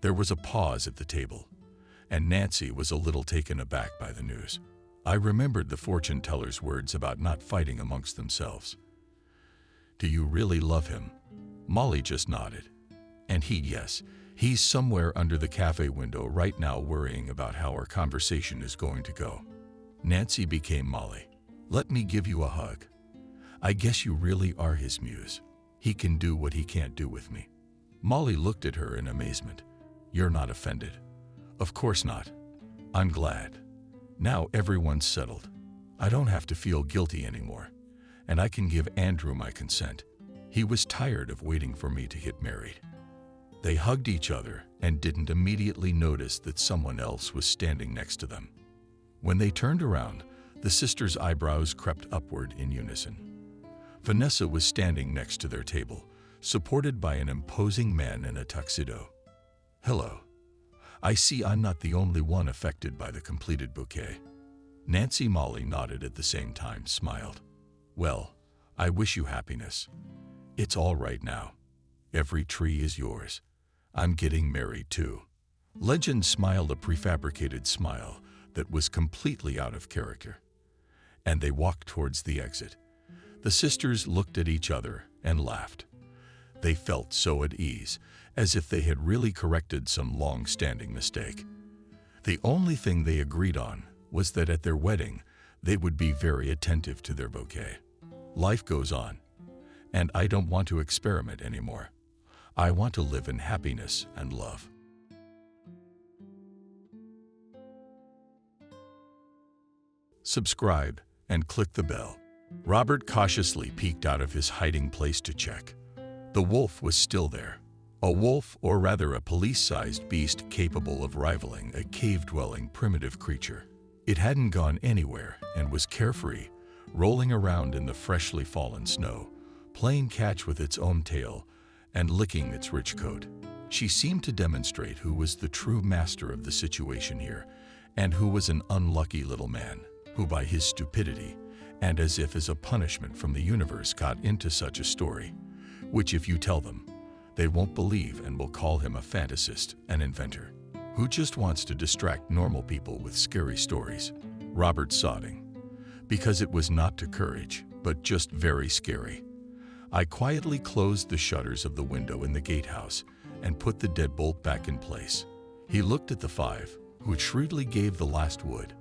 Speaker 1: There was a pause at the table, and Nancy was a little taken aback by the news. I remembered the fortune teller's words about not fighting amongst themselves. Do you really love him? Molly just nodded. And yes, he's somewhere under the cafe window right now worrying about how our conversation is going to go. Nancy became Molly. Let me give you a hug. I guess you really are his muse. He can do what he can't do with me. Molly looked at her in amazement. You're not offended? Of course not. I'm glad. Now everyone's settled. I don't have to feel guilty anymore, and I can give Andrew my consent. He was tired of waiting for me to get married. They hugged each other and didn't immediately notice that someone else was standing next to them. When they turned around, the sisters' eyebrows crept upward in unison. Vanessa was standing next to their table, supported by an imposing man in a tuxedo. Hello. I see I'm not the only one affected by the completed bouquet. Nancy Molly nodded at the same time, smiled. Well, I wish you happiness. It's all right now. Every tree is yours. I'm getting married too. Legend smiled a prefabricated smile that was completely out of character. And they walked towards the exit. The sisters looked at each other and laughed. They felt so at ease, as if they had really corrected some long-standing mistake. The only thing they agreed on was that at their wedding, they would be very attentive to their bouquet. Life goes on, and I don't want to experiment anymore. I want to live in happiness and love. Subscribe and click the bell. Robert cautiously peeked out of his hiding place to check. The wolf was still there. A wolf, or rather a police-sized beast capable of rivaling a cave-dwelling primitive creature. It hadn't gone anywhere and was carefree, rolling around in the freshly fallen snow, playing catch with its own tail and licking its rich coat. She seemed to demonstrate who was the true master of the situation here, and who was an unlucky little man, who by his stupidity, and as if as a punishment from the universe, got into such a story, which if you tell them, they won't believe and will call him a fantasist, an inventor, who just wants to distract normal people with scary stories. Robert sodding. Because it was not to courage, but just very scary. I quietly closed the shutters of the window in the gatehouse and put the deadbolt back in place. He looked at the five, who shrewdly gave the last wood.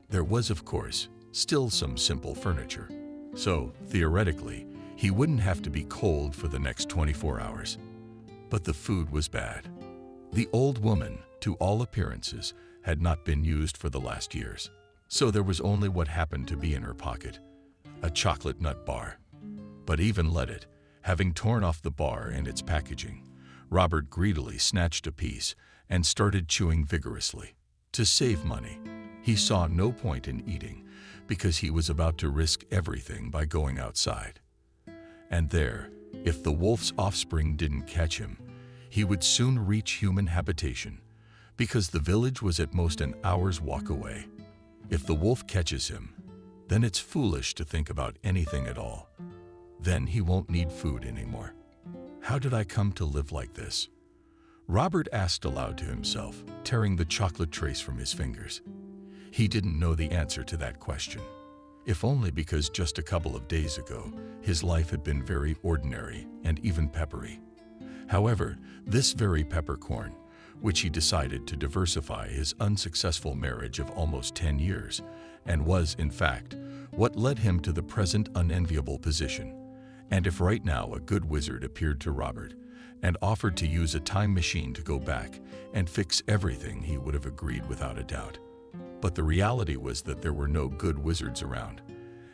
Speaker 1: There was, of course, still some simple furniture. So, theoretically, he wouldn't have to be cold for the next 24 hours. But the food was bad. The old woman, to all appearances, had not been used for the last years. So there was only what happened to be in her pocket, a chocolate nut bar. But even let it, having torn off the bar and its packaging, Robert greedily snatched a piece and started chewing vigorously. To save money, he saw no point in eating because he was about to risk everything by going outside. And there, if the wolf's offspring didn't catch him, he would soon reach human habitation because the village was at most an hour's walk away. If the wolf catches him, then it's foolish to think about anything at all. Then he won't need food anymore. How did I come to live like this? Robert asked aloud to himself, tearing the chocolate trace from his fingers. He didn't know the answer to that question, if only because just a couple of days ago, his life had been very ordinary and even peppery. However, this very peppercorn which he decided to diversify his unsuccessful marriage of almost 10 years, and was, in fact, what led him to the present unenviable position. And if right now a good wizard appeared to Robert and offered to use a time machine to go back and fix everything, he would have agreed without a doubt. But the reality was that there were no good wizards around,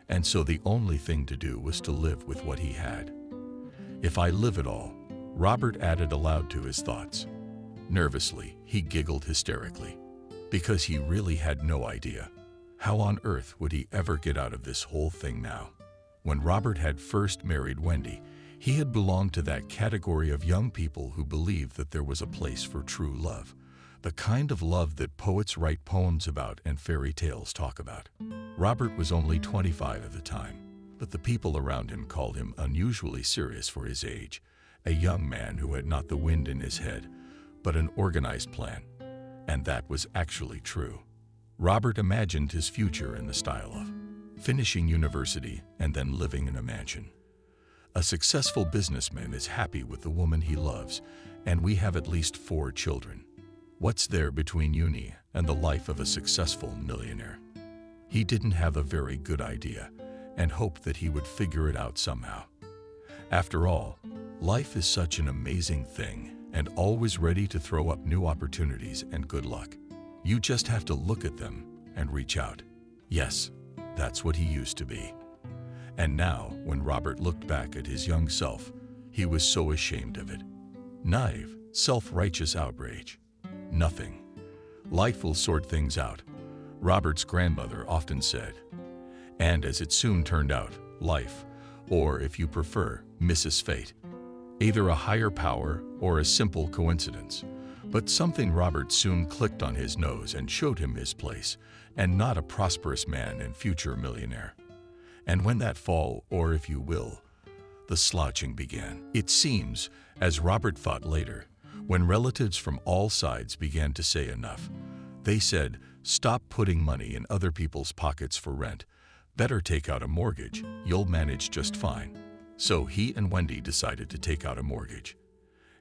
Speaker 1: and so the only thing to do was to live with what he had. "If I live at all," Robert added aloud to his thoughts. Nervously, he giggled hysterically, because he really had no idea. How on earth would he ever get out of this whole thing now? When Robert had first married Wendy, he had belonged to that category of young people who believed that there was a place for true love, the kind of love that poets write poems about and fairy tales talk about. Robert was only 25 at the time, but the people around him called him unusually serious for his age, a young man who had not the wind in his head, but an organized plan. And that was actually true. Robert imagined his future in the style of finishing university and then living in a mansion. A successful businessman is happy with the woman he loves, and we have at least 4 children. What's there between uni and the life of a successful millionaire? He didn't have a very good idea and hoped that he would figure it out somehow. After all, life is such an amazing thing and always ready to throw up new opportunities and good luck. You just have to look at them and reach out. Yes, that's what he used to be. And now, when Robert looked back at his young self, he was so ashamed of it. Naive, self-righteous outrage. Nothing. Life will sort things out, Robert's grandmother often said. And as it soon turned out, life, or if you prefer, Mrs. Fate, either a higher power or a simple coincidence. But something Robert soon clicked on his nose and showed him his place, and not a prosperous man and future millionaire. And when that fall, or if you will, the slouching began. It seems, as Robert thought later, when relatives from all sides began to say enough, they said, "Stop putting money in other people's pockets for rent. Better take out a mortgage, you'll manage just fine." So he and Wendy decided to take out a mortgage.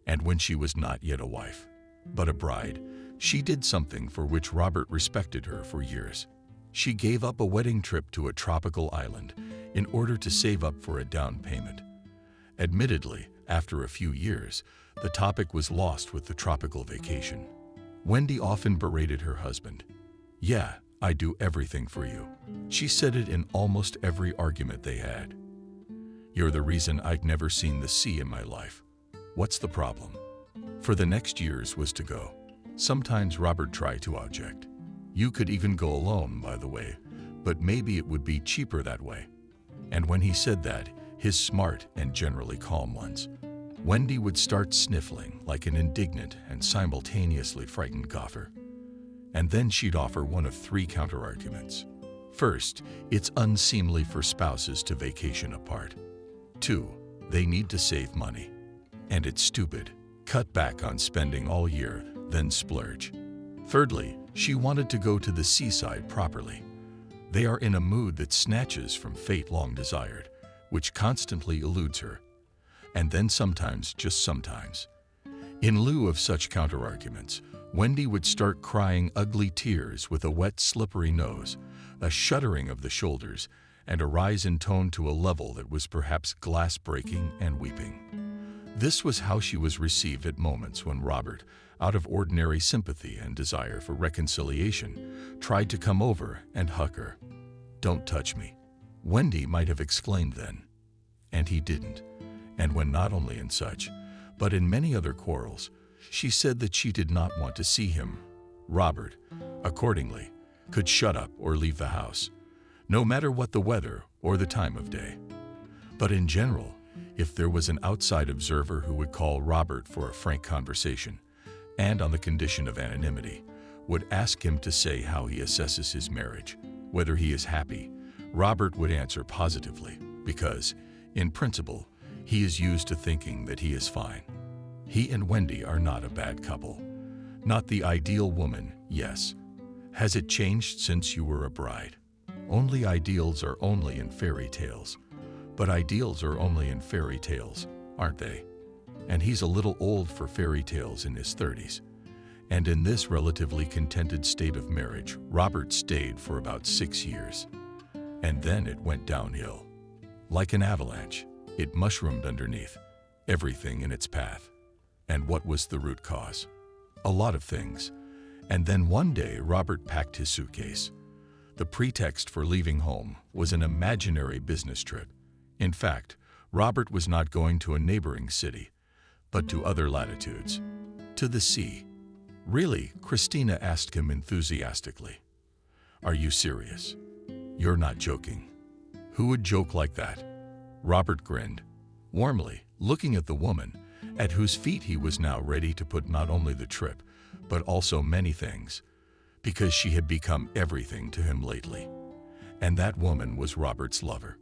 Speaker 1: And when she was not yet a wife, but a bride, she did something for which Robert respected her for years. She gave up a wedding trip to a tropical island in order to save up for a down payment. Admittedly, after a few years, the topic was lost with the tropical vacation. Wendy often berated her husband. "Yeah, I do everything for you." She said it in almost every argument they had. "You're the reason I'd never seen the sea in my life. What's the problem?" For the next years was to go. Sometimes Robert tried to object. "You could even go alone, by the way, but maybe it would be cheaper that way." And when he said that, his smart and generally calm ones, Wendy would start sniffling like an indignant and simultaneously frightened gopher. And then she'd offer one of 3 counterarguments. First, it's unseemly for spouses to vacation apart. 2, they need to save money. And it's stupid. Cut back on spending all year, then splurge. Thirdly, she wanted to go to the seaside properly. They are in a mood that snatches from fate long desired, which constantly eludes her. And then sometimes, just sometimes, in lieu of such counterarguments, Wendy would start crying ugly tears with a wet, slippery nose, a shuddering of the shoulders, and a rise in tone to a level that was perhaps glass-breaking and weeping. This was how she was received at moments when Robert, out of ordinary sympathy and desire for reconciliation, tried to come over and hug her. "Don't touch me," Wendy might have exclaimed then. And he didn't. And when not only in such, but in many other quarrels, she said that she did not want to see him. Robert, accordingly, could shut up or leave the house, no matter what the weather or the time of day. But in general, if there was an outside observer who would call Robert for a frank conversation, and on the condition of anonymity, would ask him to say how he assesses his marriage, whether he is happy, Robert would answer positively, because, in principle, he is used to thinking that he is fine. He and Wendy are not a bad couple. Not the ideal woman, yes. Has it changed since you were a bride? Only ideals are only in fairy tales. But ideals are only in fairy tales, aren't they? And he's a little old for fairy tales in his 30s. And in this relatively contented state of marriage, Robert stayed for about 6 years. And then it went downhill. Like an avalanche, it mushroomed underneath everything in its path. And what was the root cause? A lot of things. And then one day, Robert packed his suitcase. The pretext for leaving home was an imaginary business trip. In fact, Robert was not going to a neighboring city, but to other latitudes, to the sea. Really? Christina asked him enthusiastically. Are you serious? You're not joking. Who would joke like that? Robert grinned, warmly, looking at the woman, at whose feet he was now ready to put not only the trip, but also many things, because she had become everything to him lately. And that woman was Robert's lover.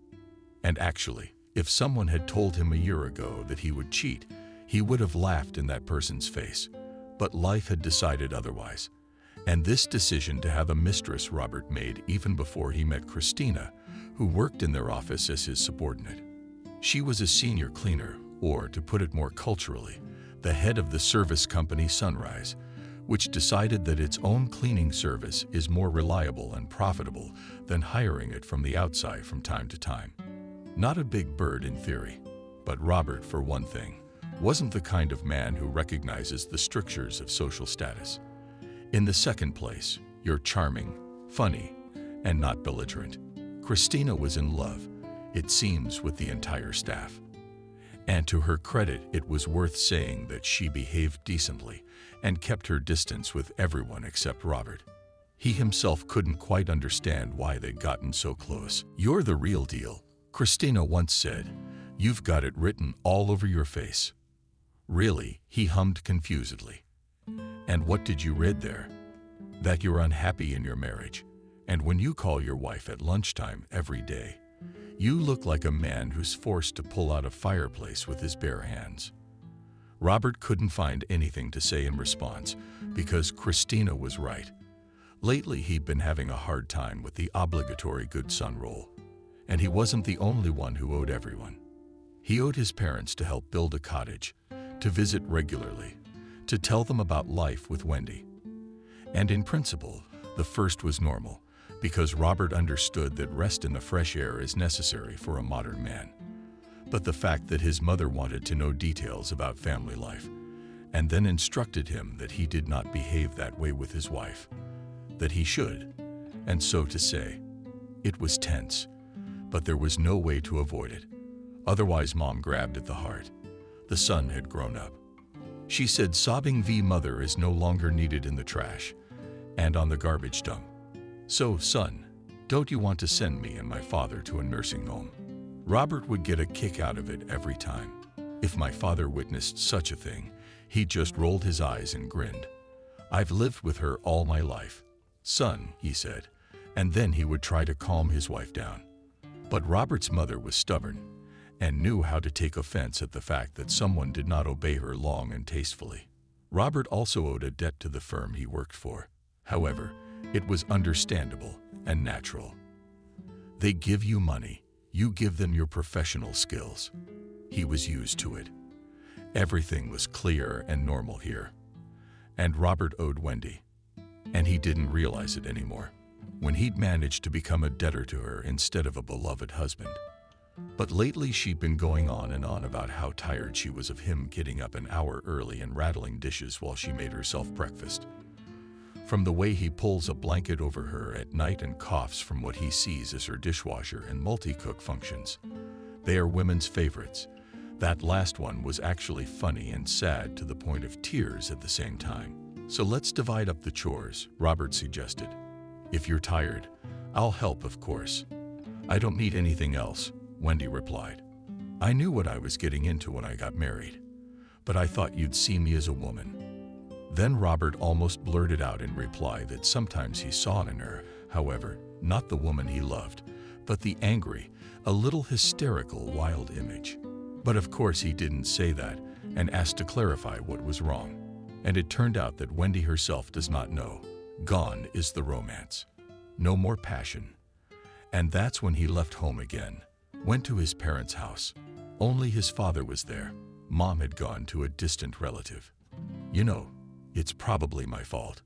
Speaker 1: And actually, if someone had told him a year ago that he would cheat, he would have laughed in that person's face. But life had decided otherwise. And this decision to have a mistress Robert made even before he met Christina, who worked in their office as his subordinate. She was a senior cleaner, or to put it more culturally, the head of the service company Sunrise, which decided that its own cleaning service is more reliable and profitable than hiring it from the outside from time to time. Not a big bird in theory, but Robert, for one thing, wasn't the kind of man who recognizes the strictures of social status. In the second place, you're charming, funny, and not belligerent. Christina was in love, it seems, with the entire staff. And to her credit, it was worth saying that she behaved decently and kept her distance with everyone except Robert. He himself couldn't quite understand why they'd gotten so close. You're the real deal, Christina once said. You've got it written all over your face. Really, he hummed confusedly. And what did you read there? That you're unhappy in your marriage, and when you call your wife at lunchtime every day, you look like a man who's forced to pull out a fireplace with his bare hands. Robert couldn't find anything to say in response because Christina was right. Lately, he'd been having a hard time with the obligatory good son role, and he wasn't the only one who owed everyone. He owed his parents to help build a cottage, to visit regularly, to tell them about life with Wendy. And in principle, the first was normal, because Robert understood that rest in the fresh air is necessary for a modern man. But the fact that his mother wanted to know details about family life, and then instructed him that he did not behave that way with his wife, that he should, and so to say, it was tense, but there was no way to avoid it. Otherwise, Mom grabbed at the heart. The son had grown up. She said sobbing mother is no longer needed in the trash and on the garbage dump. So, son, don't you want to send me and my father to a nursing home? Robert would get a kick out of it every time. If my father witnessed such a thing, he just rolled his eyes and grinned. I've lived with her all my life. Son, he said, and then he would try to calm his wife down. But Robert's mother was stubborn and knew how to take offense at the fact that someone did not obey her long and tastefully. Robert also owed a debt to the firm he worked for. However, it was understandable and natural. They give you money, you give them your professional skills. He was used to it. Everything was clear and normal here. And Robert owed Wendy, and he didn't realize it anymore, when he'd managed to become a debtor to her instead of a beloved husband. But lately she'd been going on and on about how tired she was of him getting up an hour early and rattling dishes while she made herself breakfast. From the way he pulls a blanket over her at night and coughs from what he sees as her dishwasher and multi-cook functions. They are women's favorites. That last one was actually funny and sad to the point of tears at the same time. So let's divide up the chores, Robert suggested. If you're tired, I'll help, of course. I don't need anything else, Wendy replied. I knew what I was getting into when I got married, but I thought you'd see me as a woman. Then Robert almost blurted out in reply that sometimes he saw in her, however, not the woman he loved, but the angry, a little hysterical, wild image. But of course he didn't say that and asked to clarify what was wrong. And it turned out that Wendy herself does not know. Gone is the romance. No more passion. And that's when he left home again, went to his parents' house. Only his father was there. Mom had gone to a distant relative. You know, It's probably my fault.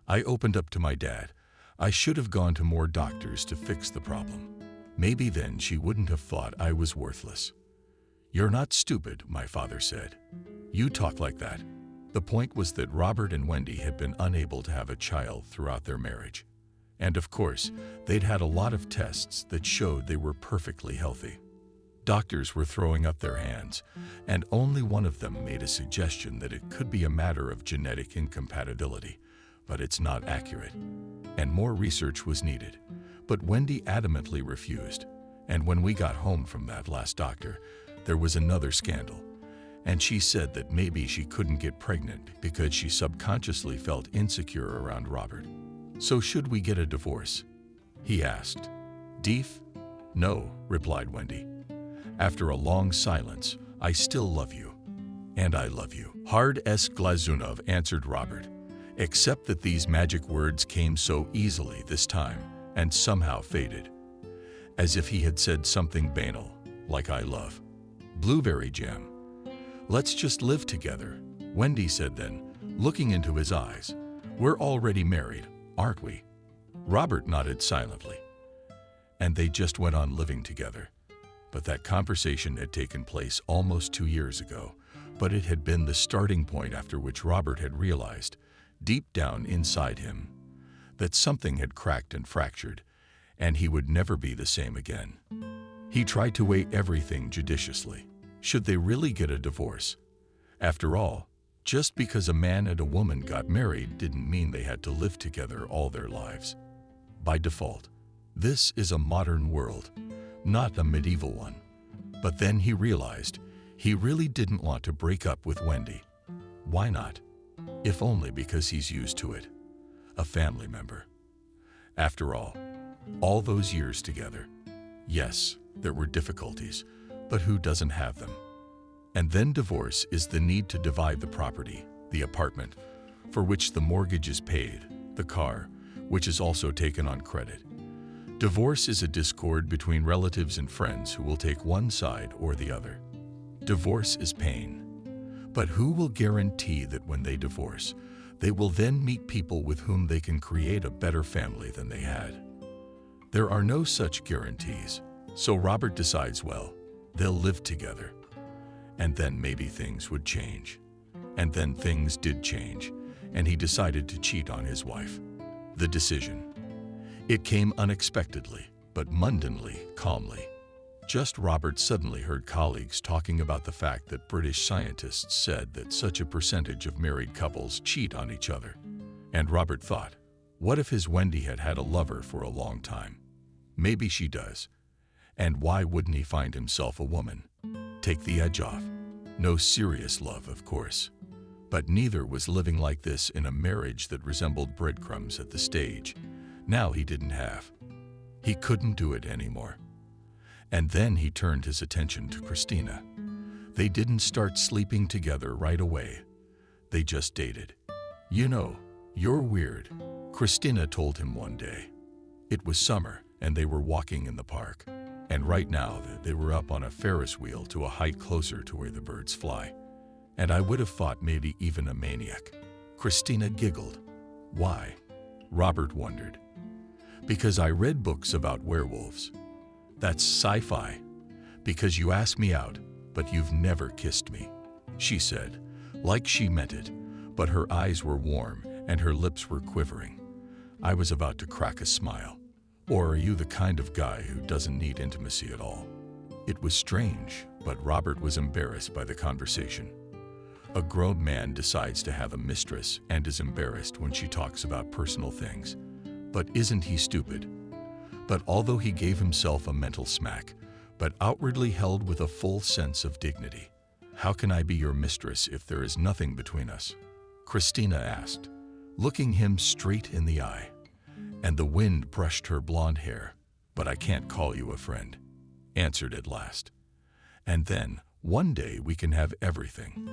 Speaker 1: I opened up to my dad. I should have gone to more doctors to fix the problem. Maybe then she wouldn't have thought I was worthless. You're not stupid, my father said. You talk like that. The point was that Robert and Wendy had been unable to have a child throughout their marriage. And of course, they'd had a lot of tests that showed they were perfectly healthy. Doctors were throwing up their hands, and only one of them made a suggestion that it could be a matter of genetic incompatibility, but it's not accurate. And more research was needed. But Wendy adamantly refused. And when we got home from that last doctor, there was another scandal. And she said that maybe she couldn't get pregnant because she subconsciously felt insecure around Robert. So should we get a divorce? He asked. Deef? No, replied Wendy. After a long silence, I still love you. And I love you. Hard S. Glazunov, answered Robert, except that these magic words came so easily this time and somehow faded, as if he had said something banal, like I love. Blueberry jam. Let's just live together, Wendy said then, looking into his eyes. We're already married, aren't we? Robert nodded silently, and they just went on living together. But that conversation had taken place almost 2 years ago, but it had been the starting point after which Robert had realized, deep down inside him, that something had cracked and fractured, and he would never be the same again. He tried to weigh everything judiciously. Should they really get a divorce? After all, just because a man and a woman got married didn't mean they had to live together all their lives. By default, this is a modern world, not a medieval one. But then he realized he really didn't want to break up with Wendy. Why not? If only because he's used to it. A family member. After all those years together. Yes, there were difficulties, but who doesn't have them? And then divorce is the need to divide the property, the apartment, for which the mortgage is paid, the car, which is also taken on credit. Divorce is a discord between relatives and friends who will take one side or the other. Divorce is pain. But who will guarantee that when they divorce, they will then meet people with whom they can create a better family than they had? There are no such guarantees, so Robert decides, well, they'll live together. And then maybe things would change. And then things did change, and he decided to cheat on his wife. The decision. It came unexpectedly, but mundanely, calmly. Just Robert suddenly heard colleagues talking about the fact that British scientists said that such a percentage of married couples cheat on each other. And Robert thought, what if his Wendy had had a lover for a long time? Maybe she does. And why wouldn't he find himself a woman? Take the edge off. No serious love, of course. But neither was living like this in a marriage that resembled breadcrumbs at the stage. Now he didn't have. He couldn't do it anymore. And then he turned his attention to Christina. They didn't start sleeping together right away. They just dated. You know, you're weird, Christina told him one day. It was summer, and they were walking in the park. And right now, they were up on a Ferris wheel to a height closer to where the birds fly. And I would have thought maybe even a maniac. Christina giggled. Why? Robert wondered. Because I read books about werewolves. That's sci-fi. Because you asked me out, but you've never kissed me, she said, like she meant it, but her eyes were warm and her lips were quivering. I was about to crack a smile. Or are you the kind of guy who doesn't need intimacy at all? It was strange, but Robert was embarrassed by the conversation. A grown man decides to have a mistress and is embarrassed when she talks about personal things. But isn't he stupid? But although he gave himself a mental smack, but outwardly held with a full sense of dignity. How can I be your mistress if there is nothing between us? Christina asked, looking him straight in the eye. And the wind brushed her blonde hair. But I can't call you a friend, answered at last. And then, one day we can have everything.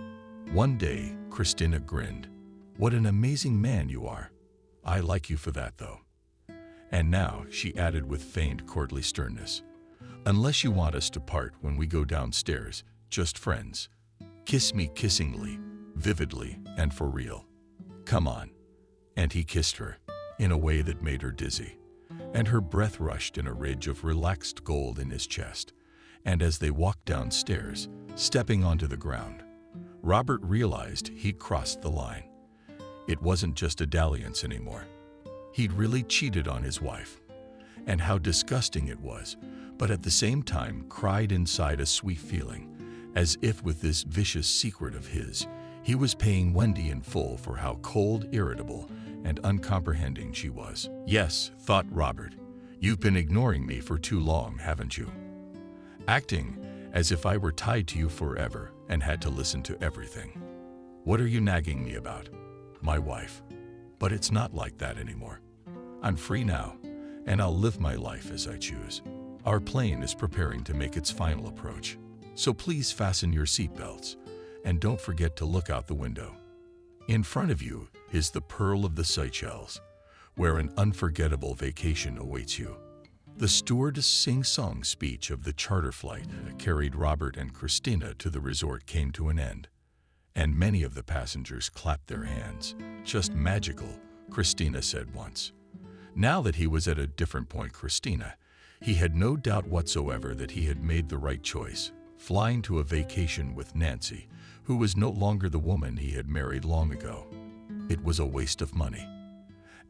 Speaker 1: One day, Christina grinned. What an amazing man you are. I like you for that, though. And now, she added with feigned courtly sternness, unless you want us to part when we go downstairs, just friends. Kiss me kissingly, vividly, and for real. Come on." And he kissed her in a way that made her dizzy, and her breath rushed in a ridge of relaxed gold in his chest. And as they walked downstairs, stepping onto the ground, Robert realized he'd crossed the line. It wasn't just a dalliance anymore. He'd really cheated on his wife. And how disgusting it was, but at the same time cried inside a sweet feeling, as if with this vicious secret of his, he was paying Wendy in full for how cold, irritable, and uncomprehending she was. "Yes," thought Robert, "you've been ignoring me for too long, haven't you? Acting as if I were tied to you forever and had to listen to everything. What are you nagging me about? My wife. But it's not like that anymore. I'm free now, and I'll live my life as I choose. Our plane is preparing to make its final approach, so please fasten your seatbelts, and don't forget to look out the window. In front of you is the Pearl of the Seychelles, where an unforgettable vacation awaits you." The stewardess' sing-song speech of the charter flight that carried Robert and Christina to the resort came to an end, and many of the passengers clapped their hands. "Just magical," Christina said once. Now that he was at a different point, Christina, he had no doubt whatsoever that he had made the right choice, flying to a vacation with Nancy, who was no longer the woman he had married long ago. It was a waste of money.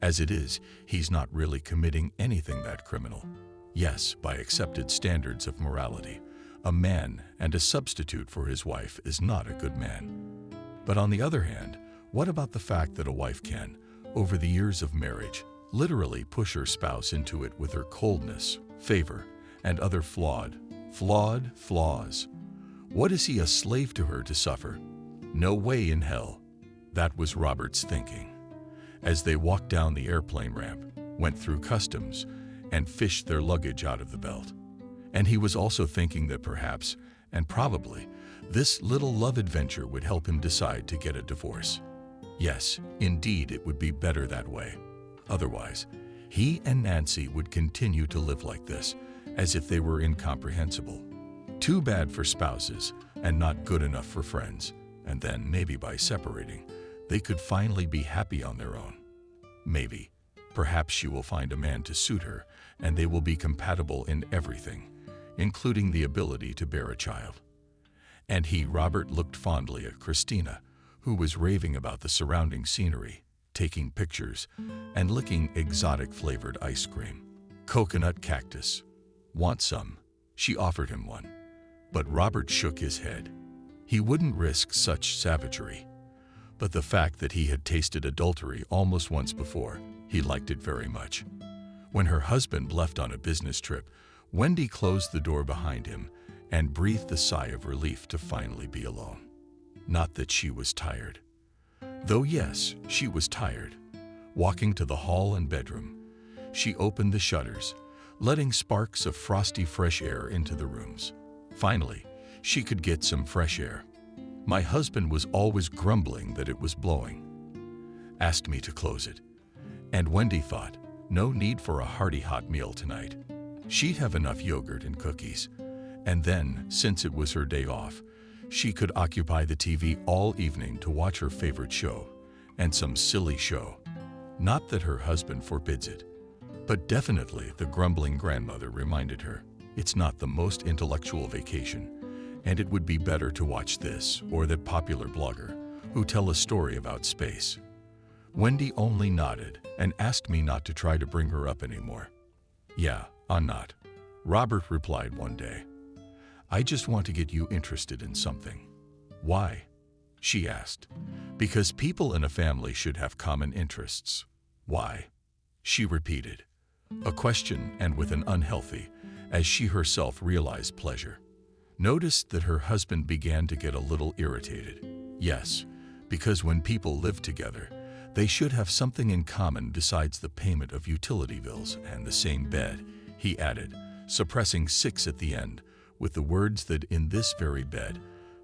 Speaker 1: As it is, he's not really committing anything that criminal. Yes, by accepted standards of morality, a man and a substitute for his wife is not a good man. But on the other hand, what about the fact that a wife can, over the years of marriage, literally push her spouse into it with her coldness, favor, and other flawed flaws? What is he, a slave to her to suffer? No way in hell. That was Robert's thinking. As they walked down the airplane ramp, went through customs, and fished their luggage out of the belt. And he was also thinking that perhaps, and probably, this little love adventure would help him decide to get a divorce. Yes, indeed, it would be better that way. Otherwise, he and Nancy would continue to live like this, as if they were incomprehensible. Too bad for spouses, and not good enough for friends. And then, maybe by separating, they could finally be happy on their own. Maybe. Perhaps she will find a man to suit her, and they will be compatible in everything, including the ability to bear a child. And he, Robert, looked fondly at Christina, who was raving about the surrounding scenery, taking pictures, and licking exotic-flavored ice cream. Coconut cactus. Want some? She offered him one. But Robert shook his head. He wouldn't risk such savagery. But the fact that he had tasted adultery almost once before, he liked it very much. When her husband left on a business trip, Wendy closed the door behind him and breathed a sigh of relief to finally be alone. Not that she was tired. Though yes, she was tired. Walking to the hall and bedroom, she opened the shutters, letting sparks of frosty fresh air into the rooms. Finally, she could get some fresh air. My husband was always grumbling that it was blowing. Asked me to close it. And Wendy thought, no need for a hearty hot meal tonight. She'd have enough yogurt and cookies. And then, since it was her day off, she could occupy the TV all evening to watch her favorite show, and some silly show. Not that her husband forbids it, but definitely the grumbling grandmother reminded her, it's not the most intellectual vacation, and it would be better to watch this or that popular blogger who tell a story about space. Wendy only nodded and asked me not to try to bring her up anymore. Yeah, I'm not, Robert replied one day. I just want to get you interested in something. Why? She asked. Because people in a family should have common interests. Why? She repeated. A question, and with an unhealthy, as she herself realized, pleasure. Noticed that her husband began to get a little irritated. Yes, because when people live together, they should have something in common besides the payment of utility bills and the same bed, he added, suppressing six at the end, with the words that in this very bed,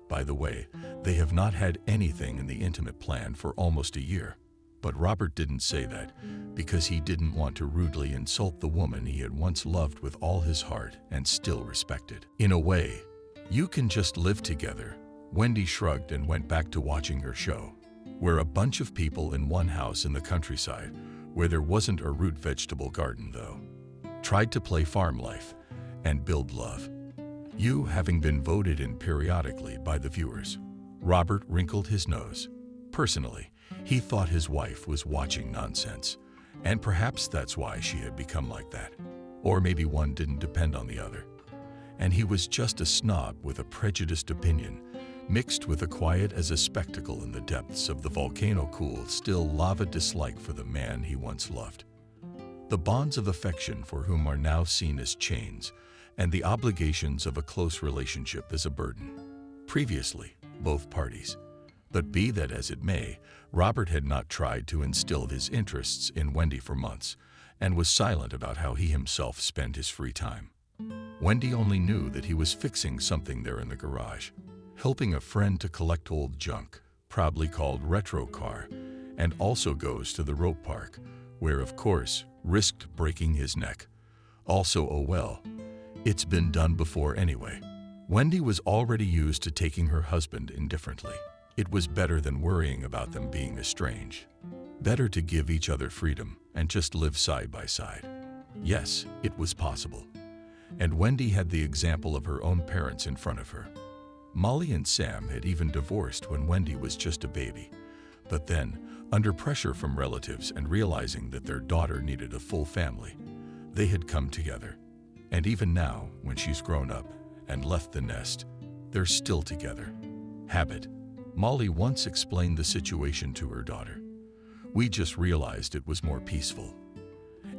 Speaker 1: by the way, they have not had anything in the intimate plan for almost a year. But Robert didn't say that because he didn't want to rudely insult the woman he had once loved with all his heart and still respected. In a way, you can just live together. Wendy shrugged and went back to watching her show. We're a bunch of people in one house in the countryside where there wasn't a root vegetable garden, though. Tried to play farm life and build love. You having been voted in periodically by the viewers. Robert wrinkled his nose. Personally, he thought his wife was watching nonsense, and perhaps that's why she had become like that. Or maybe one didn't depend on the other. And he was just a snob with a prejudiced opinion, mixed with a quiet as a spectacle in the depths of the volcano-cooled, still lava dislike for the man he once loved. The bonds of affection for whom are now seen as chains, and the obligations of a close relationship as a burden. Previously, both parties. But be that as it may, Robert had not tried to instill his interests in Wendy for months, and was silent about how he himself spent his free time. Wendy only knew that he was fixing something there in the garage, helping a friend to collect old junk, proudly called retro car, and also goes to the rope park, where, of course, risked breaking his neck. Also, oh well, it's been done before anyway. Wendy was already used to taking her husband indifferently. It was better than worrying about them being estranged. Better to give each other freedom and just live side by side. Yes, it was possible. And Wendy had the example of her own parents in front of her. Molly and Sam had even divorced when Wendy was just a baby. But then, under pressure from relatives and realizing that their daughter needed a full family, they had come together. And even now, when she's grown up and left the nest, they're still together. Habit. Molly once explained the situation to her daughter. We just realized it was more peaceful.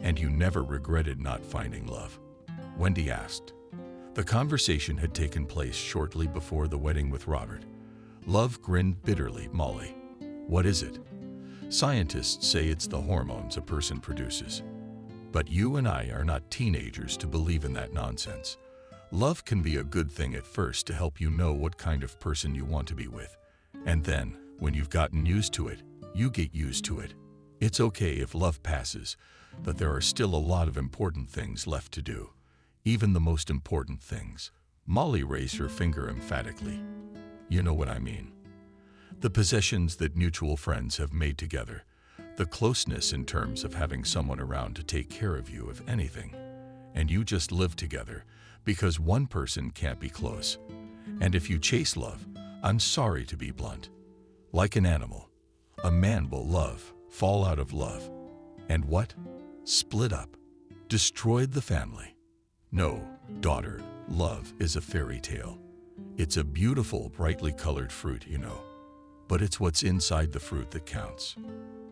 Speaker 1: And you never regretted not finding love? Wendy asked. The conversation had taken place shortly before the wedding with Robert. Love grinned bitterly. Molly, what is it? Scientists say it's the hormones a person produces. But you and I are not teenagers to believe in that nonsense. Love can be a good thing at first to help you know what kind of person you want to be with. And then, when you've gotten used to it, you get used to it. It's okay if love passes, but there are still a lot of important things left to do. Even the most important things. Molly raised her finger emphatically. You know what I mean. The possessions that mutual friends have made together. The closeness in terms of having someone around to take care of you if anything. And you just live together because one person can't be close. And if you chase love, I'm sorry to be blunt. Like an animal, a man will love, fall out of love. And what? Split up. Destroyed the family. No, daughter, love is a fairy tale. It's a beautiful, brightly colored fruit, you know. But it's what's inside the fruit that counts.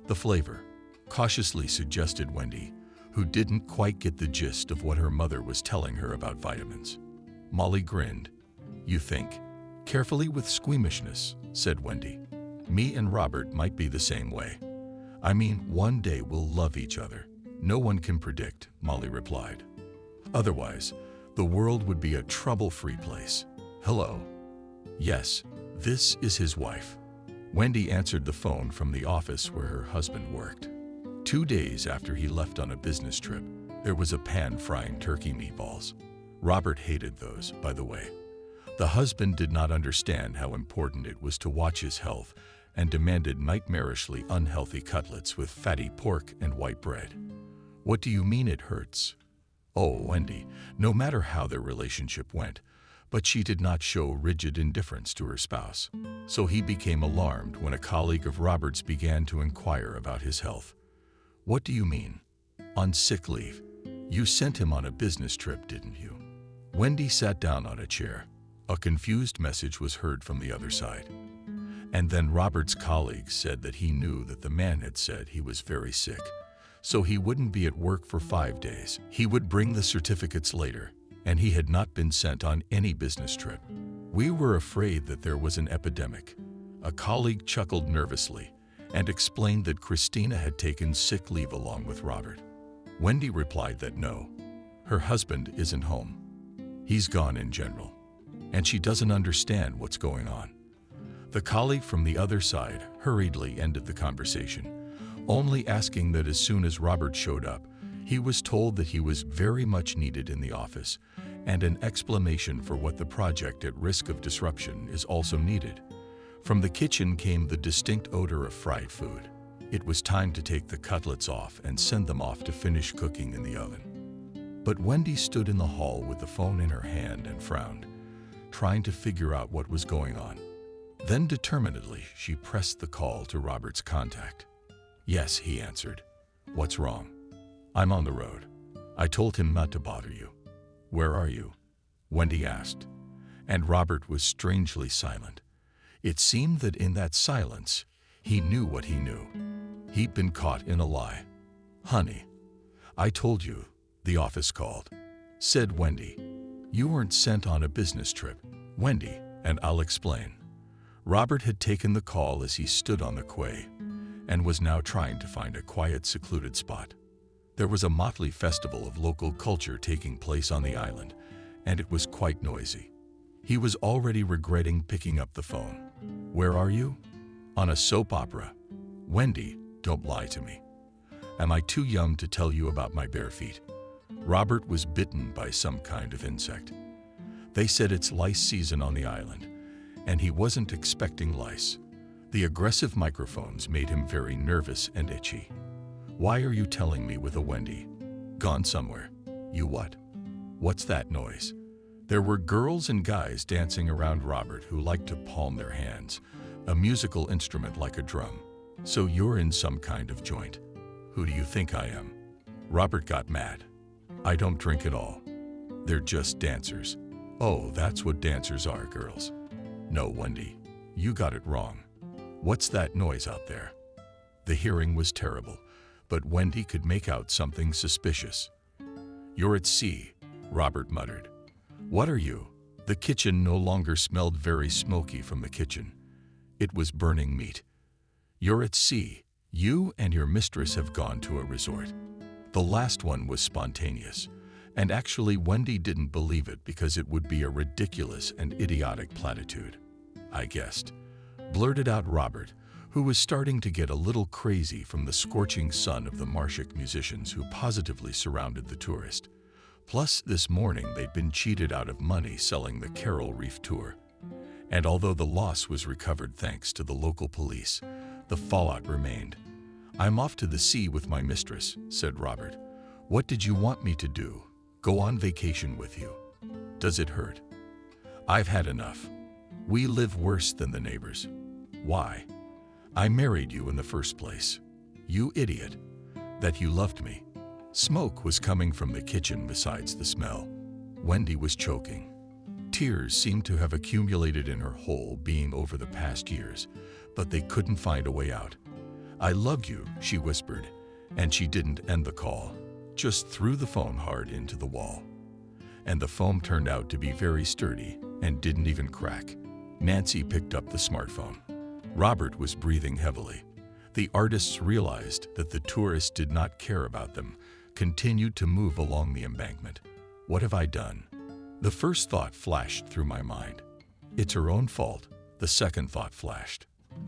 Speaker 1: The flavor, cautiously suggested Wendy, who didn't quite get the gist of what her mother was telling her about vitamins. Molly grinned. You think? Carefully with squeamishness, said Wendy. Me and Robert might be the same way. I mean, one day we'll love each other. No one can predict, Molly replied. Otherwise, the world would be a trouble-free place. Hello. Yes, this is his wife. Wendy answered the phone from the office where her husband worked. 2 days after he left on a business trip, there was a pan frying turkey meatballs. Robert hated those, by the way. The husband did not understand how important it was to watch his health and demanded nightmarishly unhealthy cutlets with fatty pork and white bread. What do you mean it hurts? Oh, Wendy, no matter how their relationship went, but she did not show rigid indifference to her spouse. So he became alarmed when a colleague of Robert's began to inquire about his health. What do you mean? On sick leave. You sent him on a business trip, didn't you? Wendy sat down on a chair. A confused message was heard from the other side. And then Robert's colleague said that he knew that the man had said he was very sick, so he wouldn't be at work for 5 days. He would bring the certificates later, and he had not been sent on any business trip. We were afraid that there was an epidemic. A colleague chuckled nervously and explained that Christina had taken sick leave along with Robert. Wendy replied that no, her husband isn't home. He's gone in general, and she doesn't understand what's going on. The colleague from the other side hurriedly ended the conversation, only asking that as soon as Robert showed up, he was told that he was very much needed in the office, and an explanation for what the project at risk of disruption is also needed. From the kitchen came the distinct odor of fried food. It was time to take the cutlets off and send them off to finish cooking in the oven. But Wendy stood in the hall with the phone in her hand and frowned, trying to figure out what was going on. Then determinedly, she pressed the call to Robert's contact. "Yes," he answered. "What's wrong?" "I'm on the road. I told him not to bother you." "Where are you?" Wendy asked. And Robert was strangely silent. It seemed that in that silence, he knew what he knew. He'd been caught in a lie. "Honey, I told you," the office called. Said Wendy. "You weren't sent on a business trip." "Wendy, and I'll explain." Robert had taken the call as he stood on the quay and was now trying to find a quiet, secluded spot. There was a motley festival of local culture taking place on the island, and it was quite noisy. He was already regretting picking up the phone. "Where are you?" "On a soap opera." "Wendy, don't lie to me. Am I too young to tell you about my bare feet?" Robert was bitten by some kind of insect. They said it's lice season on the island, and he wasn't expecting lice. The aggressive microphones made him very nervous and itchy. "Why are you telling me with a Wendy? Gone somewhere?" "You what?" "What's that noise?" There were girls and guys dancing around Robert who liked to palm their hands, a musical instrument like a drum. "So you're in some kind of joint." "Who do you think I am?" Robert got mad. "I don't drink at all. They're just dancers." "Oh, that's what dancers are, girls." "No, Wendy, you got it wrong. What's that noise out there?" The hearing was terrible, but Wendy could make out something suspicious. "You're at sea," Robert muttered. "What are you?" The kitchen no longer smelled very smoky from the kitchen. It was burning meat. "You're at sea. You and your mistress have gone to a resort." The last one was spontaneous, and actually Wendy didn't believe it because it would be a ridiculous and idiotic platitude. "I guessed," blurted out Robert, who was starting to get a little crazy from the scorching sun of the Marshak musicians who positively surrounded the tourist. Plus, this morning they'd been cheated out of money selling the Coral Reef tour. And although the loss was recovered thanks to the local police, the fallout remained. "I'm off to the sea with my mistress," said Robert. "What did you want me to do? Go on vacation with you? Does it hurt?" "I've had enough. We live worse than the neighbors." "Why?" "I married you in the first place. You idiot. That you loved me." Smoke was coming from the kitchen besides the smell. Wendy was choking. Tears seemed to have accumulated in her whole being over the past years, but they couldn't find a way out. "I love you," she whispered, and she didn't end the call, just threw the phone hard into the wall. And the foam turned out to be very sturdy and didn't even crack. Nancy picked up the smartphone. Robert was breathing heavily. The artists realized that the tourists did not care about them, continued to move along the embankment. "What have I done?" The first thought flashed through my mind. "It's her own fault." The second thought flashed.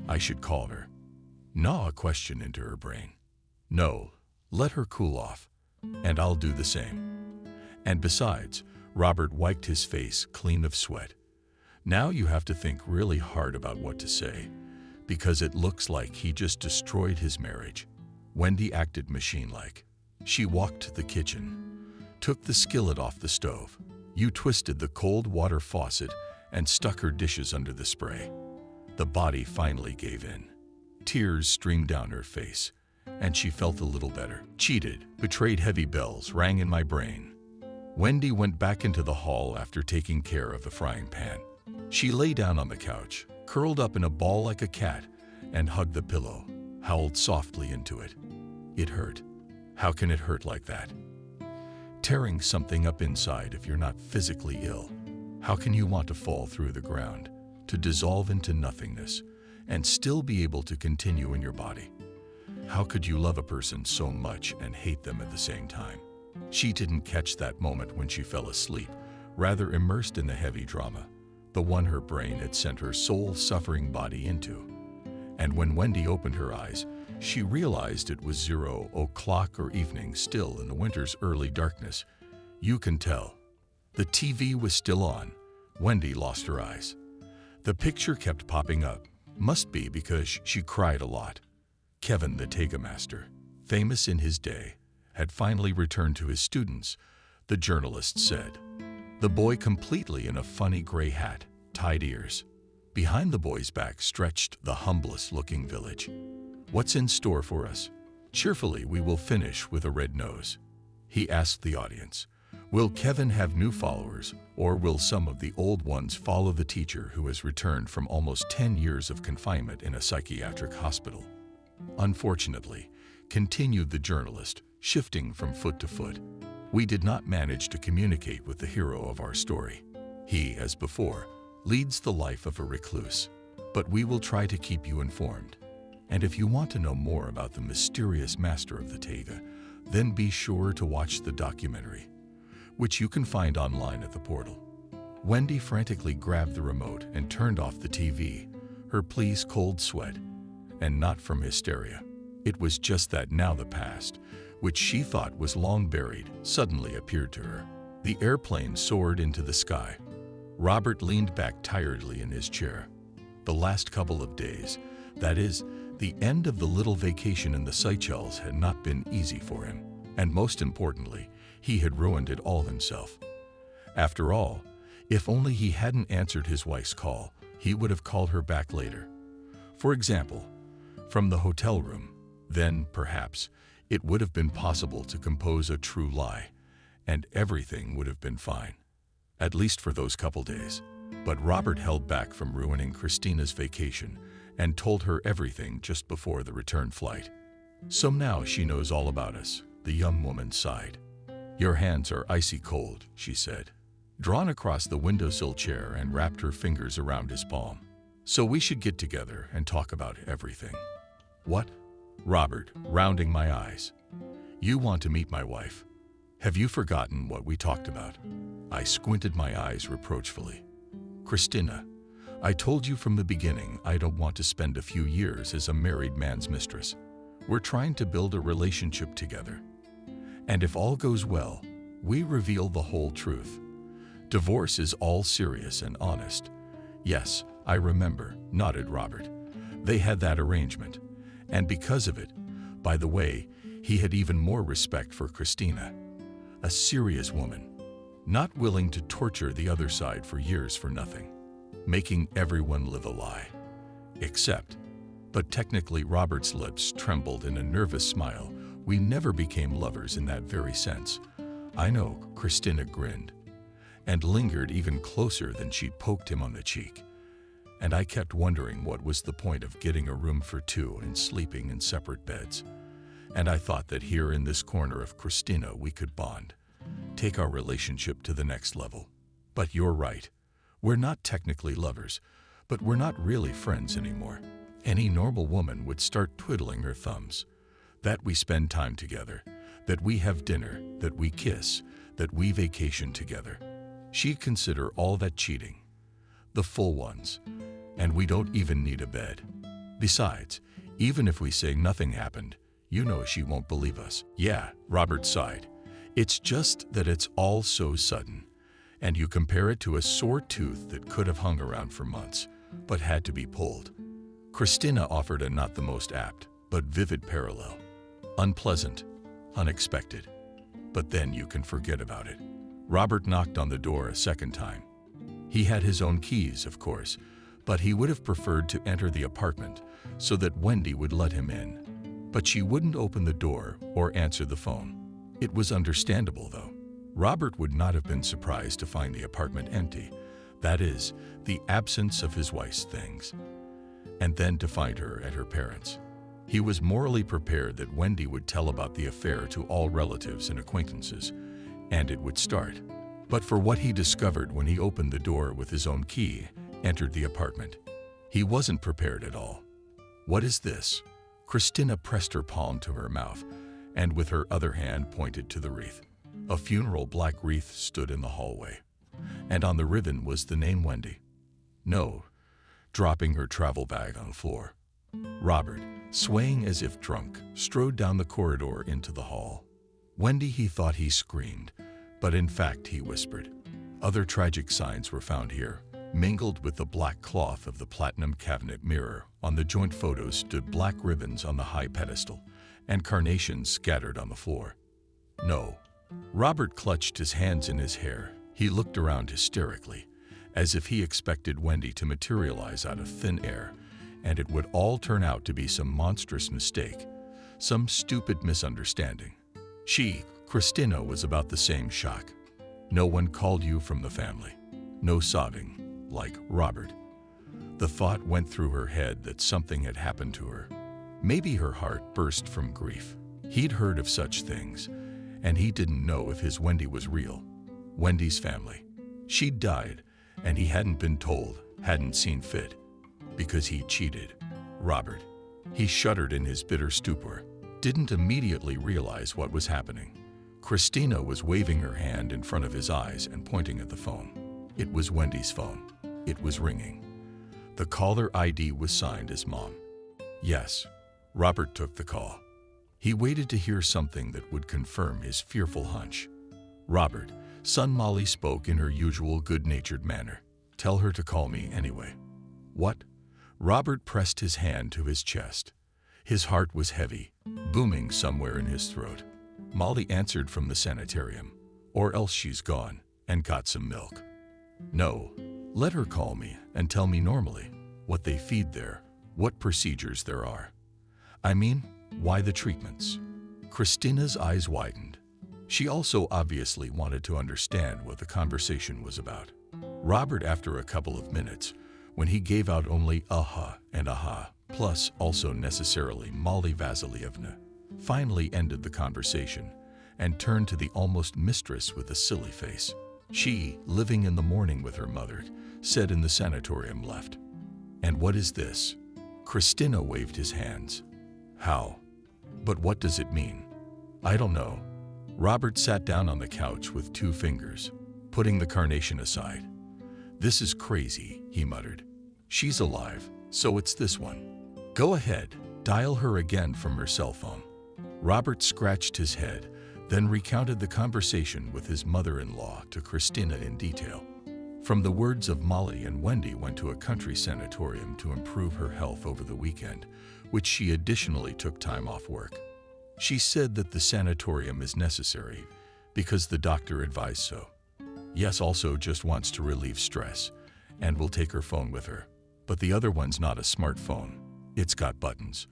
Speaker 1: "I should call her." Gnaw a question into her brain. "No, let her cool off, and I'll do the same. And besides," Robert wiped his face clean of sweat, "now you have to think really hard about what to say, because it looks like he just destroyed his marriage." Wendy acted machine-like. She walked to the kitchen, took the skillet off the stove. You twisted the cold water faucet and stuck her dishes under the spray. The body finally gave in. Tears streamed down her face, and she felt a little better. "Cheated, betrayed." Heavy bells rang in my brain. Wendy went back into the hall after taking care of the frying pan. She lay down on the couch, curled up in a ball like a cat, and hugged the pillow, howled softly into it. It hurt. How can it hurt like that? Tearing something up inside if you're not physically ill. How can you want to fall through the ground, to dissolve into nothingness, and still be able to continue in your body? How could you love a person so much and hate them at the same time? She didn't catch that moment when she fell asleep, rather immersed in the heavy drama, the one her brain had sent her soul-suffering body into. And when Wendy opened her eyes, she realized it was 0 o'clock or evening, still in the winter's early darkness. You can tell. The TV was still on. Wendy lost her eyes. The picture kept popping up. Must be because she cried a lot. Kevin, the Tega master, famous in his day, had finally returned to his students, the journalist said. The boy completely in a funny gray hat, tied ears. Behind the boy's back stretched the humblest-looking village. What's in store for us? Cheerfully, we will finish with a red nose. He asked the audience. Will Kevin have new followers, or will some of the old ones follow the teacher who has returned from almost 10 years of confinement in a psychiatric hospital? Unfortunately, continued the journalist, shifting from foot to foot, we did not manage to communicate with the hero of our story. He, as before, leads the life of a recluse, but we will try to keep you informed. And if you want to know more about the mysterious master of the Tega, then be sure to watch the documentary, which you can find online at the portal. Wendy frantically grabbed the remote and turned off the TV, her please cold sweat, and not from hysteria. It was just that now the past, which she thought was long buried, suddenly appeared to her. The airplane soared into the sky. Robert leaned back tiredly in his chair. The last couple of days, that is, the end of the little vacation in the Seychelles, had not been easy for him. And most importantly, he had ruined it all himself. After all, if only he hadn't answered his wife's call, he would have called her back later. For example, from the hotel room. Then, perhaps, it would have been possible to compose a true lie, and everything would have been fine. At least for those couple days. But Robert held back from ruining Christina's vacation and told her everything just before the return flight. So now she knows all about us, the young woman sighed. Your hands are icy cold, she said, drawn across the windowsill chair and wrapped her fingers around his palm. So we should get together and talk about everything. What? Robert, rounding my eyes. You want to meet my wife? Have you forgotten what we talked about? I squinted my eyes reproachfully. Christina, I told you from the beginning I don't want to spend a few years as a married man's mistress. We're trying to build a relationship together. And if all goes well, we reveal the whole truth. Divorce is all serious and honest. Yes, I remember, nodded Robert. They had that arrangement. And because of it, by the way, he had even more respect for Christina. A serious woman, not willing to torture the other side for years for nothing, making everyone live a lie. Except, but technically Robert's lips trembled in a nervous smile. We never became lovers in that very sense. I know, Christina grinned, and lingered even closer than she'd poked him on the cheek. And I kept wondering what was the point of getting a room for two and sleeping in separate beds. And I thought that here in this corner of Christina we could bond, take our relationship to the next level. But you're right. We're not technically lovers, but we're not really friends anymore. Any normal woman would start twiddling her thumbs. That we spend time together, that we have dinner, that we kiss, that we vacation together. She'd consider all that cheating. The full ones. And we don't even need a bed. Besides, even if we say nothing happened, you know she won't believe us. Yeah, Robert sighed. It's just that it's all so sudden. And you compare it to a sore tooth that could have hung around for months, but had to be pulled. Christina offered a not the most apt, but vivid parallel. Unpleasant, unexpected. But then you can forget about it. Robert knocked on the door a second time. He had his own keys, of course, but he would have preferred to enter the apartment so that Wendy would let him in. But she wouldn't open the door or answer the phone. It was understandable, though. Robert would not have been surprised to find the apartment empty, that is, the absence of his wife's things, and then to find her at her parents'. He was morally prepared that Wendy would tell about the affair to all relatives and acquaintances, and it would start. But for what he discovered when he opened the door with his own key, entered the apartment, he wasn't prepared at all. What is this? Christina pressed her palm to her mouth, and with her other hand pointed to the wreath. A funeral black wreath stood in the hallway, and on the ribbon was the name Wendy. No, dropping her travel bag on the floor. Robert, swaying as if drunk, strode down the corridor into the hall. Wendy, he thought he screamed, but in fact he whispered. Other tragic signs were found here. Mingled with the black cloth of the platinum cabinet mirror, on the joint photos stood black ribbons on the high pedestal and carnations scattered on the floor. No. Robert clutched his hands in his hair. He looked around hysterically, as if he expected Wendy to materialize out of thin air, and it would all turn out to be some monstrous mistake, some stupid misunderstanding. She, Christina, was about the same shock. No one called you from the family. No sobbing, like Robert. The thought went through her head that something had happened to her. Maybe her heart burst from grief. He'd heard of such things, and he didn't know if his Wendy was real. Wendy's family. She'd died, and he hadn't been told, hadn't seen fit, because he cheated. Robert. He shuddered in his bitter stupor, didn't immediately realize what was happening. Christina was waving her hand in front of his eyes and pointing at the phone. It was Wendy's phone. It was ringing. The caller ID was signed as Mom. Yes, Robert took the call. He waited to hear something that would confirm his fearful hunch. Robert, son, Molly spoke in her usual good-natured manner. Tell her to call me anyway. What? Robert pressed his hand to his chest. His heart was heavy, booming somewhere in his throat. Molly answered from the sanitarium. Or else she's gone and got some milk. No, let her call me and tell me normally what they feed there, what procedures there are. I mean, why the treatments? Christina's eyes widened. She also obviously wanted to understand what the conversation was about. Robert, after a couple of minutes, when he gave out only aha and aha, plus also necessarily Molly Vasilievna, finally ended the conversation and turned to the almost mistress with a silly face. She, living in the morning with her mother, said in the sanatorium left. And what is this? Christina waved his hands. How? But what does it mean? I don't know. Robert sat down on the couch with 2 fingers, putting the carnation aside. This is crazy, he muttered. She's alive, so it's this one. Go ahead, dial her again from her cell phone. Robert scratched his head, then recounted the conversation with his mother-in-law to Christina in detail. From the words of Molly, and Wendy went to a country sanatorium to improve her health over the weekend, which she additionally took time off work. She said that the sanatorium is necessary because the doctor advised so. Yes, also just wants to relieve stress and will take her phone with her. But the other one's not a smartphone. It's got buttons,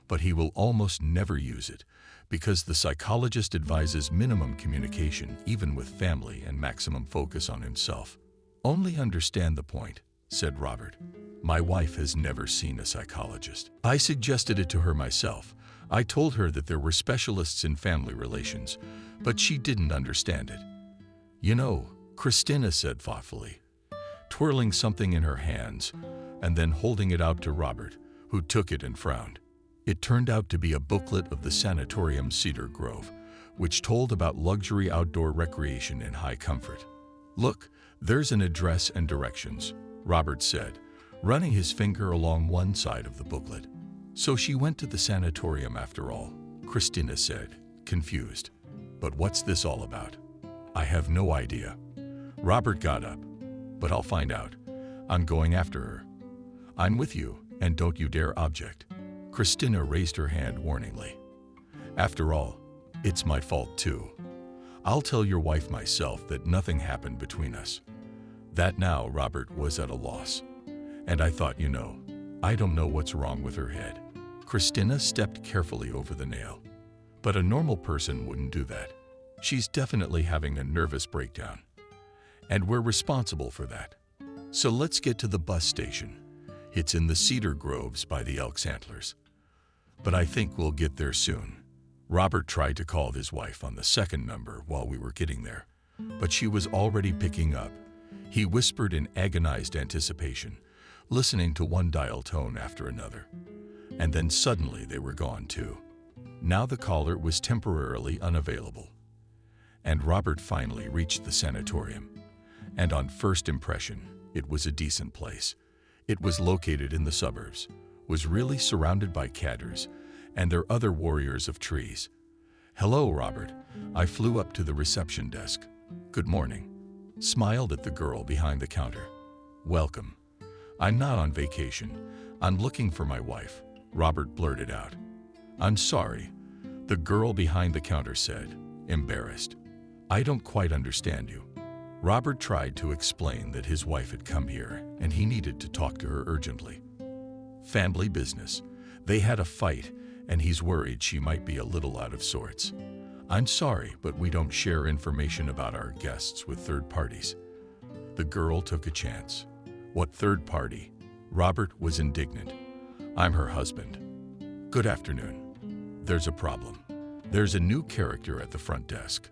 Speaker 1: but he will almost never use it because the psychologist advises minimum communication even with family and maximum focus on himself. Only understand the point, said Robert. My wife has never seen a psychologist. I suggested it to her myself. I told her that there were specialists in family relations, but she didn't understand it. You know, Christina said thoughtfully, twirling something in her hands and then holding it out to Robert, who took it and frowned. It turned out to be a booklet of the sanatorium Cedar Grove, which told about luxury outdoor recreation in high comfort. Look, there's an address and directions, Robert said, running his finger along one side of the booklet. So she went to the sanatorium after all, Christina said, confused. But what's this all about? I have no idea. Robert got up. But I'll find out. I'm going after her. I'm with you, and don't you dare object. Christina raised her hand warningly. After all, it's my fault too. I'll tell your wife myself that nothing happened between us. That now Robert was at a loss. And I thought, you know, I don't know what's wrong with her head. Christina stepped carefully over the nail. But a normal person wouldn't do that. She's definitely having a nervous breakdown. And we're responsible for that. So let's get to the bus station. It's in the Cedar Groves by the Elks Antlers. But I think we'll get there soon. Robert tried to call his wife on the second number while we were getting there, but she was already picking up. He whispered in agonized anticipation, listening to one dial tone after another. And then suddenly they were gone too. Now the caller was temporarily unavailable. And Robert finally reached the sanatorium. And on first impression, it was a decent place. It was located in the suburbs, was really surrounded by cadders and their other warriors of trees. Hello, Robert. I flew up to the reception desk. Good morning. Smiled at the girl behind the counter. Welcome. I'm not on vacation. I'm looking for my wife, Robert blurted out. I'm sorry, the girl behind the counter said, embarrassed. I don't quite understand you. Robert tried to explain that his wife had come here and he needed to talk to her urgently. Family business. They had a fight and he's worried she might be a little out of sorts. I'm sorry, but we don't share information about our guests with third parties. The girl took a chance. What third party? Robert was indignant. I'm her husband. Good afternoon. There's a problem. There's a new character at the front desk.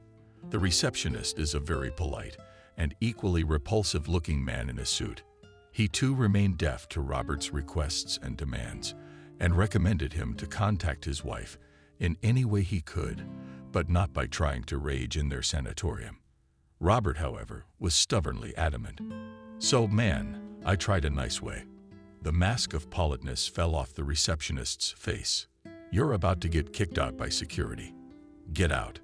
Speaker 1: The receptionist is a very polite and equally repulsive-looking man in a suit. He too remained deaf to Robert's requests and demands and recommended him to contact his wife in any way he could, but not by trying to rage in their sanatorium. Robert, however, was stubbornly adamant. So, man, I tried a nice way. The mask of politeness fell off the receptionist's face. You're about to get kicked out by security. Get out.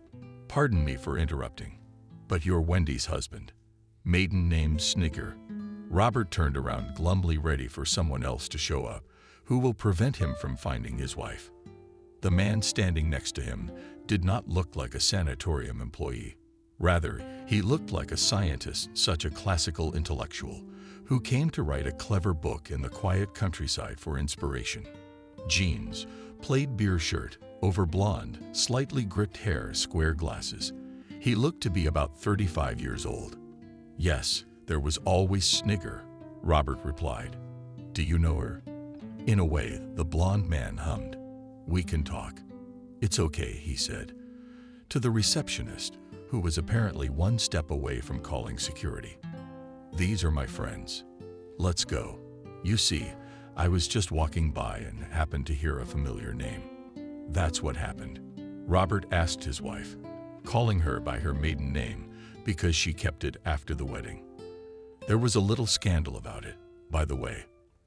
Speaker 1: Pardon me for interrupting, but you're Wendy's husband. Maiden name Snigger. Robert turned around glumly, ready for someone else to show up who will prevent him from finding his wife. The man standing next to him did not look like a sanatorium employee. Rather, he looked like a scientist, such a classical intellectual, who came to write a clever book in the quiet countryside for inspiration. Jeans, plaid beer shirt, over blonde, slightly gripped hair, square glasses. He looked to be about 35 years old. Yes, there was always Snigger, Robert replied. Do you know her? In a way, the blonde man hummed. We can talk. It's okay, he said, to the receptionist, who was apparently one step away from calling security. These are my friends. Let's go. You see, I was just walking by and happened to hear a familiar name. That's what happened. Robert asked his wife, calling her by her maiden name because she kept it after the wedding. There was a little scandal about it, by the way.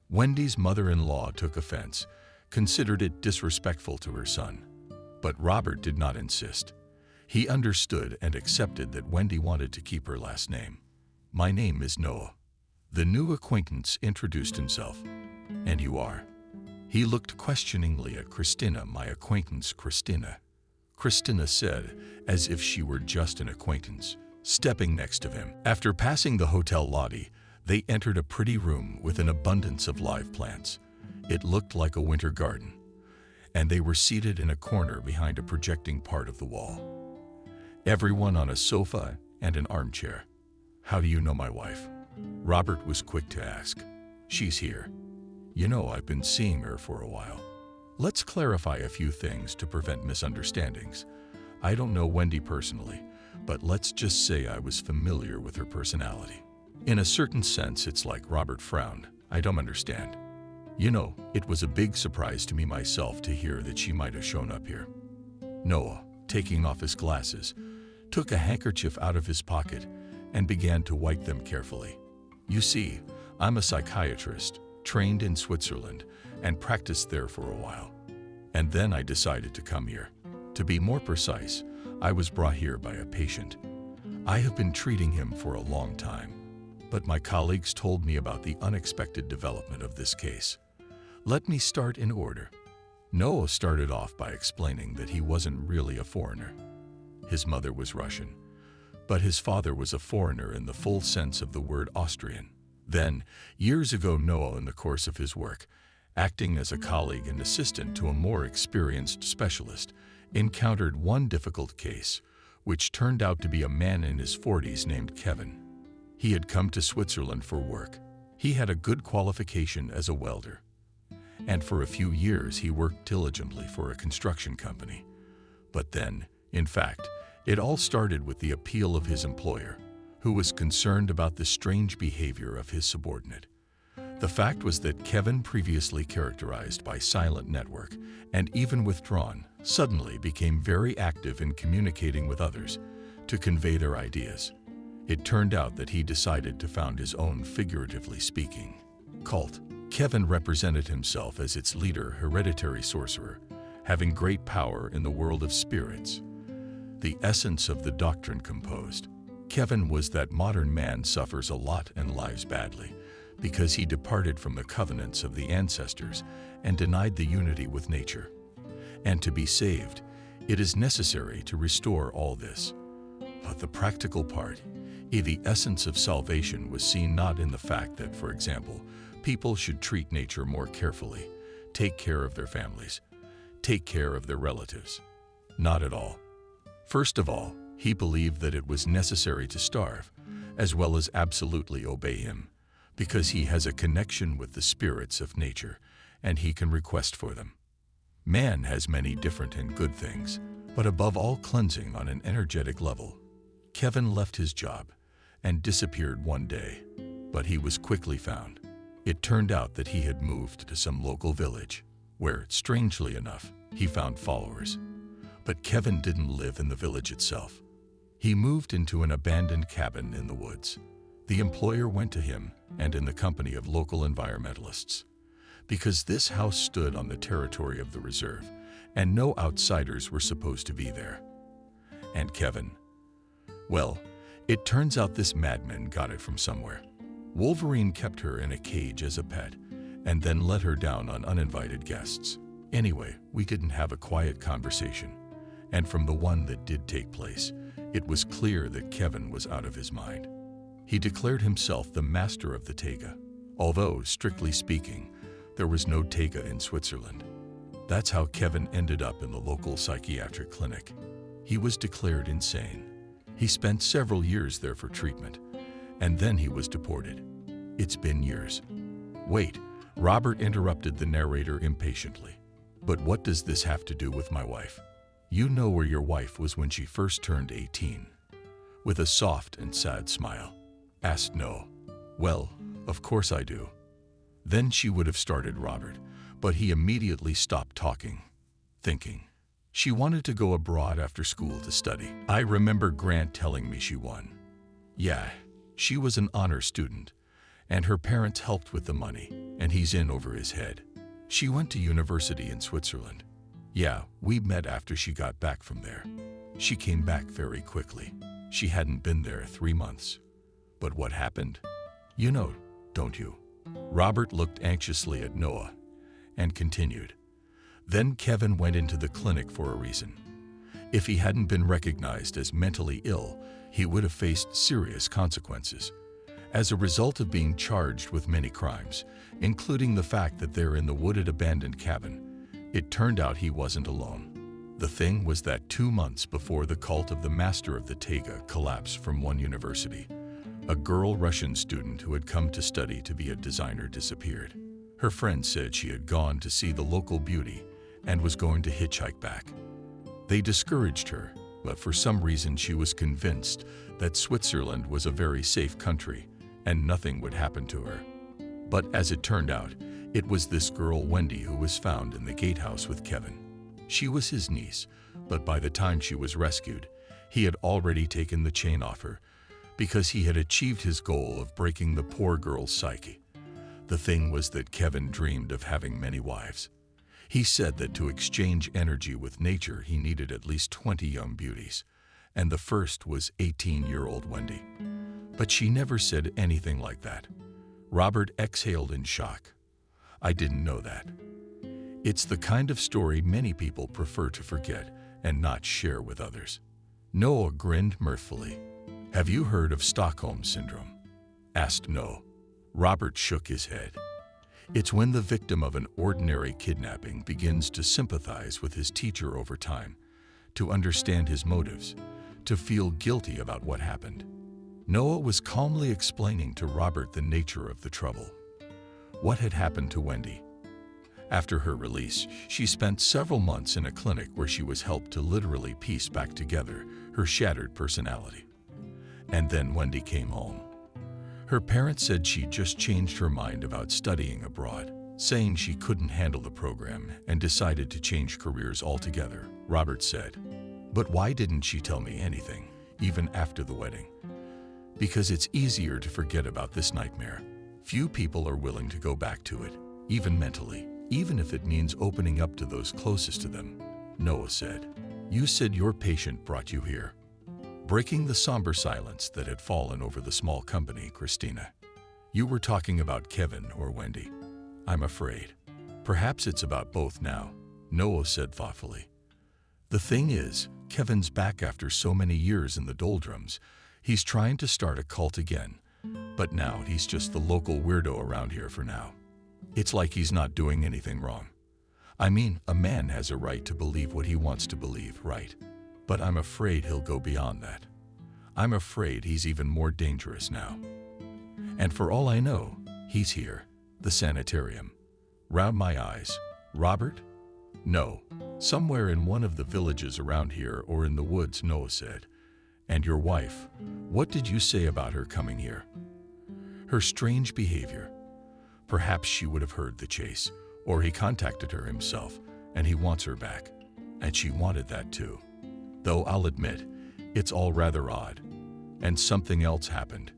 Speaker 1: Wendy's mother-in-law took offense, considered it disrespectful to her son. But Robert did not insist. He understood and accepted that Wendy wanted to keep her last name. My name is Noah. The new acquaintance introduced himself. And you are? He looked questioningly at Christina. My acquaintance, Christina. Christina said, as if she were just an acquaintance, stepping next to him. After passing the hotel lobby, they entered a pretty room with an abundance of live plants. It looked like a winter garden, and they were seated in a corner behind a projecting part of the wall. Everyone on a sofa and an armchair. How do you know my wife? Robert was quick to ask. She's here. You know, I've been seeing her for a while. Let's clarify a few things to prevent misunderstandings. I don't know Wendy personally, but let's just say I was familiar with her personality. In a certain sense, it's like Robert frowned. I don't understand. You know, it was a big surprise to me myself to hear that she might have shown up here. Noah, taking off his glasses, took a handkerchief out of his pocket and began to wipe them carefully. You see, I'm a psychiatrist, trained in Switzerland, and practiced there for a while. And then I decided to come here. To be more precise, I was brought here by a patient. I have been treating him for a long time, but my colleagues told me about the unexpected development of this case. Let me start in order. Noah started off by explaining that he wasn't really a foreigner. His mother was Russian, but his father was a foreigner in the full sense of the word Austrian. Then, years ago, Noah, in the course of his work, acting as a colleague and assistant to a more experienced specialist, encountered one difficult case, which turned out to be a man in his 40s named Kevin. He had come to Switzerland for work. He had a good qualification as a welder, and for a few years he worked diligently for a construction company. But then, in fact, it all started with the appeal of his employer, who was concerned about the strange behavior of his subordinate. The fact was that Kevin, previously characterized by silent network and even withdrawn, suddenly became very active in communicating with others to convey their ideas. It turned out that he decided to found his own, figuratively speaking, cult. Kevin represented himself as its leader, hereditary sorcerer, having great power in the world of spirits. The essence of the doctrine composed. Kevin was that modern man suffers a lot and lives badly because he departed from the covenants of the ancestors and denied the unity with nature. And to be saved, it is necessary to restore all this. But the practical part, the essence of salvation, was seen not in the fact that, for example, people should treat nature more carefully, take care of their families, take care of their relatives. Not at all. First of all, he believed that it was necessary to starve, as well as absolutely obey him, because he has a connection with the spirits of nature, and he can request for them. Man has many different and good things, but above all cleansing on an energetic level. Kevin left his job and disappeared one day, but he was quickly found. It turned out that he had moved to some local village, where, strangely enough, he found followers. But Kevin didn't live in the village itself. He moved into an abandoned cabin in the woods. The employer went to him, and in the company of local environmentalists, because this house stood on the territory of the reserve, and no outsiders were supposed to be there. And Kevin? Well, it turns out this madman got it from somewhere. Wolverine kept her in a cage as a pet, and then let her down on uninvited guests. Anyway, we didn't have a quiet conversation, and from the one that did take place, it was clear that Kevin was out of his mind. He declared himself the master of the taiga, although, strictly speaking, there was no taiga in Switzerland. That's how Kevin ended up in the local psychiatric clinic. He was declared insane. He spent several years there for treatment, and then he was deported. It's been years. Wait, Robert interrupted the narrator impatiently. But what does this have to do with my wife? You know where your wife was when she first turned 18. With a soft and sad smile, asked Noah. Well, of course I do. Then she would have started Robert, but he immediately stopped talking, thinking. She wanted to go abroad after school to study. I remember Grant telling me she won. Yeah, she was an honor student, and her parents helped with the money, and he's in over his head. She went to university in Switzerland. Yeah, we met after she got back from there. She came back very quickly. She hadn't been there 3 months. But what happened? You know, don't you? Robert looked anxiously at Noah and continued. Then Kevin went into the clinic for a reason. If he hadn't been recognized as mentally ill, he would have faced serious consequences. As a result of being charged with many crimes, including the fact that they're in the wooded abandoned cabin, it turned out he wasn't alone. The thing was that 2 months before the cult of the Master of the Taiga collapsed from one university, a girl Russian student who had come to study to be a designer disappeared. Her friend said she had gone to see the local beauty and was going to hitchhike back. They discouraged her, but for some reason she was convinced that Switzerland was a very safe country and nothing would happen to her. But as it turned out, it was this girl Wendy who was found in the gatehouse with Kevin. She was his niece, but by the time she was rescued, he had already taken the chain off her because he had achieved his goal of breaking the poor girl's psyche. The thing was that Kevin dreamed of having many wives. He said that to exchange energy with nature, he needed at least 20 young beauties, and the first was 18-year-old Wendy. But she never said anything like that. Robert exhaled in shock. I didn't know that. It's the kind of story many people prefer to forget and not share with others. Noah grinned mirthfully. Have you heard of Stockholm Syndrome? Asked Noah. Robert shook his head. It's when the victim of an ordinary kidnapping begins to sympathize with his teacher over time, to understand his motives, to feel guilty about what happened. Noah was calmly explaining to Robert the nature of the trouble. What had happened to Wendy? After her release, she spent several months in a clinic where she was helped to literally piece back together her shattered personality. And then Wendy came home. Her parents said she just changed her mind about studying abroad, saying she couldn't handle the program and decided to change careers altogether, Robert said. But why didn't she tell me anything, even after the wedding? Because it's easier to forget about this nightmare. Few people are willing to go back to it, even mentally, even if it means opening up to those closest to them, Noah said. You said your patient brought you here. Breaking the somber silence that had fallen over the small company, Christina. You were talking about Kevin or Wendy. I'm afraid. Perhaps it's about both now, Noah said thoughtfully. The thing is, Kevin's back after so many years in the doldrums. He's trying to start a cult again, but now he's just the local weirdo around here for now. It's like he's not doing anything wrong. I mean, a man has a right to believe what he wants to believe, right? But I'm afraid he'll go beyond that. I'm afraid he's even more dangerous now. And for all I know, he's here, the sanitarium. Round my eyes. Robert? No, somewhere in one of the villages around here or in the woods, Noah said. And your wife, what did you say about her coming here? Her strange behavior. Perhaps she would have heard the chase, or he contacted her himself, and he wants her back. And she wanted that too. Though I'll admit, it's all rather odd. And something else happened.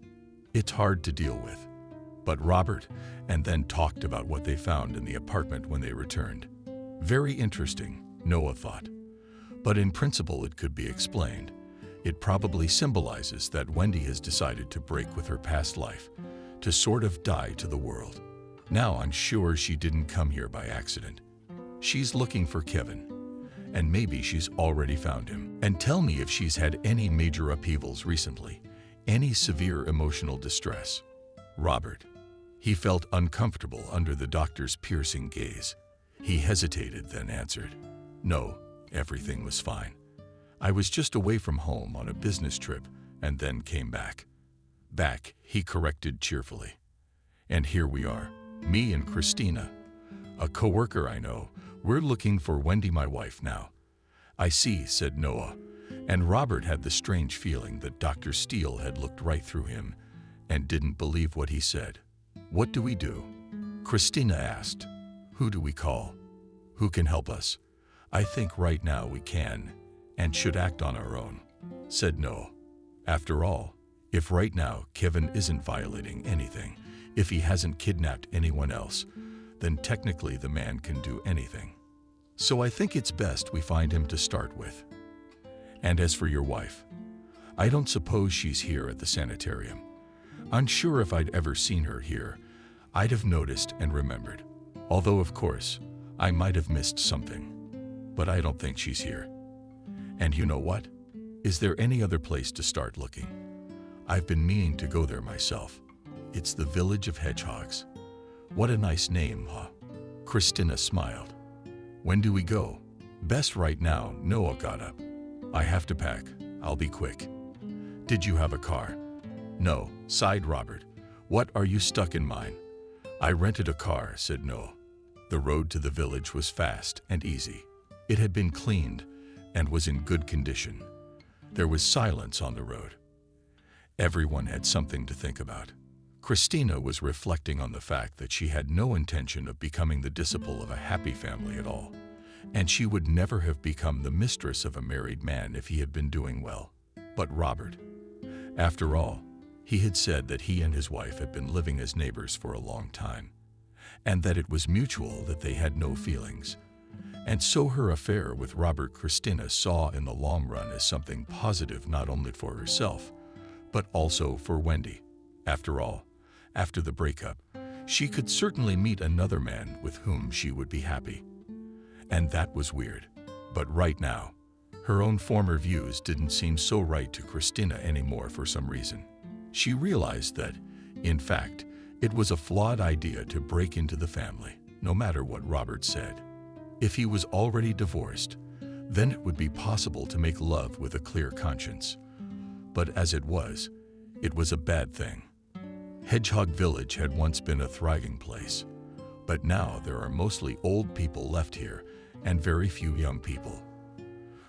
Speaker 1: It's hard to deal with. But Robert, and then talked about what they found in the apartment when they returned. Very interesting, Noah thought. But in principle it could be explained. It probably symbolizes that Wendy has decided to break with her past life, to sort of die to the world. Now I'm sure she didn't come here by accident. She's looking for Kevin. And maybe she's already found him. And tell me if she's had any major upheavals recently, any severe emotional distress. Robert. He felt uncomfortable under the doctor's piercing gaze. He hesitated, then answered, No, everything was fine. I was just away from home on a business trip and then came back. Back, he corrected cheerfully. And here we are, me and Christina, a coworker I know. We're looking for Wendy, my wife, now. I see, said Noah, and Robert had the strange feeling that Dr. Steele had looked right through him and didn't believe what he said. What do we do? Christina asked. Who do we call? Who can help us? I think right now we can and should act on our own, said Noah. After all, if right now Kevin isn't violating anything, if he hasn't kidnapped anyone else, then technically the man can do anything. So I think it's best we find him to start with. And as for your wife, I don't suppose she's here at the sanitarium. Unsure if I'd ever seen her here, I'd have noticed and remembered. Although, of course, I might have missed something. But I don't think she's here. And you know what? Is there any other place to start looking? I've been meaning to go there myself. It's the Village of Hedgehogs. What a nice name, huh? Christina smiled. When do we go? Best right now, Noah got up. I have to pack. I'll be quick. Did you have a car? No, sighed Robert. What, are you stuck in mine? I rented a car, said Noah. The road to the village was fast and easy. It had been cleaned and was in good condition. There was silence on the road. Everyone had something to think about. Christina was reflecting on the fact that she had no intention of becoming the disciple of a happy family at all, and she would never have become the mistress of a married man if he had been doing well. But Robert, after all, he had said that he and his wife had been living as neighbors for a long time, and that it was mutual, that they had no feelings. And so her affair with Robert Christina saw in the long run as something positive not only for herself, but also for Wendy. After all, after the breakup, she could certainly meet another man with whom she would be happy. And that was weird. But right now, her own former views didn't seem so right to Christina anymore for some reason. She realized that, in fact, it was a flawed idea to break into the family, no matter what Robert said. If he was already divorced, then it would be possible to make love with a clear conscience. But as it was a bad thing. Hedgehog Village had once been a thriving place, but now there are mostly old people left here and very few young people.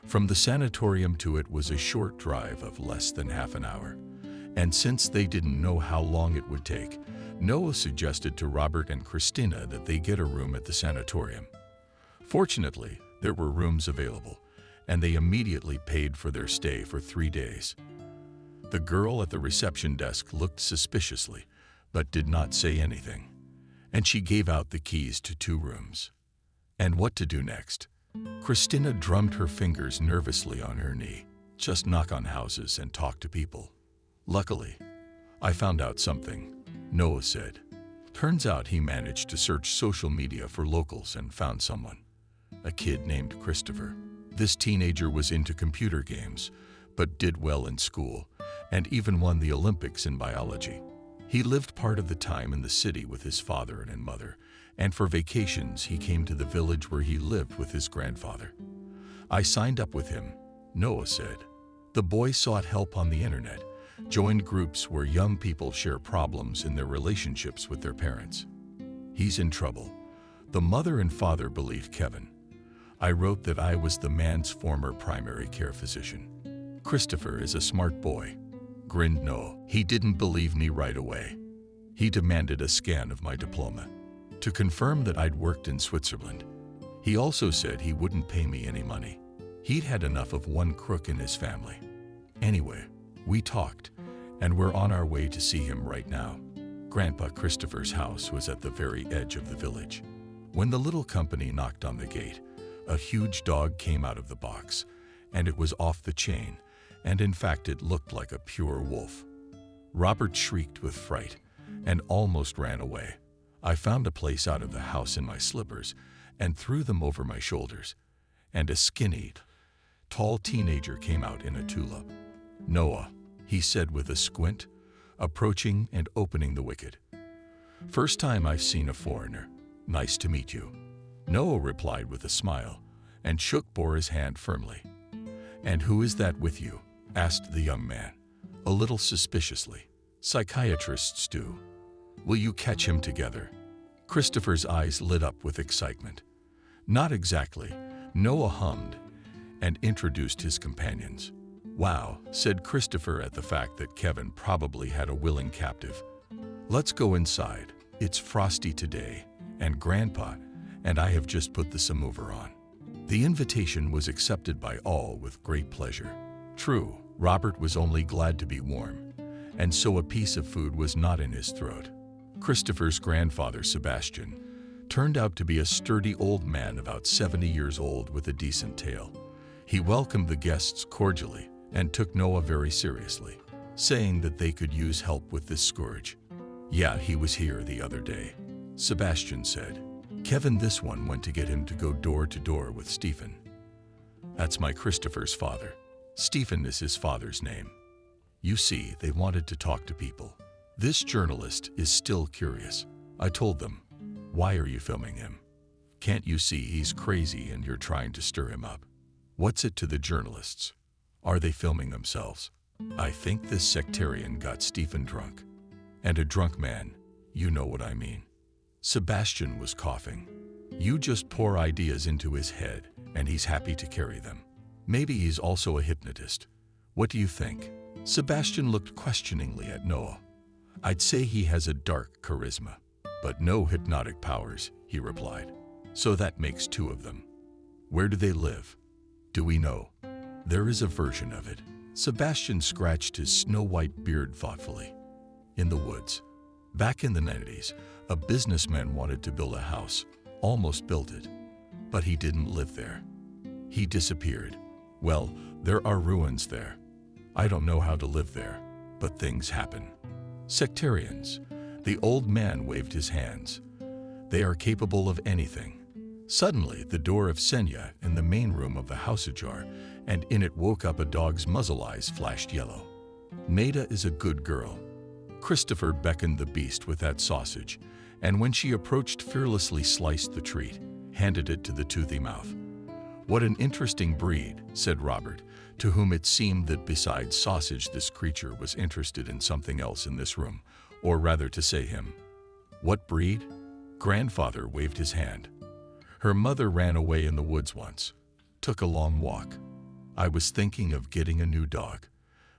Speaker 1: From the sanatorium to it was a short drive of less than half an hour, and since they didn't know how long it would take, Noah suggested to Robert and Christina that they get a room at the sanatorium. Fortunately, there were rooms available, and they immediately paid for their stay for 3 days. The girl at the reception desk looked suspiciously, but did not say anything, and she gave out the keys to 2 rooms. And what to do next? Christina drummed her fingers nervously on her knee. Just knock on houses and talk to people. Luckily, I found out something, Noah said. Turns out he managed to search social media for locals and found someone, a kid named Christopher. This teenager was into computer games, but did well in school, and even won the Olympics in biology. He lived part of the time in the city with his father and mother, and for vacations he came to the village where he lived with his grandfather. I signed up with him, Noah said. The boy sought help on the internet, joined groups where young people share problems in their relationships with their parents. He's in trouble. The mother and father believed Kevin. I wrote that I was the man's former primary care physician. Christopher is a smart boy, grinned Noah. He didn't believe me right away. He demanded a scan of my diploma to confirm that I'd worked in Switzerland. He also said he wouldn't pay me any money. He'd had enough of one crook in his family. Anyway, we talked, and we're on our way to see him right now. Grandpa Christopher's house was at the very edge of the village. When the little company knocked on the gate, a huge dog came out of the box, and it was off the chain, and in fact it looked like a pure wolf. Robert shrieked with fright and almost ran away. I found a place out of the house in my slippers and threw them over my shoulders, and a skinny, tall teenager came out in a tulip. Noah, he said with a squint, approaching and opening the wicket. First time I've seen a foreigner. Nice to meet you. Noah replied with a smile and shook Bora's hand firmly. And who is that with you? Asked the young man, a little suspiciously. Psychiatrists do. Will you catch him together? Christopher's eyes lit up with excitement. Not exactly, Noah hummed and introduced his companions. Wow, said Christopher at the fact that Kevin probably had a willing captive. Let's go inside. It's frosty today, and Grandpa and I have just put the samovar on. The invitation was accepted by all with great pleasure. True, Robert was only glad to be warm, and so a piece of food was not in his throat. Christopher's grandfather, Sebastian, turned out to be a sturdy old man about 70 years old with a decent tail. He welcomed the guests cordially and took Noah very seriously, saying that they could use help with this scourge. Yeah, he was here the other day, Sebastian said. Kevin, this one, went to get him to go door to door with Stephen. That's my Christopher's father. Stephen is his father's name. You see, they wanted to talk to people. This journalist is still curious. I told them, why are you filming him? Can't you see he's crazy and you're trying to stir him up? What's it to the journalists? Are they filming themselves? I think this sectarian got Stephen drunk. And a drunk man, you know what I mean. Sebastian was coughing. You just pour ideas into his head and he's happy to carry them. Maybe he's also a hypnotist. What do you think? Sebastian looked questioningly at Noah. I'd say he has a dark charisma, but no hypnotic powers, he replied. So that makes two of them. Where do they live? Do we know? There is a version of it. Sebastian scratched his snow-white beard thoughtfully. In the woods. Back in the 90s, a businessman wanted to build a house, almost built it, but he didn't live there. He disappeared. Well, there are ruins there. I don't know how to live there, but things happen. Sectarians. The old man waved his hands. They are capable of anything. Suddenly, the door of Senya in the main room of the house ajar, and in it woke up a dog's muzzle eyes flashed yellow. Maida is a good girl. Christopher beckoned the beast with that sausage, and when she approached, fearlessly sliced the treat, handed it to the toothy mouth. What an interesting breed, said Robert, to whom it seemed that besides sausage this creature was interested in something else in this room, or rather to say him. What breed? Grandfather waved his hand. Her mother ran away in the woods once. Took a long walk. I was thinking of getting a new dog,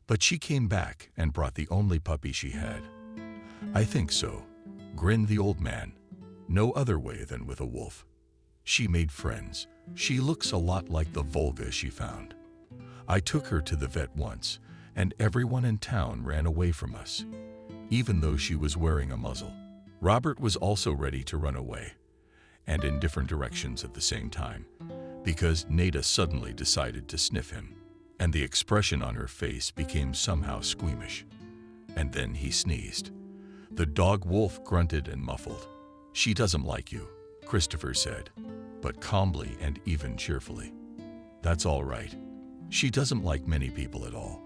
Speaker 1: but she came back and brought the only puppy she had. I think so, grinned the old man. No other way than with a wolf. She made friends. She looks a lot like the Volga she found. I took her to the vet once, and everyone in town ran away from us, even though she was wearing a muzzle. Robert was also ready to run away, and in different directions at the same time, because Nada suddenly decided to sniff him, and the expression on her face became somehow squeamish. And then he sneezed. The dog Wolf grunted and muffled. She doesn't like you, Christopher said, but calmly and even cheerfully. That's all right. She doesn't like many people at all.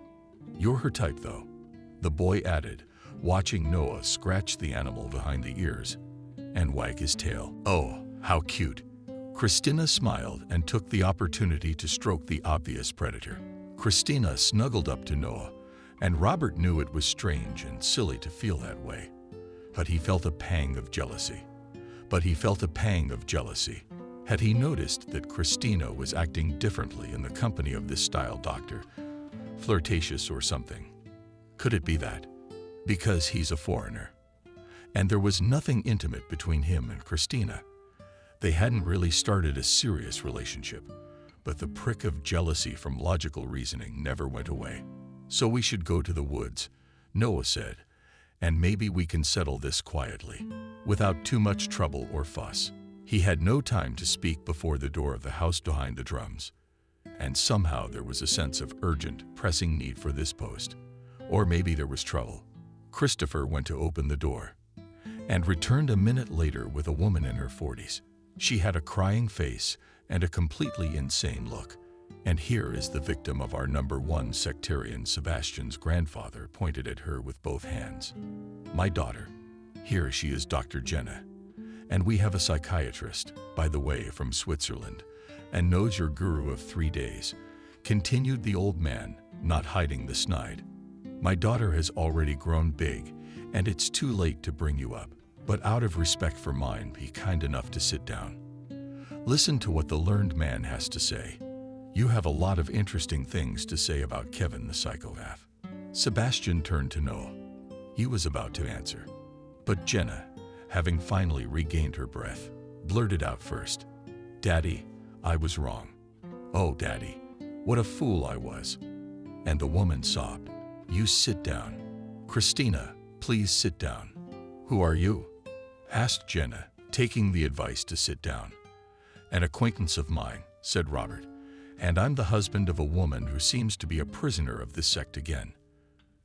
Speaker 1: You're her type, though, the boy added, watching Noah scratch the animal behind the ears and wag his tail. Oh, how cute. Christina smiled and took the opportunity to stroke the obvious predator. Christina snuggled up to Noah, and Robert knew it was strange and silly to feel that way. But he felt a pang of jealousy. Had he noticed that Christina was acting differently in the company of this style doctor? Flirtatious or something? Could it be that? Because he's a foreigner. And there was nothing intimate between him and Christina. They hadn't really started a serious relationship, but the prick of jealousy from logical reasoning never went away. So we should go to the woods, Noah said, and maybe we can settle this quietly, without too much trouble or fuss. He had no time to speak before the door of the house behind the drums, and somehow there was a sense of urgent, pressing need for this post. Or maybe there was trouble. Christopher went to open the door, and returned a minute later with a woman in her 40s. She had a crying face and a completely insane look. And here is the victim of our #1 sectarian. Sebastian's grandfather pointed at her with both hands. My daughter. Here she is, Dr. Jenna. And we have a psychiatrist, by the way, from Switzerland, and knows your guru of 3 days, continued the old man, not hiding the snide. My daughter has already grown big, and it's too late to bring you up. But out of respect for mine, be kind enough to sit down. Listen to what the learned man has to say. You have a lot of interesting things to say about Kevin the psychopath. Sebastian turned to Noah. He was about to answer. But Jenna, having finally regained her breath, blurted out first. Daddy, I was wrong. Oh, Daddy, what a fool I was. And the woman sobbed. You sit down. Christina, please sit down. Who are you? Asked Jenna, taking the advice to sit down. An acquaintance of mine, said Robert, and I'm the husband of a woman who seems to be a prisoner of this sect again.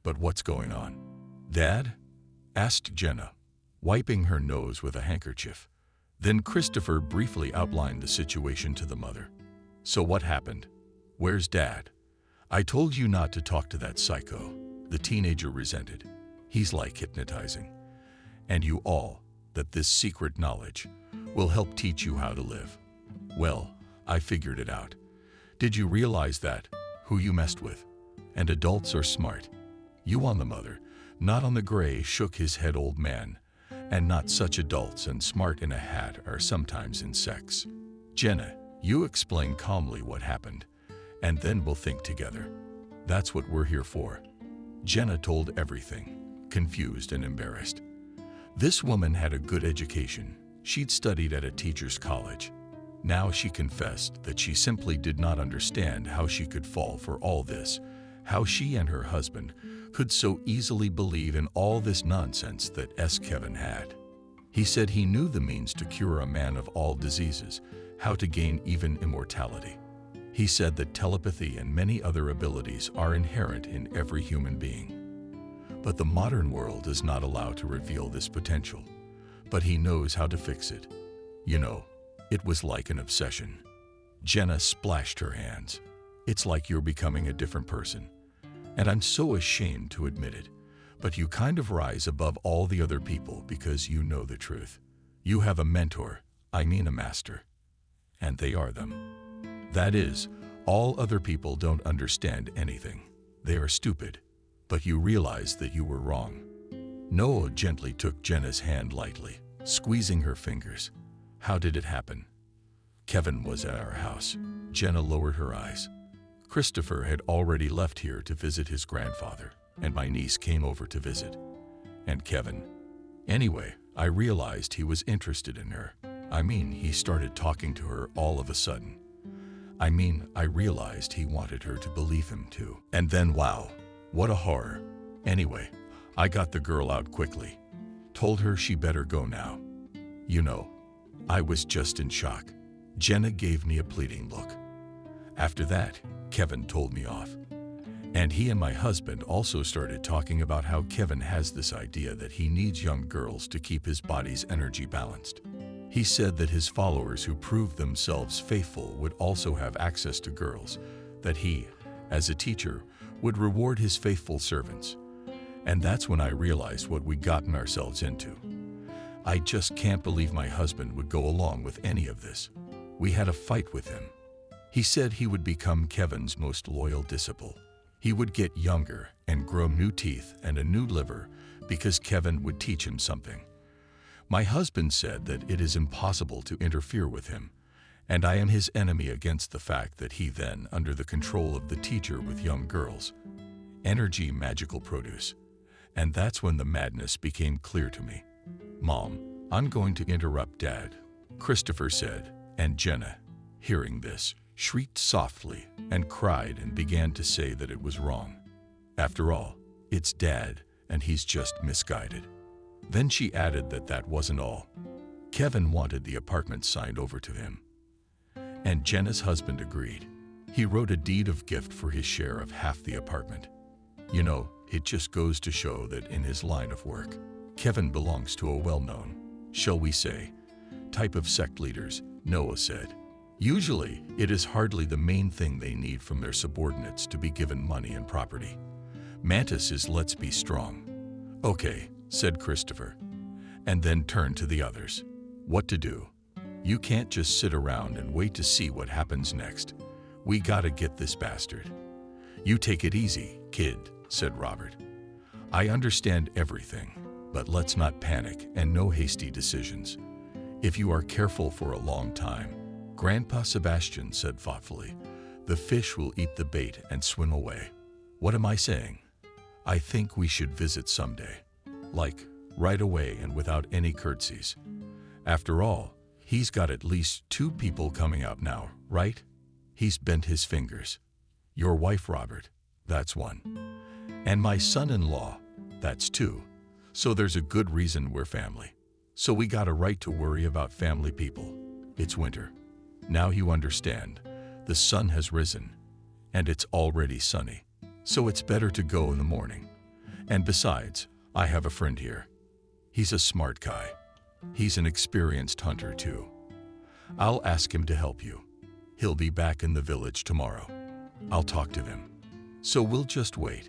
Speaker 1: But what's going on? Dad? Asked Jenna, wiping her nose with a handkerchief. Then Christopher briefly outlined the situation to the mother. So what happened? Where's Dad? I told you not to talk to that psycho, the teenager resented. He's like hypnotizing. And you all, that this secret knowledge will help teach you how to live. Well, I figured it out. Did you realize that? Who you messed with? And adults are smart. You on the mother, not on the gray, shook his head old man. And not such adults and smart in a hat are sometimes in sex. Jenna, you explain calmly what happened, and then we'll think together. That's what we're here for. Jenna told everything, confused and embarrassed. This woman had a good education. She'd studied at a teacher's college. Now she confessed that she simply did not understand how she could fall for all this, how she and her husband could so easily believe in all this nonsense that Kevin had. He said he knew the means to cure a man of all diseases, how to gain even immortality. He said that telepathy and many other abilities are inherent in every human being. But the modern world is not allowed to reveal this potential. But he knows how to fix it. You know, it was like an obsession. Jenna splashed her hands. It's like you're becoming a different person. And I'm so ashamed to admit it, but you kind of rise above all the other people because you know the truth. You have a mentor, I mean a master. And they are them. That is, all other people don't understand anything. They are stupid. But you realize that you were wrong. Noah gently took Jenna's hand lightly, squeezing her fingers. How did it happen? Kevin was at our house. Jenna lowered her eyes. Christopher had already left here to visit his grandfather, and my niece came over to visit. And Kevin. Anyway, I realized he was interested in her. I mean, he started talking to her all of a sudden. I realized he wanted her to believe him too. And then, wow. What a horror. Anyway, I got the girl out quickly. Told her she better go now. You know, I was just in shock. Jenna gave me a pleading look. After that, Kevin told me off. And he and my husband also started talking about how Kevin has this idea that he needs young girls to keep his body's energy balanced. He said that his followers who proved themselves faithful would also have access to girls, that he, as a teacher, would reward his faithful servants. And that's when I realized what we'd gotten ourselves into. I just can't believe my husband would go along with any of this. We had a fight with him. He said he would become Kevin's most loyal disciple. He would get younger and grow new teeth and a new liver because Kevin would teach him something. My husband said that it is impossible to interfere with him, and I am his enemy against the fact that he then, under the control of the teacher with young girls, energy magical produce. And that's when the madness became clear to me. Mom, I'm going to interrupt Dad, Christopher said, and Jenna, hearing this, shrieked softly and cried and began to say that it was wrong. After all, it's Dad, and he's just misguided. Then she added that that wasn't all. Kevin wanted the apartment signed over to him. And Jenna's husband agreed. He wrote a deed of gift for his share of half the apartment. You know, it just goes to show that in his line of work, Kevin belongs to a well-known, shall we say, type of sect leaders, Noah said. Usually, it is hardly the main thing they need from their subordinates to be given money and property. Mantis is let's be strong. Okay, said Christopher, and then turned to the others. What to do? You can't just sit around and wait to see what happens next. We gotta get this bastard. You take it easy, kid, said Robert. I understand everything, but let's not panic and no hasty decisions. If you are careful for a long time, Grandpa Sebastian said thoughtfully, the fish will eat the bait and swim away. What am I saying? I think we should visit someday. Like, right away and without any curtsies. After all, he's got at least 2 people coming out now, right? He's bent his fingers. Your wife, Robert, that's 1. And my son-in-law, that's 2. So there's a good reason we're family. So we got a right to worry about family people. It's winter. Now you understand. The sun has risen, and it's already sunny. So it's better to go in the morning. And besides, I have a friend here. He's a smart guy. He's an experienced hunter too. I'll ask him to help you. He'll be back in the village tomorrow. I'll talk to him. So we'll just wait.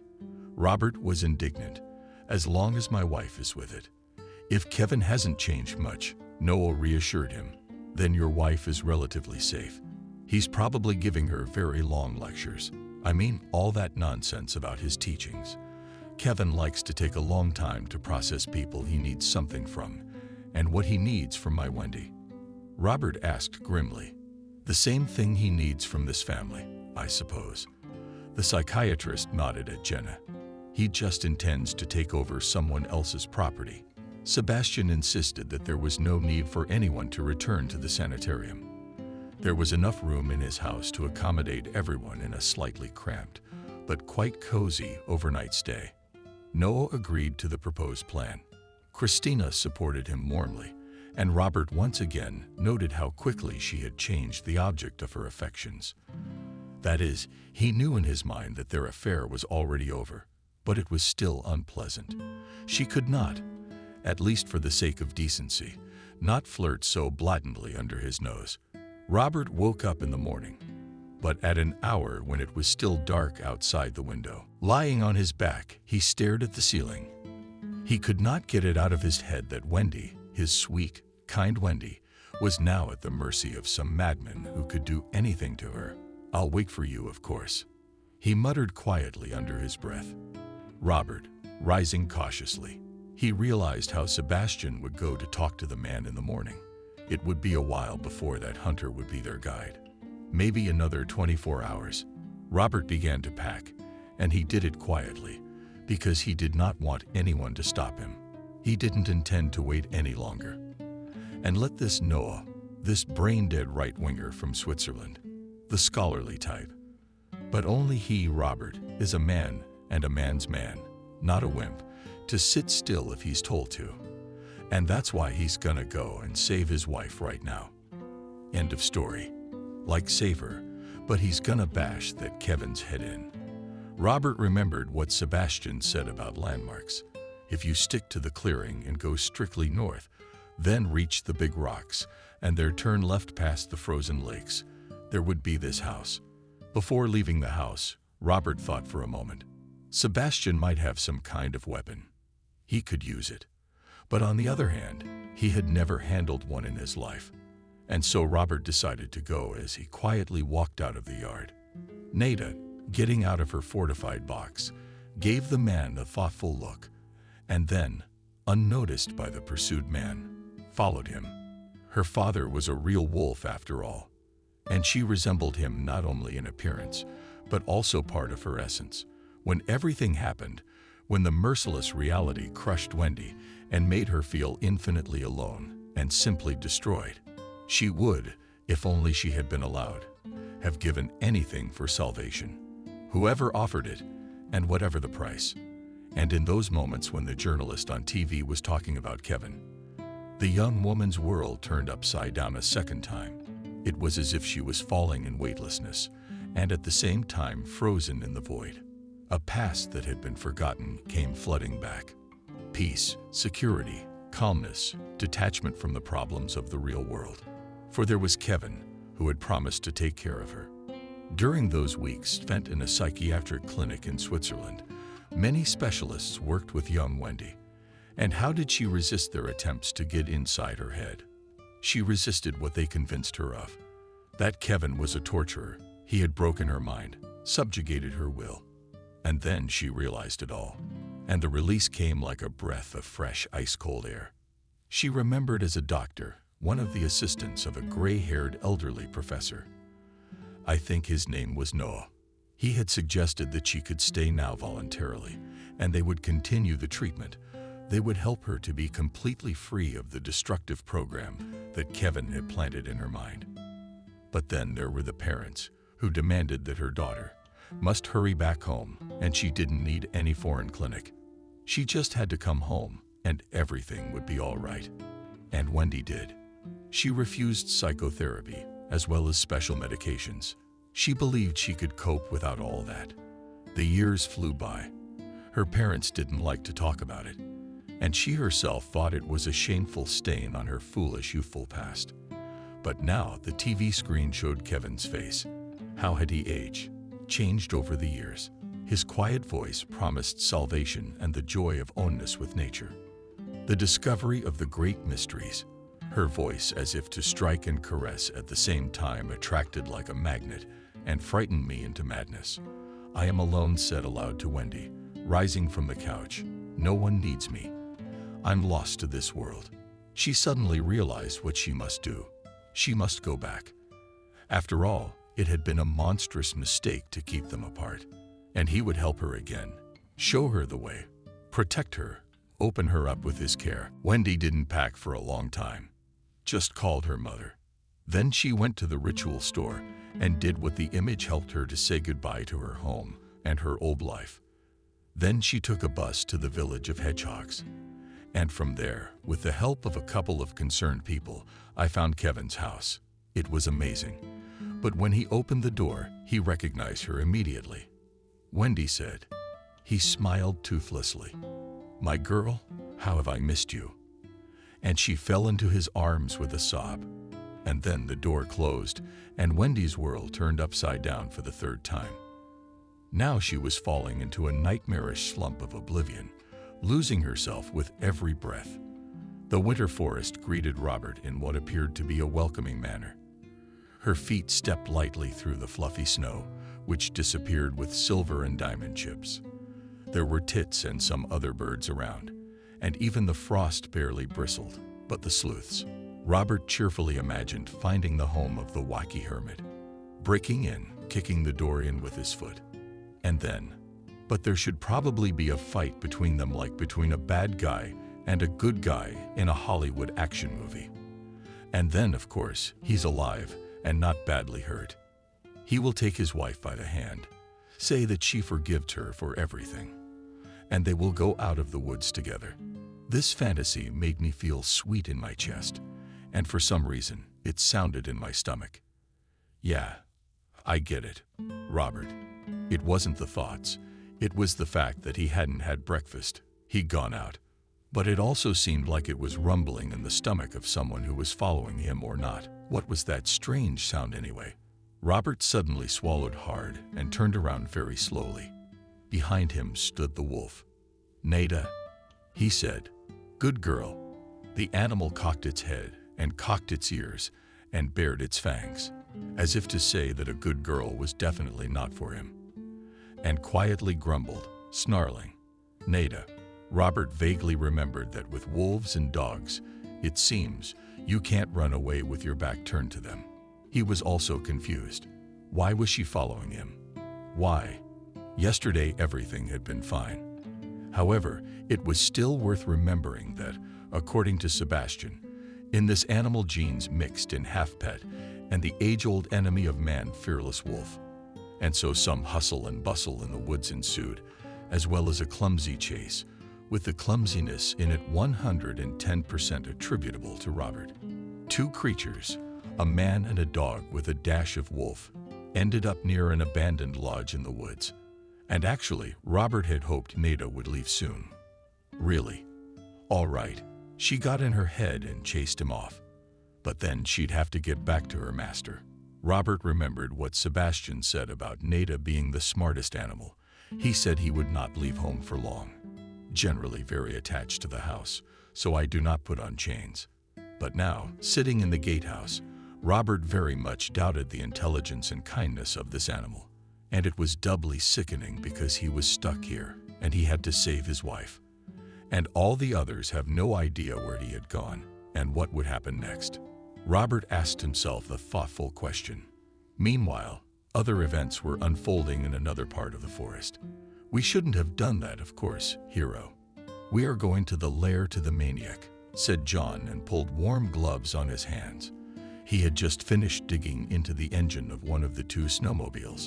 Speaker 1: Robert was indignant. As long as my wife is with it. If Kevin hasn't changed much, Noah reassured him, then your wife is relatively safe. He's probably giving her very long lectures. I mean, all that nonsense about his teachings. Kevin likes to take a long time to process people he needs something from, and what he needs from my Wendy. Robert asked grimly. The same thing he needs from this family, I suppose. The psychiatrist nodded at Jenna. He just intends to take over someone else's property. Sebastian insisted that there was no need for anyone to return to the sanitarium. There was enough room in his house to accommodate everyone in a slightly cramped, but quite cozy overnight stay. Noah agreed to the proposed plan. Christina supported him warmly, and Robert once again noted how quickly she had changed the object of her affections. That is, he knew in his mind that their affair was already over, but it was still unpleasant. She could not, at least for the sake of decency, not flirt so blatantly under his nose. Robert woke up in the morning, but at an hour when it was still dark outside the window. Lying on his back, he stared at the ceiling. He could not get it out of his head that Wendy, his sweet, kind Wendy, was now at the mercy of some madman who could do anything to her. I'll wait for you, of course. He muttered quietly under his breath. Robert, rising cautiously, he realized how Sebastian would go to talk to the man in the morning. It would be a while before that hunter would be their guide. Maybe another 24 hours. Robert began to pack, and he did it quietly, because he did not want anyone to stop him. He didn't intend to wait any longer. And let this Noah, this brain-dead right-winger from Switzerland, the scholarly type. But only he, Robert, is a man and a man's man, not a wimp, to sit still if he's told to. And that's why he's gonna go and save his wife right now. End of story. Like save her, but he's gonna bash that Kevin's head in. Robert remembered what Sebastian said about landmarks. If you stick to the clearing and go strictly north, then reach the big rocks, and there turn left past the frozen lakes, there would be this house. Before leaving the house, Robert thought for a moment. Sebastian might have some kind of weapon. He could use it. But on the other hand, he had never handled one in his life. And so Robert decided to go as he quietly walked out of the yard. Nada, getting out of her fortified box, gave the man a thoughtful look, and then, unnoticed by the pursued man, followed him. Her father was a real wolf after all, and she resembled him not only in appearance, but also part of her essence. When everything happened, when the merciless reality crushed Wendy and made her feel infinitely alone and simply destroyed, she would, if only she had been allowed, have given anything for salvation, whoever offered it, and whatever the price. And in those moments when the journalist on TV was talking about Kevin, the young woman's world turned upside down a second time. It was as if she was falling in weightlessness, and at the same time frozen in the void. A past that had been forgotten came flooding back. Peace, security, calmness, detachment from the problems of the real world. For there was Kevin, who had promised to take care of her. During those weeks spent in a psychiatric clinic in Switzerland, many specialists worked with young Wendy. And how did she resist their attempts to get inside her head? She resisted what they convinced her of. That Kevin was a torturer. He had broken her mind, subjugated her will. And then she realized it all. And the release came like a breath of fresh, ice-cold air. She remembered as a doctor, one of the assistants of a gray-haired elderly professor. I think his name was Noah. He had suggested that she could stay now voluntarily, and they would continue the treatment. They would help her to be completely free of the destructive program that Kevin had planted in her mind. But then there were the parents, who demanded that her daughter must hurry back home, and she didn't need any foreign clinic. She just had to come home, and everything would be all right. And Wendy did. She refused psychotherapy, as well as special medications. She believed she could cope without all that. The years flew by. Her parents didn't like to talk about it, and she herself thought it was a shameful stain on her foolish youthful past. But now the TV screen showed Kevin's face. How had he aged? Changed over the years. His quiet voice promised salvation and the joy of oneness with nature. The discovery of the great mysteries. Her voice, as if to strike and caress at the same time, attracted like a magnet and frightened me into madness. I am alone, said aloud to Wendy, rising from the couch. No one needs me. I'm lost to this world. She suddenly realized what she must do. She must go back. After all, it had been a monstrous mistake to keep them apart. And he would help her again, show her the way, protect her, open her up with his care. Wendy didn't pack for a long time, just called her mother. Then she went to the ritual store and did what the image helped her to say goodbye to her home and her old life. Then she took a bus to the village of hedgehogs. And from there, with the help of a couple of concerned people, I found Kevin's house. It was amazing. But when he opened the door, he recognized her immediately. Wendy said. He smiled toothlessly. My girl, how have I missed you? And she fell into his arms with a sob. And then the door closed, and Wendy's world turned upside down for the third time. Now she was falling into a nightmarish slump of oblivion, losing herself with every breath. The winter forest greeted Robert in what appeared to be a welcoming manner. Her feet stepped lightly through the fluffy snow, which disappeared with silver and diamond chips. There were tits and some other birds around, and even the frost barely bristled, but the sleuths. Robert cheerfully imagined finding the home of the wacky hermit, breaking in, kicking the door in with his foot. And then, but there should probably be a fight between them like between a bad guy and a good guy in a Hollywood action movie. And then, of course, he's alive and not badly hurt. He will take his wife by the hand, say that she forgives her for everything, and they will go out of the woods together. This fantasy made me feel sweet in my chest, and for some reason, it sounded in my stomach. Yeah, I get it, Robert. It wasn't the thoughts. It was the fact that he hadn't had breakfast. He'd gone out. But it also seemed like it was rumbling in the stomach of someone who was following him or not. What was that strange sound anyway? Robert suddenly swallowed hard and turned around very slowly. Behind him stood the wolf. "Nada," he said. "Good girl." The animal cocked its head and cocked its ears and bared its fangs, as if to say that a good girl was definitely not for him, and quietly grumbled, snarling, "Nada." Robert vaguely remembered that with wolves and dogs, it seems, you can't run away with your back turned to them. He was also confused. Why was she following him? Why? Yesterday everything had been fine. However, it was still worth remembering that, according to Sebastian, in this animal genes mixed in half-pet and the age-old enemy of man, fearless wolf. And so some hustle and bustle in the woods ensued, as well as a clumsy chase, with the clumsiness in it 110% attributable to Robert. Two creatures, a man and a dog with a dash of wolf, ended up near an abandoned lodge in the woods. And actually, Robert had hoped Nada would leave soon. Really? All right, she got in her head and chased him off. But then she'd have to get back to her master. Robert remembered what Sebastian said about Nada being the smartest animal. He said he would not leave home for long. Generally very attached to the house, so I do not put on chains. But now, sitting in the gatehouse, Robert very much doubted the intelligence and kindness of this animal. And it was doubly sickening because he was stuck here, and he had to save his wife. And all the others have no idea where he had gone, and what would happen next. Robert asked himself the thoughtful question. Meanwhile, other events were unfolding in another part of the forest. "We shouldn't have done that, of course, hero. We are going to the lair to the maniac," said John and pulled warm gloves on his hands. He had just finished digging into the engine of one of the two snowmobiles.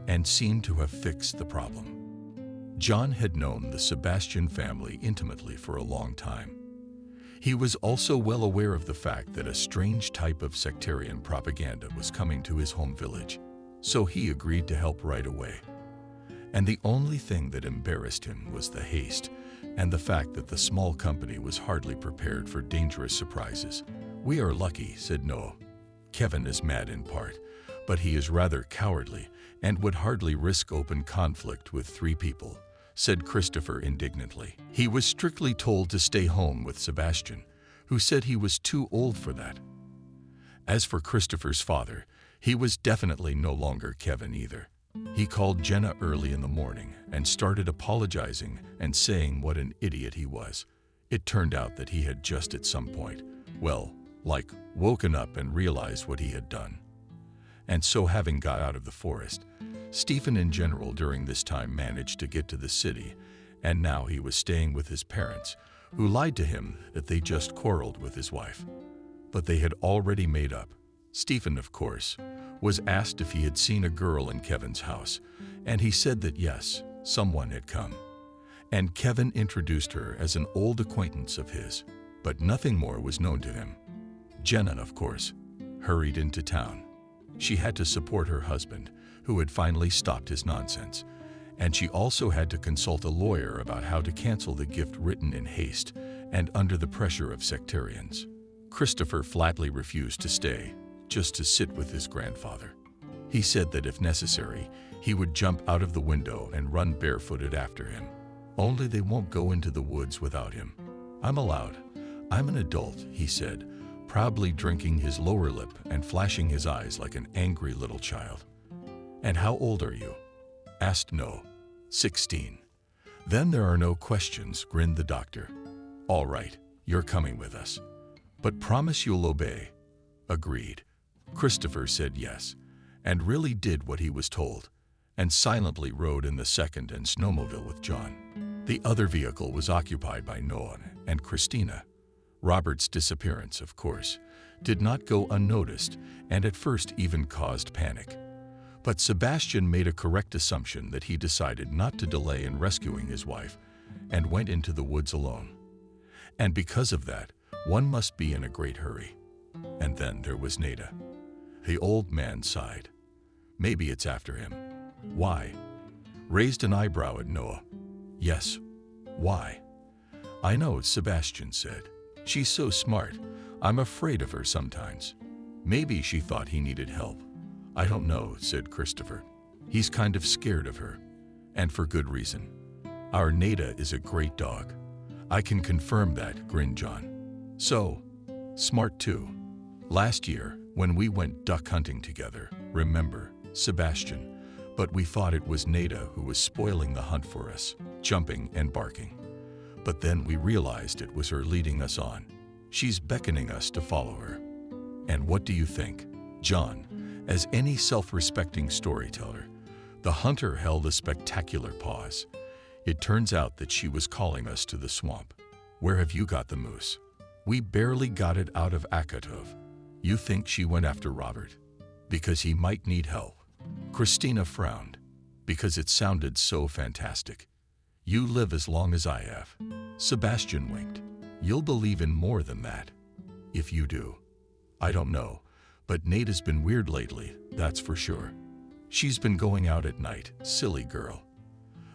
Speaker 1: And seemed to have fixed the problem. John had known the Sebastian family intimately for a long time. He was also well aware of the fact that a strange type of sectarian propaganda was coming to his home village, so he agreed to help right away. And the only thing that embarrassed him was the haste and the fact that the small company was hardly prepared for dangerous surprises. "We are lucky," said Noah. "Kevin is mad in part, but he is rather cowardly and would hardly risk open conflict with 3 people, said Christopher indignantly. He was strictly told to stay home with Sebastian, who said he was too old for that. As for Christopher's father, he was definitely no longer Kevin either. He called Jenna early in the morning and started apologizing and saying what an idiot he was. It turned out that he had just at some point, woken up and realized what he had done. And so having got out of the forest, Stephen in general during this time managed to get to the city, and now he was staying with his parents, who lied to him that they just quarreled with his wife. But they had already made up. Stephen, of course, was asked if he had seen a girl in Kevin's house, and he said that yes, someone had come. And Kevin introduced her as an old acquaintance of his, but nothing more was known to him. Jenna, of course, hurried into town. She had to support her husband, who had finally stopped his nonsense, and she also had to consult a lawyer about how to cancel the gift written in haste and under the pressure of sectarians. Christopher flatly refused to stay, just to sit with his grandfather. He said that if necessary, he would jump out of the window and run barefooted after him. Only they won't go into the woods without him. I'm allowed. I'm an adult, he said, proudly drinking his lower lip and flashing his eyes like an angry little child. And how old are you? Asked No. 16. Then there are no questions, grinned the doctor. All right, you're coming with us. But promise you'll obey. Agreed. Christopher said yes, and really did what he was told, and silently rode in the second and snowmobile with John. The other vehicle was occupied by Noah and Christina. Robert's disappearance, of course, did not go unnoticed and at first even caused panic. But Sebastian made a correct assumption that he decided not to delay in rescuing his wife and went into the woods alone. And because of that, one must be in a great hurry. And then there was Nada. The old man sighed. Maybe it's after him. Why? Raised an eyebrow at Noah. Yes. Why? I know, Sebastian said. She's so smart. I'm afraid of her sometimes. Maybe she thought he needed help. I don't know, said Christopher. He's kind of scared of her. And for good reason. Our Nada is a great dog. I can confirm that, grinned John. So, smart too. Last year, when we went duck hunting together, remember, Sebastian, but we thought it was Nada who was spoiling the hunt for us, jumping and barking. But then we realized it was her leading us on. She's beckoning us to follow her. And what do you think? John, as any self-respecting storyteller, the hunter held a spectacular pause. It turns out that she was calling us to the swamp. Where have you got the moose? We barely got it out of Akatov. You think she went after Robert? Because he might need help. Christina frowned, because it sounded so fantastic. You live as long as I have. Sebastian winked. You'll believe in more than that. If you do. I don't know, but Nada's been weird lately, that's for sure. She's been going out at night, silly girl.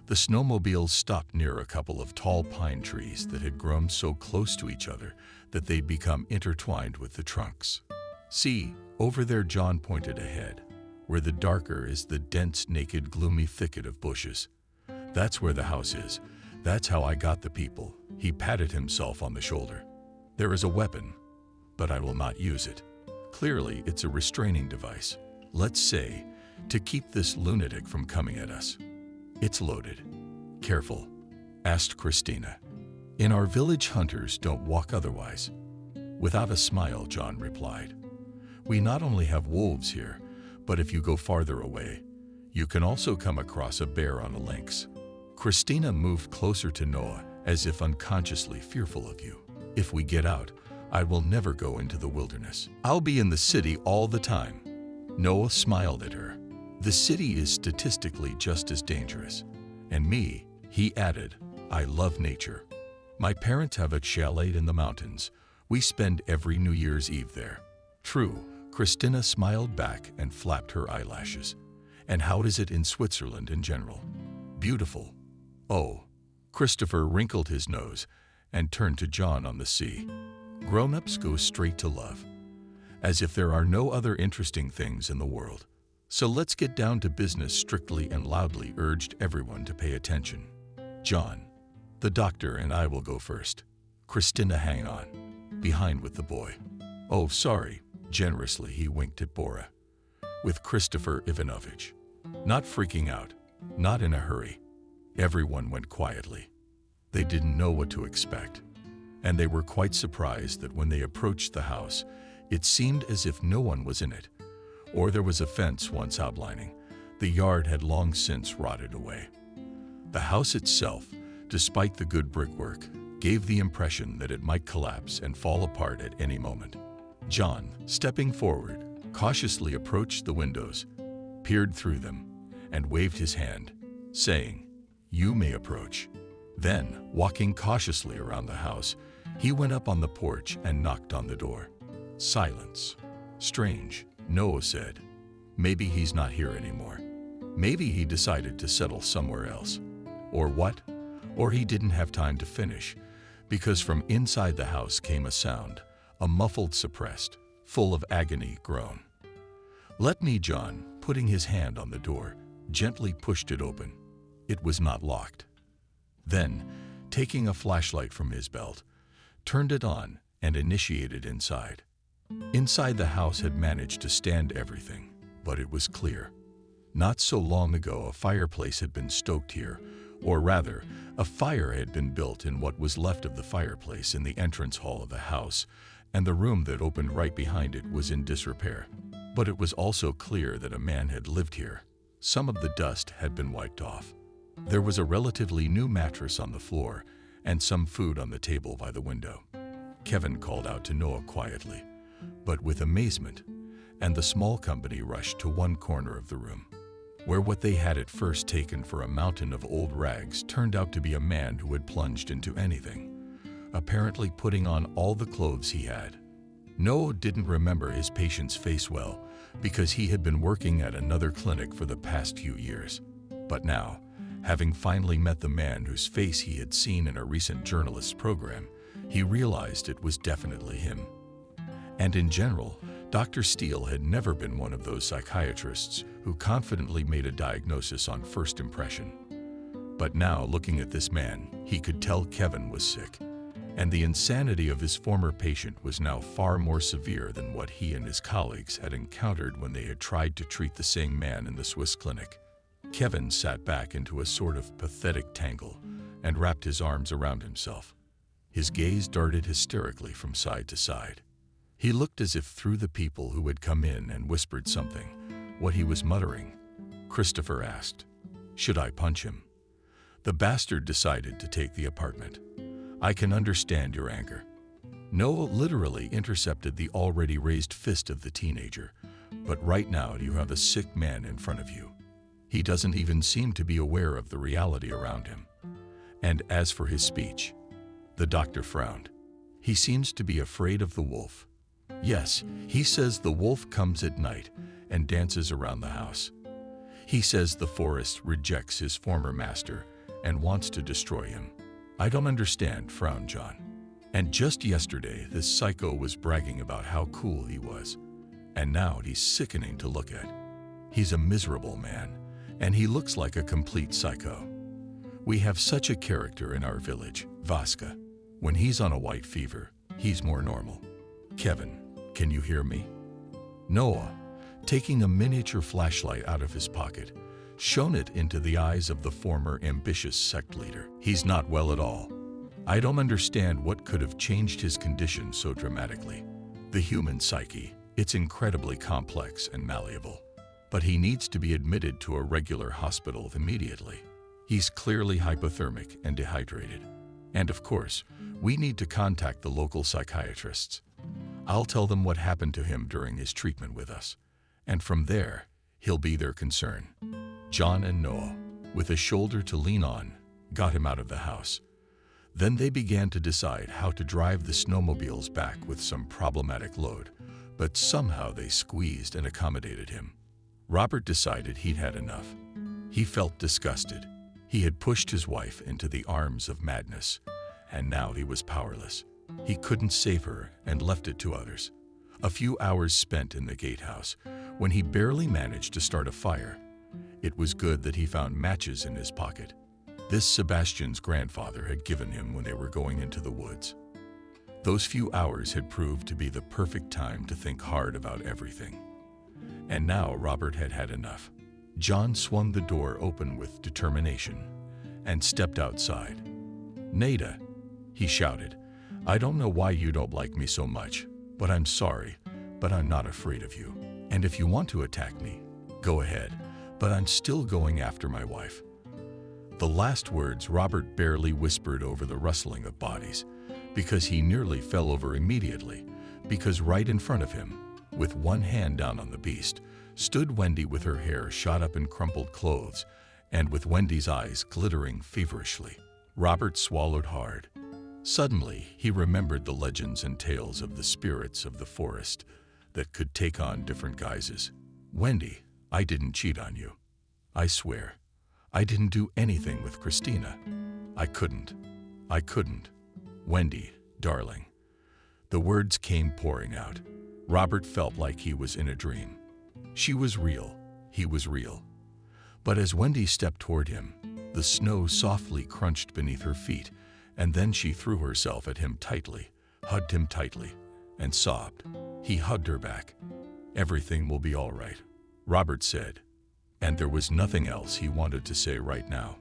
Speaker 1: The snowmobiles stopped near a couple of tall pine trees that had grown so close to each other that they'd become intertwined with the trunks. See, over there, John pointed ahead, where the darker is the dense, naked, gloomy thicket of bushes. That's where the house is. That's how I got the people. He patted himself on the shoulder. There is a weapon, but I will not use it. Clearly, it's a restraining device. Let's say, to keep this lunatic from coming at us. It's loaded. Careful, asked Christina. In our village, hunters don't walk otherwise. Without a smile, John replied. We not only have wolves here, but if you go farther away, you can also come across a bear on a lynx. Christina moved closer to Noah, as if unconsciously fearful of you. If we get out, I will never go into the wilderness. I'll be in the city all the time. Noah smiled at her. The city is statistically just as dangerous. And me, he added, I love nature. My parents have a chalet in the mountains. We spend every New Year's Eve there. True, Christina smiled back and flapped her eyelashes. And how is it in Switzerland in general? Beautiful. Oh, Christopher wrinkled his nose and turned to John on the sea. Grown-ups go straight to love, as if there are no other interesting things in the world. So let's get down to business, strictly and loudly urged everyone to pay attention. John, the doctor, and I will go first. Christina, hang on, behind with the boy. Oh, sorry, generously he winked at Bora. With Christopher Ivanovich. Not freaking out, not in a hurry. Everyone went quietly. They didn't know what to expect, and they were quite surprised that when they approached the house, it seemed as if no one was in it. Or there was a fence once outlining. The yard had long since rotted away. The house itself, despite the good brickwork, gave the impression that it might collapse and fall apart at any moment. John, stepping forward, cautiously approached the windows, peered through them, and waved his hand, saying, You may approach. Then, walking cautiously around the house, he went up on the porch and knocked on the door. Silence. Strange. Noah said, maybe he's not here anymore. Maybe he decided to settle somewhere else. Or what? Or he didn't have time to finish, because from inside the house came a sound, a muffled, suppressed, full of agony groan. Let me, John, putting his hand on the door, gently pushed it open. It was not locked. Then, taking a flashlight from his belt, turned it on and initiated inside. Inside the house had managed to stand everything, but it was clear. Not so long ago, a fireplace had been stoked here, or rather, a fire had been built in what was left of the fireplace in the entrance hall of the house, and the room that opened right behind it was in disrepair. But it was also clear that a man had lived here. Some of the dust had been wiped off. There was a relatively new mattress on the floor and some food on the table by the window. Kevin called out to Noah quietly, but with amazement, and the small company rushed to one corner of the room, where what they had at first taken for a mountain of old rags turned out to be a man who had plunged into anything, apparently putting on all the clothes he had. Noah didn't remember his patient's face well, because he had been working at another clinic for the past few years. But now, having finally met the man whose face he had seen in a recent journalist's program, he realized it was definitely him. And in general, Dr. Steele had never been one of those psychiatrists who confidently made a diagnosis on first impression. But now, looking at this man, he could tell Kevin was sick, and the insanity of his former patient was now far more severe than what he and his colleagues had encountered when they had tried to treat the same man in the Swiss clinic. Kevin sat back into a sort of pathetic tangle and wrapped his arms around himself. His gaze darted hysterically from side to side. He looked as if through the people who had come in and whispered something. What he was muttering. Christopher asked, "Should I punch him?" The bastard decided to take the apartment. "I can understand your anger." Noah literally intercepted the already raised fist of the teenager, but right now you have a sick man in front of you. He doesn't even seem to be aware of the reality around him. And as for his speech, the doctor frowned. He seems to be afraid of the wolf. Yes, he says the wolf comes at night and dances around the house. He says the forest rejects his former master and wants to destroy him. "I don't understand," frowned John. "And just yesterday, this psycho was bragging about how cool he was. And now he's sickening to look at. He's a miserable man, and he looks like a complete psycho. We have such a character in our village, Vaska. When he's on a white fever, he's more normal. Kevin, can you hear me?" Noah, taking a miniature flashlight out of his pocket, shone it into the eyes of the former ambitious sect leader. "He's not well at all. I don't understand what could have changed his condition so dramatically. The human psyche, it's incredibly complex and malleable. But he needs to be admitted to a regular hospital immediately. He's clearly hypothermic and dehydrated. And of course, we need to contact the local psychiatrists. I'll tell them what happened to him during his treatment with us. And from there, he'll be their concern." John and Noah, with a shoulder to lean on, got him out of the house. Then they began to decide how to drive the snowmobiles back with some problematic load, but somehow they squeezed and accommodated him. Robert decided he'd had enough. He felt disgusted. He had pushed his wife into the arms of madness, and now he was powerless. He couldn't save her and left it to others. A few hours spent in the gatehouse, when he barely managed to start a fire. It was good that he found matches in his pocket. This Sebastian's grandfather had given him when they were going into the woods. Those few hours had proved to be the perfect time to think hard about everything. And now Robert had had enough. John swung the door open with determination and stepped outside. "Nada," he shouted, "I don't know why you don't like me so much, but I'm sorry, but I'm not afraid of you. And if you want to attack me, go ahead, but I'm still going after my wife." The last words Robert barely whispered over the rustling of bodies, because he nearly fell over immediately, because right in front of him, with one hand down on the beast, stood Wendy with her hair shot up in crumpled clothes, and with Wendy's eyes glittering feverishly. Robert swallowed hard. Suddenly, he remembered the legends and tales of the spirits of the forest that could take on different guises. "Wendy, I didn't cheat on you. I swear. I didn't do anything with Christina. I couldn't. Wendy, darling." The words came pouring out. Robert felt like he was in a dream. She was real. He was real. But as Wendy stepped toward him, the snow softly crunched beneath her feet, and then she threw herself at him tightly, hugged him tightly, and sobbed. He hugged her back. "Everything will be all right," Robert said. And there was nothing else he wanted to say right now.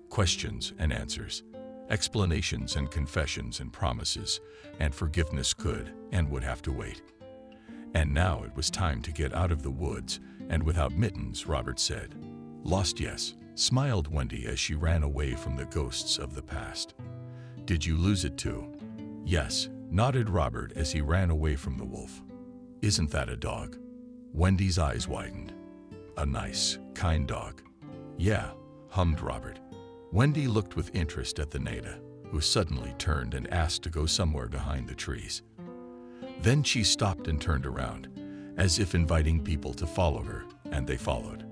Speaker 1: Questions and answers, explanations and confessions and promises, and forgiveness could and would have to wait. And now it was time to get out of the woods, and without mittens, Robert said. "Lost, yes," smiled Wendy as she ran away from the ghosts of the past. "Did you lose it too?" "Yes," nodded Robert as he ran away from the wolf. "Isn't that a dog?" Wendy's eyes widened. "A nice, kind dog." "Yeah," hummed Robert. Wendy looked with interest at the Nada, who suddenly turned and asked to go somewhere behind the trees. Then she stopped and turned around, as if inviting people to follow her, and they followed.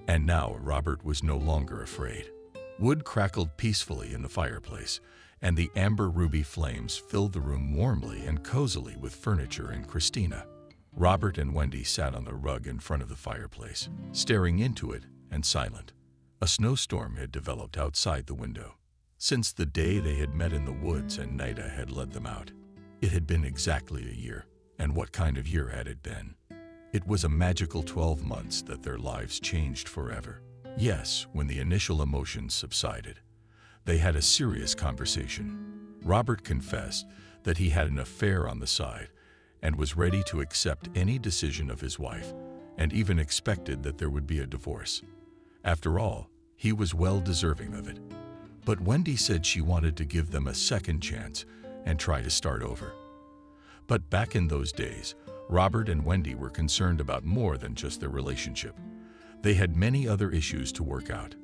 Speaker 1: And now Robert was no longer afraid. Wood crackled peacefully in the fireplace, and the amber ruby flames filled the room warmly and cozily with furniture and Christina. Robert and Wendy sat on the rug in front of the fireplace, staring into it and silent. A snowstorm had developed outside the window. Since the day they had met in the woods and Nida had led them out, it had been exactly a year. And what kind of year had it been? It was a magical 12 months that their lives changed forever. Yes, when the initial emotions subsided, they had a serious conversation. Robert confessed that he had an affair on the side and was ready to accept any decision of his wife, and even expected that there would be a divorce. After all, he was well deserving of it. But Wendy said she wanted to give them a second chance and try to start over. But back in those days, Robert and Wendy were concerned about more than just their relationship. They had many other issues to work out.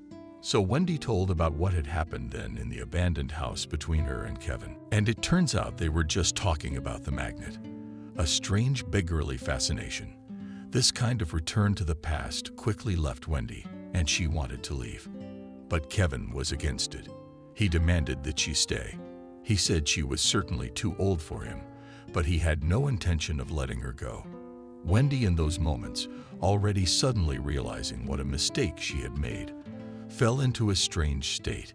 Speaker 1: So Wendy told about what had happened then in the abandoned house between her and Kevin. And it turns out they were just talking about the magnet. A strange beggarly fascination. This kind of return to the past quickly left Wendy, and she wanted to leave. But Kevin was against it. He demanded that she stay. He said she was certainly too old for him, but he had no intention of letting her go. Wendy, in those moments, already suddenly realizing what a mistake she had made, fell into a strange state.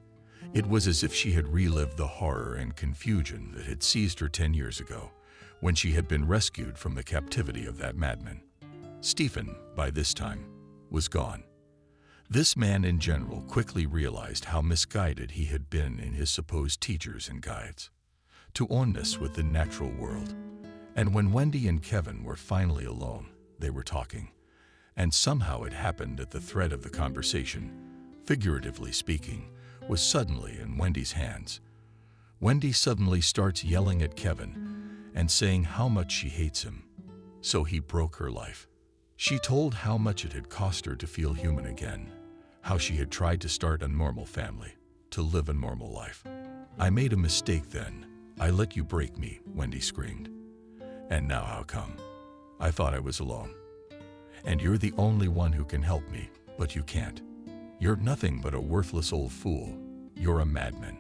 Speaker 1: It was as if she had relived the horror and confusion that had seized her 10 years ago, when she had been rescued from the captivity of that madman. Stephen, by this time, was gone. This man in general quickly realized how misguided he had been in his supposed teachers and guides to oneness with the natural world. And when Wendy and Kevin were finally alone, they were talking. And somehow it happened that the thread of the conversation, figuratively speaking, was suddenly in Wendy's hands. Wendy suddenly starts yelling at Kevin and saying how much she hates him. So he broke her life. She told how much it had cost her to feel human again, how she had tried to start a normal family, to live a normal life. "I made a mistake then. I let you break me," Wendy screamed. "And now how come? I thought I was alone. And you're the only one who can help me, but you can't. You're nothing but a worthless old fool. You're a madman."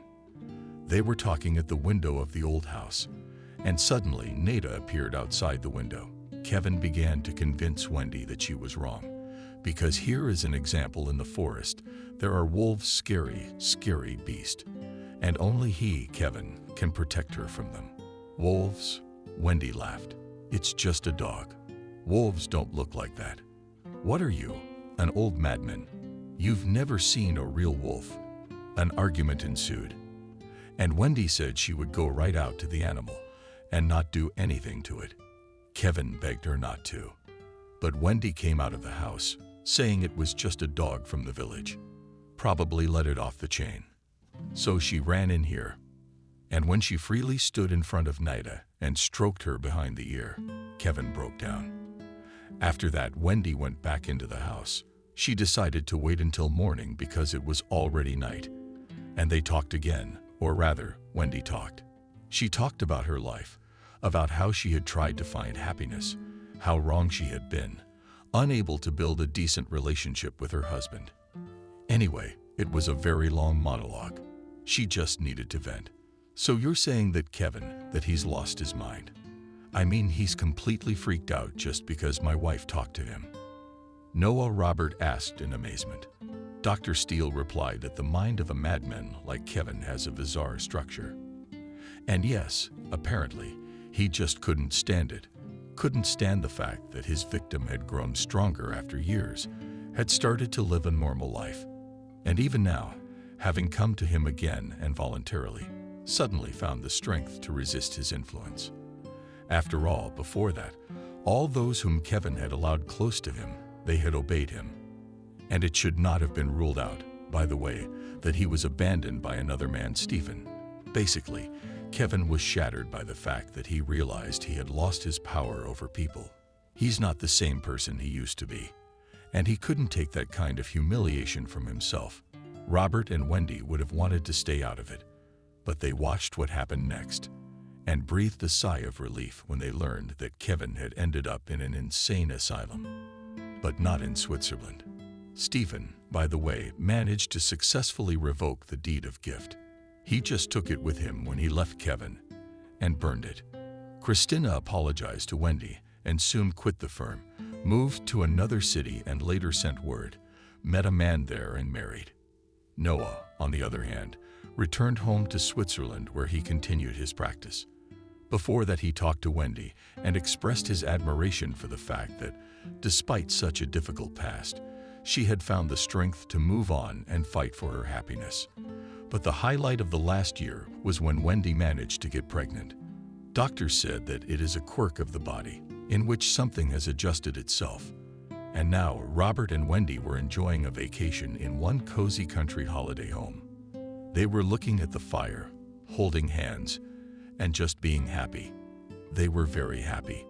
Speaker 1: They were talking at the window of the old house, and suddenly Nada appeared outside the window. Kevin began to convince Wendy that she was wrong, because here is an example in the forest. There are wolves, scary beast, and only he, Kevin, can protect her from them. "Wolves?" Wendy laughed. "It's just a dog. Wolves don't look like that. What are you, an old madman? You've never seen a real wolf." An argument ensued, and Wendy said she would go right out to the animal and not do anything to it. Kevin begged her not to, but Wendy came out of the house, saying it was just a dog from the village. Probably let it off the chain. So she ran in here, and when she freely stood in front of Nida and stroked her behind the ear, Kevin broke down. After that, Wendy went back into the house. She decided to wait until morning because it was already night, and they talked again, or rather, Wendy talked. She talked about her life, about how she had tried to find happiness, how wrong she had been, unable to build a decent relationship with her husband. Anyway, it was a very long monologue. She just needed to vent. "So you're saying that Kevin, that he's lost his mind? I mean, he's completely freaked out just because my wife talked to him?" "No," Robert asked in amazement. Dr. Steele replied that the mind of a madman like Kevin has a bizarre structure. And yes, apparently, he just couldn't stand it. Couldn't stand the fact that his victim had grown stronger after years, had started to live a normal life. And even now, having come to him again and voluntarily, suddenly found the strength to resist his influence. After all, before that, all those whom Kevin had allowed close to him, they had obeyed him. And it should not have been ruled out, by the way, that he was abandoned by another man, Stephen. Basically, Kevin was shattered by the fact that he realized he had lost his power over people. He's not the same person he used to be, and he couldn't take that kind of humiliation from himself. Robert and Wendy would have wanted to stay out of it, but they watched what happened next, and breathed a sigh of relief when they learned that Kevin had ended up in an insane asylum. But not in Switzerland. Stephen, by the way, managed to successfully revoke the deed of gift. He just took it with him when he left Kevin and burned it. Christina apologized to Wendy and soon quit the firm, moved to another city and later sent word, met a man there and married. Noah, on the other hand, returned home to Switzerland where he continued his practice. Before that, he talked to Wendy and expressed his admiration for the fact that, despite such a difficult past, she had found the strength to move on and fight for her happiness. But the highlight of the last year was when Wendy managed to get pregnant. Doctors said that it is a quirk of the body, in which something has adjusted itself. And now Robert and Wendy were enjoying a vacation in one cozy country holiday home. They were looking at the fire, holding hands, and just being happy. They were very happy.